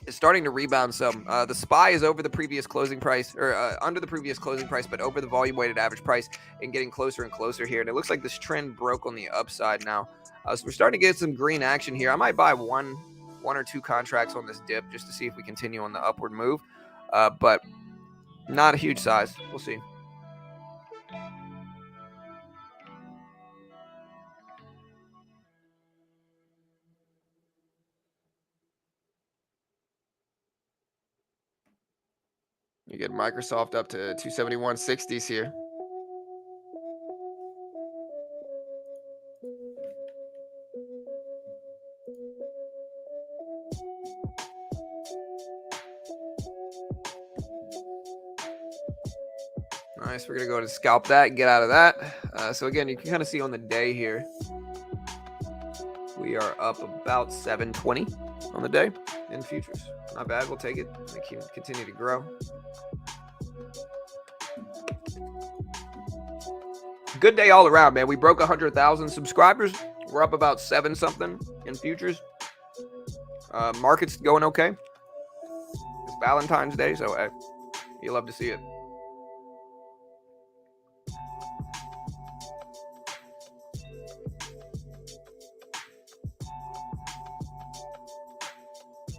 B: is starting to rebound some. The SPY is over the previous closing price, or under the previous closing price, but over the volume-weighted average price and getting closer and closer here. And it looks like this trend broke on the upside now. So we're starting to get some green action here. I might buy one or two contracts on this dip just to see if we continue on the upward move, but not a huge size. We'll see. You get Microsoft up to 271.60s here. Nice. We're going to go ahead and scalp that and get out of that. So again, you can kind of see on the day here, we are up about 720 on the day in futures. Not bad. We'll take it. They can continue to grow. Good day all around, man. We broke 100,000 subscribers. We're up about 7 something in futures. Market's going okay. It's Valentine's Day, so you love to see it.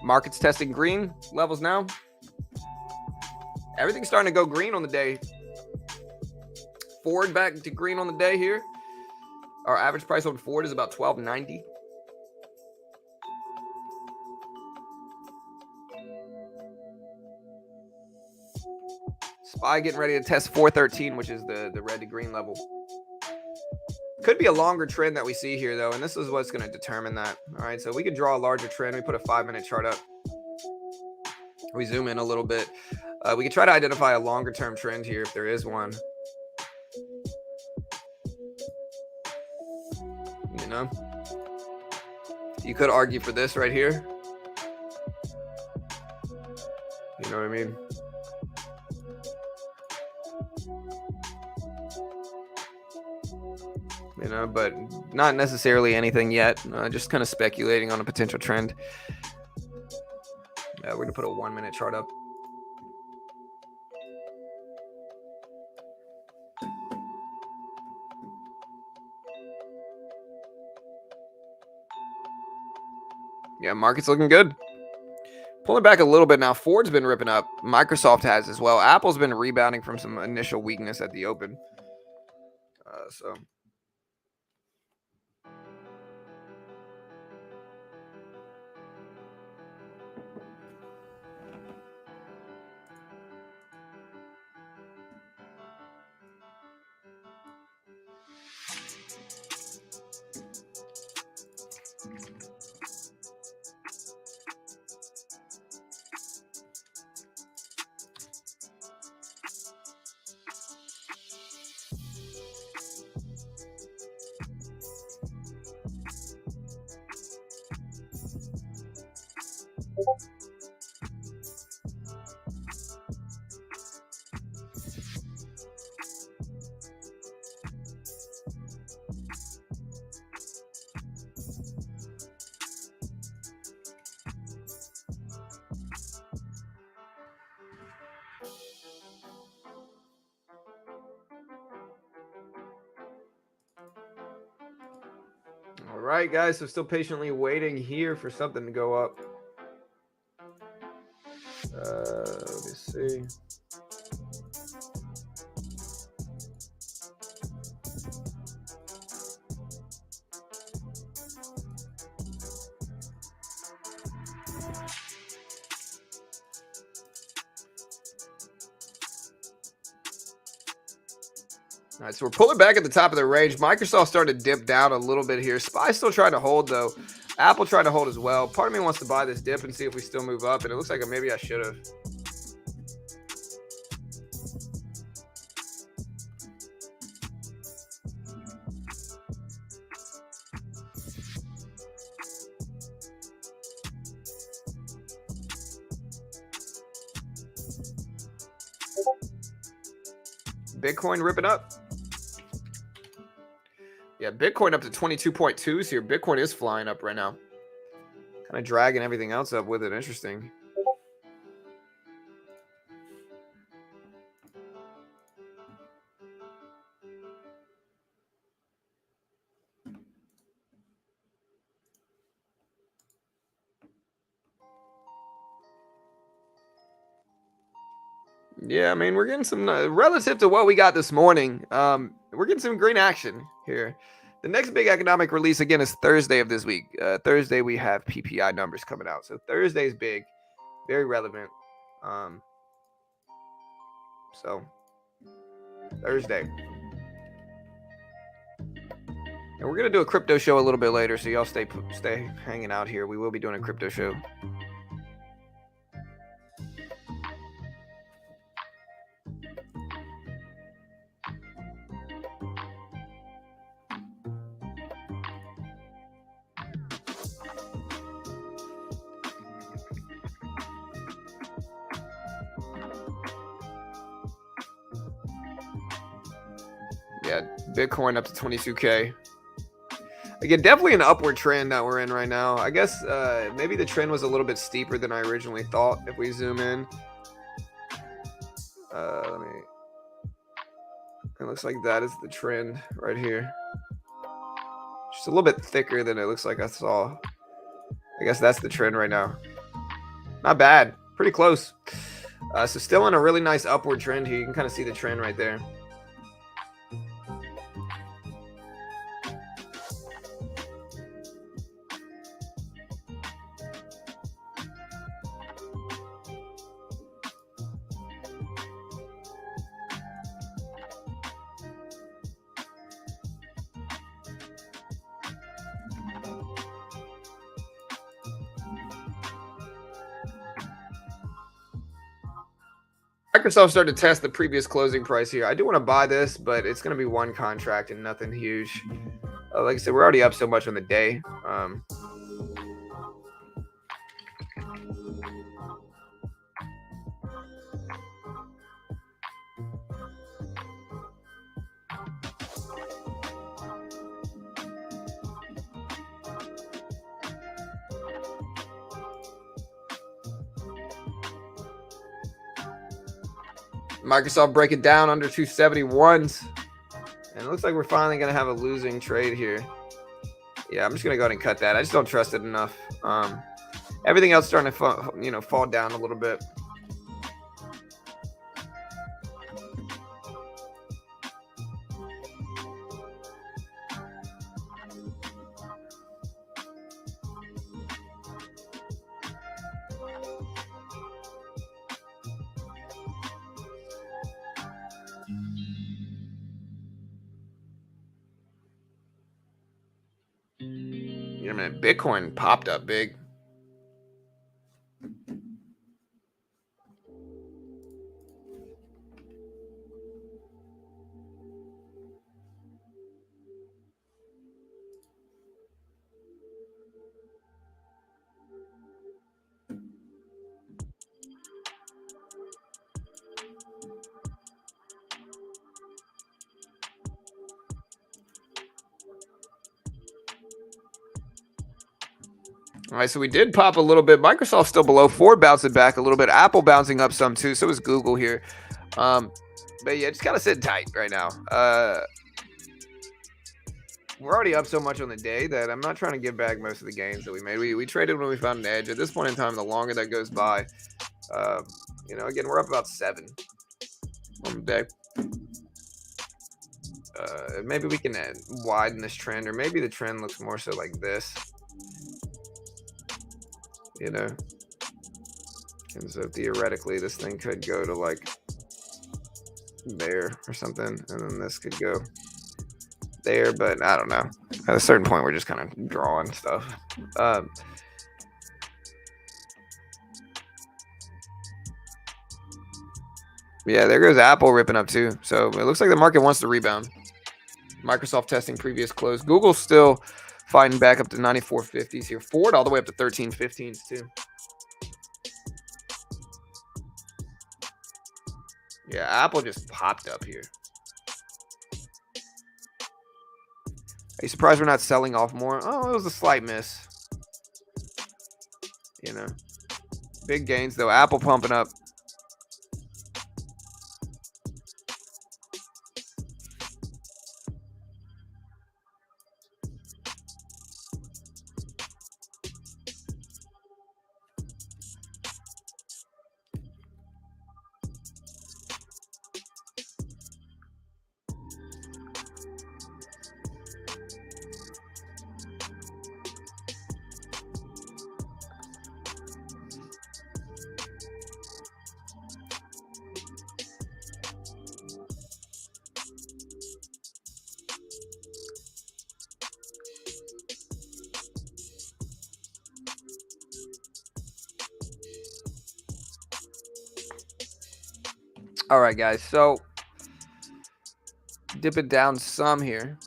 B: Market's testing green levels now. Everything's starting to go green on the day. Ford back to green on the day here. Our average price on Ford is about $12.90. SPY getting ready to test 413, which is the red to green level. Could be a longer trend that we see here, though, and this is what's going to determine that. All right, so we could draw a larger trend. We put a 5-minute chart up. We zoom in a little bit. We could try to identify a longer-term trend here if there is one. You know, you could argue for this right here. You know what I mean? You know, but not necessarily anything yet. Just kind of speculating on a potential trend. We're going to put a 1-minute chart up. Yeah, market's looking good. Pulling back a little bit now. Ford's been ripping up. Microsoft has as well. Apple's been rebounding from some initial weakness at the open. So... All right, guys, so still patiently waiting here for something to go up. Let me see. All right, so we're pulling back at the top of the range. Microsoft started to dip down a little bit here. SPY still trying to hold, though. Apple trying to hold as well. Part of me wants to buy this dip and see if we still move up, and it looks like maybe I should have. Bitcoin ripping up. Yeah, Bitcoin up to 22.2s here. Bitcoin is flying up right now. Kind of dragging everything else up with it. Interesting. Yeah, I mean, we're getting some, relative to what we got this morning, we're getting some green action here. The next big economic release, again, is Thursday of this week. Thursday, we have PPI numbers coming out. So Thursday is big, very relevant. So Thursday. And we're going to do a crypto show a little bit later, so y'all stay hanging out here. We will be doing a crypto show. Yeah, Bitcoin up to 22K. Again, definitely an upward trend that we're in right now. I guess maybe the trend was a little bit steeper than I originally thought. If we zoom in, it looks like that is the trend right here. Just a little bit thicker than it looks like I saw. I guess that's the trend right now. Not bad. Pretty close. So still in a really nice upward trend here. You can kind of see the trend right there. Microsoft started to test the previous closing price here. I do want to buy this, but it's going to be one contract and nothing huge. Like I said, we're already up so much on the day. Microsoft break it down under 271s. And it looks like we're finally going to have a losing trade here. Yeah, I'm just going to go ahead and cut that. I just don't trust it enough. Everything else starting to fall down a little bit. You know, Bitcoin popped up big. All right, so we did pop a little bit. Microsoft still below. Ford bouncing back a little bit. Apple bouncing up some too. So is Google here. But yeah, just kind of sitting tight right now. We're already up so much on the day that I'm not trying to give back most of the gains that we made. We traded when we found an edge. At this point in time, the longer that goes by, again, we're up about 7 on the day. Maybe we can widen this trend, or maybe the trend looks more so like this. And so theoretically this thing could go to like there or something, and then this could go there, but I don't know. At a certain point we're just kind of drawing stuff. Yeah, there goes Apple ripping up too. So it looks like the market wants to rebound. Microsoft testing previous close. Google's still fighting back up to 94.50s here. Ford all the way up to 13.15s too. Yeah, Apple just popped up here. Are you surprised we're not selling off more? Oh, it was a slight miss. Big gains though. Apple pumping up. All right, guys. So dip it down some here.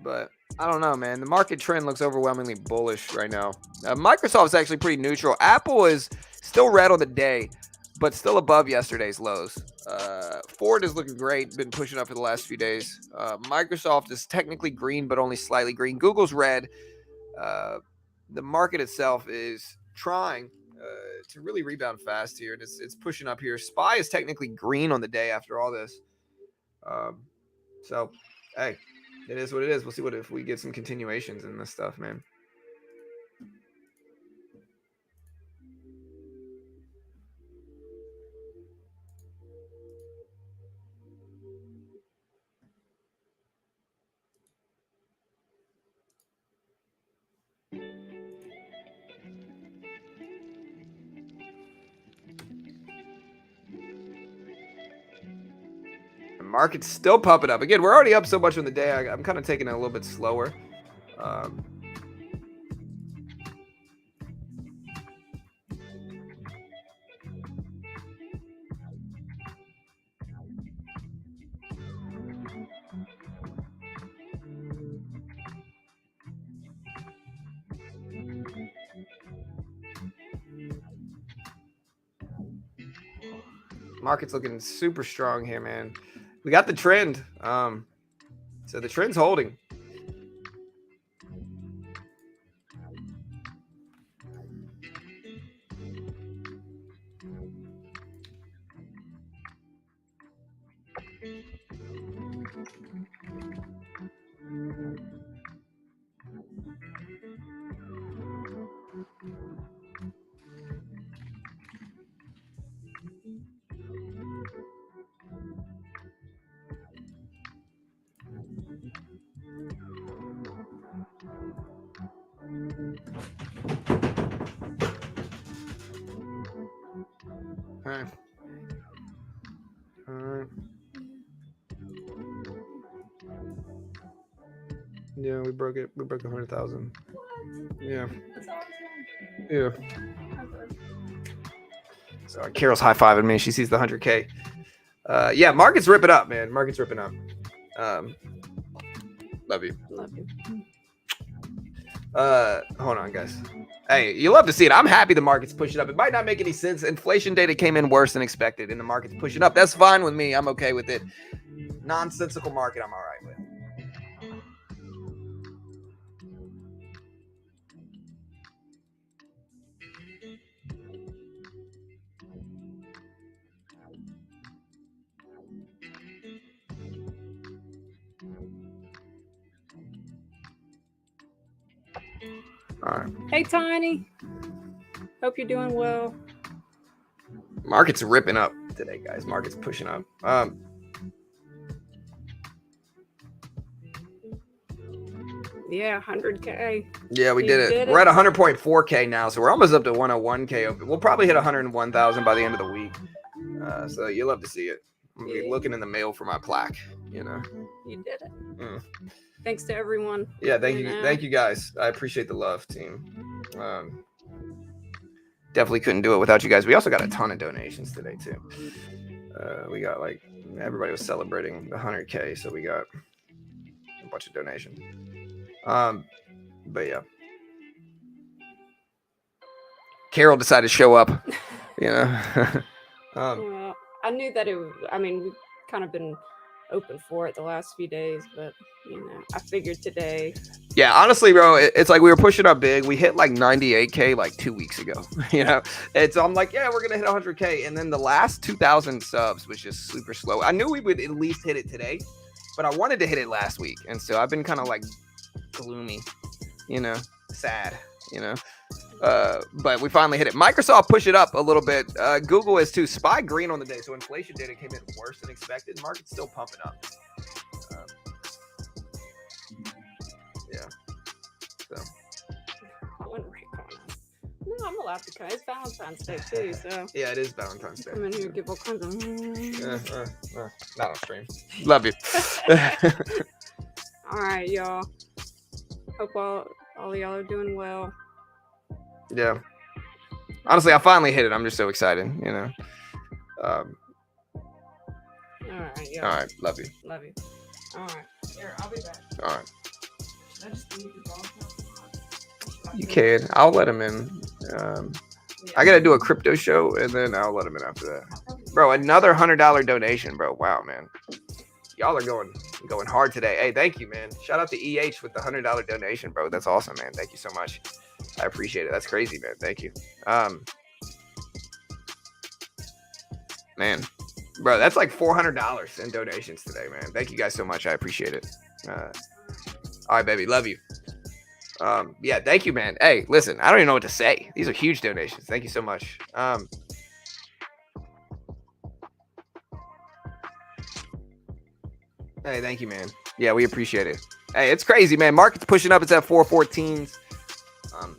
B: But I don't know, man. The market trend looks overwhelmingly bullish right now. Microsoft is actually pretty neutral. Apple is still red on the day, but still above yesterday's lows. Ford is looking great. Been pushing up for the last few days. Microsoft is technically green, but only slightly green. Google's red. The market itself is trying to really rebound fast here. It's pushing up here. SPY is technically green on the day after all this. So, hey, it is what it is. We'll see if we get some continuations in this stuff, man. The market's still pumping up. Again, we're already up so much on the day. I'm kind of taking it a little bit slower. Market's looking super strong here, man. We got the trend. So the trend's holding. All right. All right. Yeah, we broke it. We broke 100,000. Yeah. Yeah. Sorry, Carol's high-fiving me. She sees the 100K. Yeah, market's ripping up, man. Market's ripping up. Love you.
C: Love you.
B: Hold on, guys. Hey, you love to see it. I'm happy the market's pushing up. It might not make any sense. Inflation data came in worse than expected, and the market's pushing up. That's fine with me. I'm okay with it. Nonsensical market, I'm all right with. All right.
C: Hey, Tiny. Hope you're doing well.
B: Market's ripping up today, guys. Market's pushing up.
C: Yeah, 100K.
B: Yeah, we did it. We're at 100.4K now, so we're almost up to 101K. We'll probably hit 101,000 by the end of the week. So you'll love to see it. I'm gonna be looking in the mail for my plaque. You know.
C: You did it. Thanks to everyone.
B: Yeah, thank you guys. I appreciate the love, team. Definitely couldn't do it without you guys. We also got a ton of donations today too. We got like everybody was celebrating the 100K, so we got a bunch of donations. But yeah, Carol decided to show up. You know.
C: Well, I knew that we've kind of been open for it the last few days, but I figured today.
B: Yeah, honestly, bro, it's like we were pushing up big. We hit like 98K like 2 weeks ago. I'm like, yeah, we're gonna hit 100K, and then the last 2,000 subs was just super slow. I knew we would at least hit it today, but I wanted to hit it last week, and so I've been kind of like gloomy, sad, but we finally hit it. Microsoft pushed it up a little bit. Google is too. SPY green on the day, so inflation data came in worse than expected. Market's still pumping up. Yeah. So.
C: No, I'm allowed to come. It's Valentine's Day too, so.
B: Yeah, it is Valentine's Day.
C: Come in here, give all kinds of.
B: Not on stream. Love you.
C: All right, y'all. Hope all y'all are doing well.
B: Yeah. Honestly, I finally hit it. I'm just so excited,
C: All right, y'all.
B: All right. Love you.
C: Love you. All right. Here, I'll be back.
B: All right.
C: Should I just leave the ball?
B: You can. I'll let him in. I got to do a crypto show, and then I'll let him in after that. Bro, another $100 donation, bro. Wow, man. Y'all are going hard today. Hey, thank you, man. Shout out to EH with the $100 donation, bro. That's awesome, man. Thank you so much. I appreciate it. That's crazy, man. Thank you. Man, Bro, that's like $400 in donations today, man. Thank you guys so much. I appreciate it. All right, baby. Love you. Yeah, thank you, man. Hey, listen, I don't even know what to say. These are huge donations. Thank you so much. Hey, thank you, man. Yeah, we appreciate it. Hey, it's crazy, man. Market's pushing up. It's at 414s.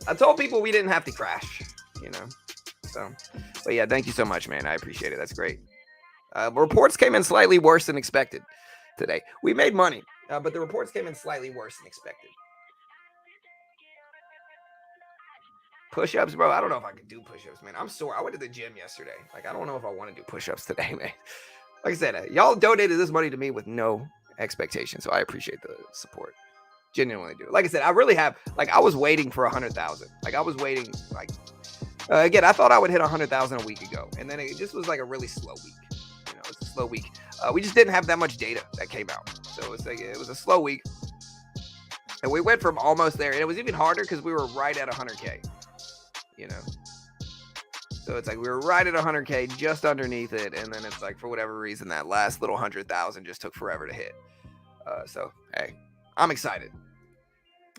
B: I told people we didn't have to crash, you know. So, but yeah, thank you so much, man. I appreciate it. That's great. Reports came in slightly worse than expected today. We made money, but the reports came in slightly worse than expected. Push-ups, bro. I don't know if I can do push-ups, man. I'm sore. I went to the gym yesterday. Like, I don't know if I want to do push-ups today, man. Like I said, y'all donated this money to me with no expectation, so I appreciate the support. Genuinely do. Like I said, I really have. Like, I was waiting for 100,000. Like, I was waiting. Like, again, I thought I would hit 100,000 a week ago, and then it just was like a really slow week. You know, it's a slow week. We just didn't have that much data that came out, so it's like it was a slow week, and we went from almost there, and it was even harder because we were right at 100K. You know, so it's like we were right at 100K, just underneath it, and then it's like for whatever reason that last little 100,000 just took forever to hit. So hey, I'm excited.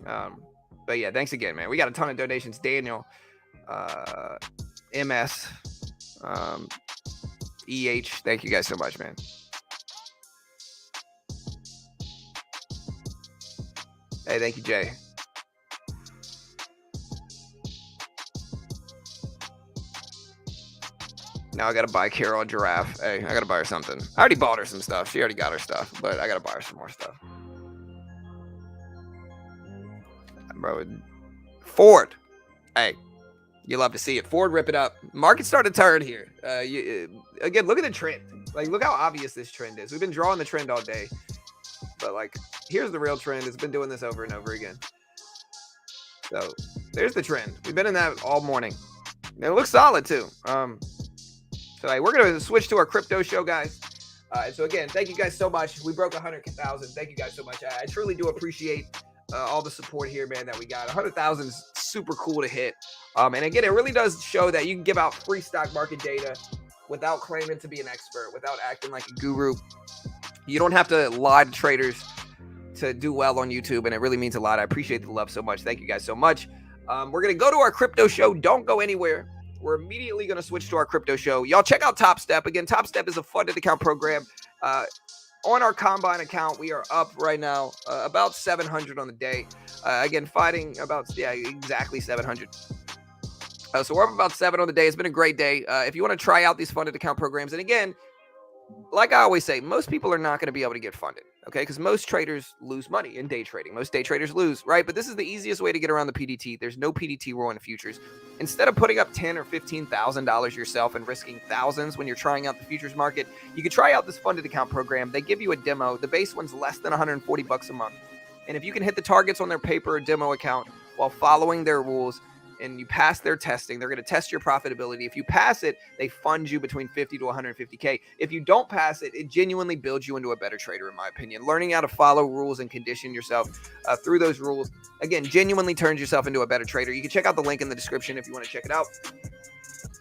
B: But yeah, thanks again, man. We got a ton of donations. Daniel, MS, EH. Thank you guys so much, man. Hey, thank you, Jay. Now I gotta buy Carol a giraffe. Hey, I gotta buy her something. I already bought her some stuff. She already got her stuff, but I gotta buy her some more stuff. Bro, Ford. Hey, you love to see it. Ford, rip it up. Market started to turn here. Again, look at the trend. Like, look how obvious this trend is. We've been drawing the trend all day, but like, here's the real trend. It's been doing this over and over again. So there's the trend. We've been in that all morning. And it looks solid too. So hey, we're gonna switch to our crypto show, guys. And so again, thank you guys so much. We broke 100,000. Thank you guys so much. I truly do appreciate all the support here, man, that we got. 100,000 is super cool to hit. And again, it really does show that you can give out free stock market data without claiming to be an expert, without acting like a guru. You don't have to lie to traders to do well on YouTube, and it really means a lot. I appreciate the love so much. Thank you guys so much. We're gonna go to our crypto show. Don't go anywhere. We're immediately going to switch to our crypto show. Y'all check out Top Step. Again, Top Step is a funded account program. On our Combine account, we are up right now about 700 on the day. Again, fighting about, exactly 700. So we're up about 7 on the day. It's been a great day. If you want to try out these funded account programs, and again, like I always say, most people are not going to be able to get funded, okay? Because most traders lose money in day trading. Most day traders lose, right? But this is the easiest way to get around the PDT. There's no PDT rule in the futures. Instead of putting up $10,000 or $15,000 yourself and risking thousands when you're trying out the futures market, you can try out this funded account program. They give you a demo. The base one's less than $140 a month. And if you can hit the targets on their paper or demo account while following their rules, and you pass their testing, they're going to test your profitability. If you pass it, they fund you between 50 to 150K. If you don't pass it, it genuinely builds you into a better trader, in my opinion. Learning how to follow rules and condition yourself through those rules, again, genuinely turns yourself into a better trader. You can check out the link in the description if you want to check it out.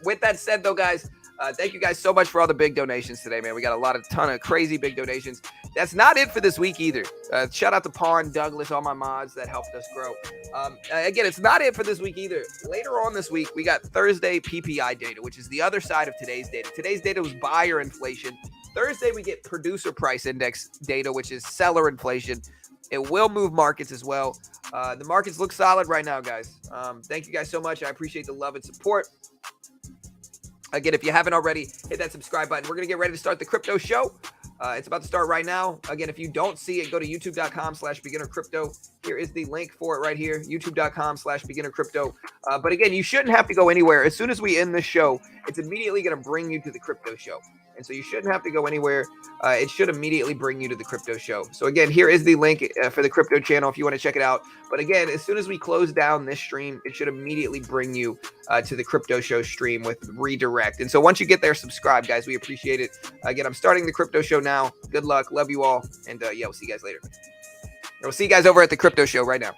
B: With that said, though, guys, thank you guys so much for all the big donations today, man. We got a ton of crazy big donations. That's not it for this week either. Shout out to Pawn, Douglas, all my mods that helped us grow. Again, it's not it for this week either. Later on this week, we got Thursday PPI data, which is the other side of today's data. Today's data was buyer inflation. Thursday, we get producer price index data, which is seller inflation. It will move markets as well. The markets look solid right now, guys. Thank you guys so much. I appreciate the love and support. Again, if you haven't already, hit that subscribe button. We're going to get ready to start the crypto show. It's about to start right now. Again, if you don't see it, go to youtube.com/beginnercrypto. Here is the link for it right here, youtube.com/beginnercrypto. But again, you shouldn't have to go anywhere. As soon as we end this show, it's immediately going to bring you to the crypto show. And so you shouldn't have to go anywhere. It should immediately bring you to the crypto show. So again, here is the link for the crypto channel if you want to check it out. But again, as soon as we close down this stream, it should immediately bring you to the crypto show stream with redirect. And so once you get there, subscribe, guys. We appreciate it. Again, I'm starting the crypto show now. Good luck. Love you all. And yeah, we'll see you guys later. We'll see you guys over at the crypto show right now.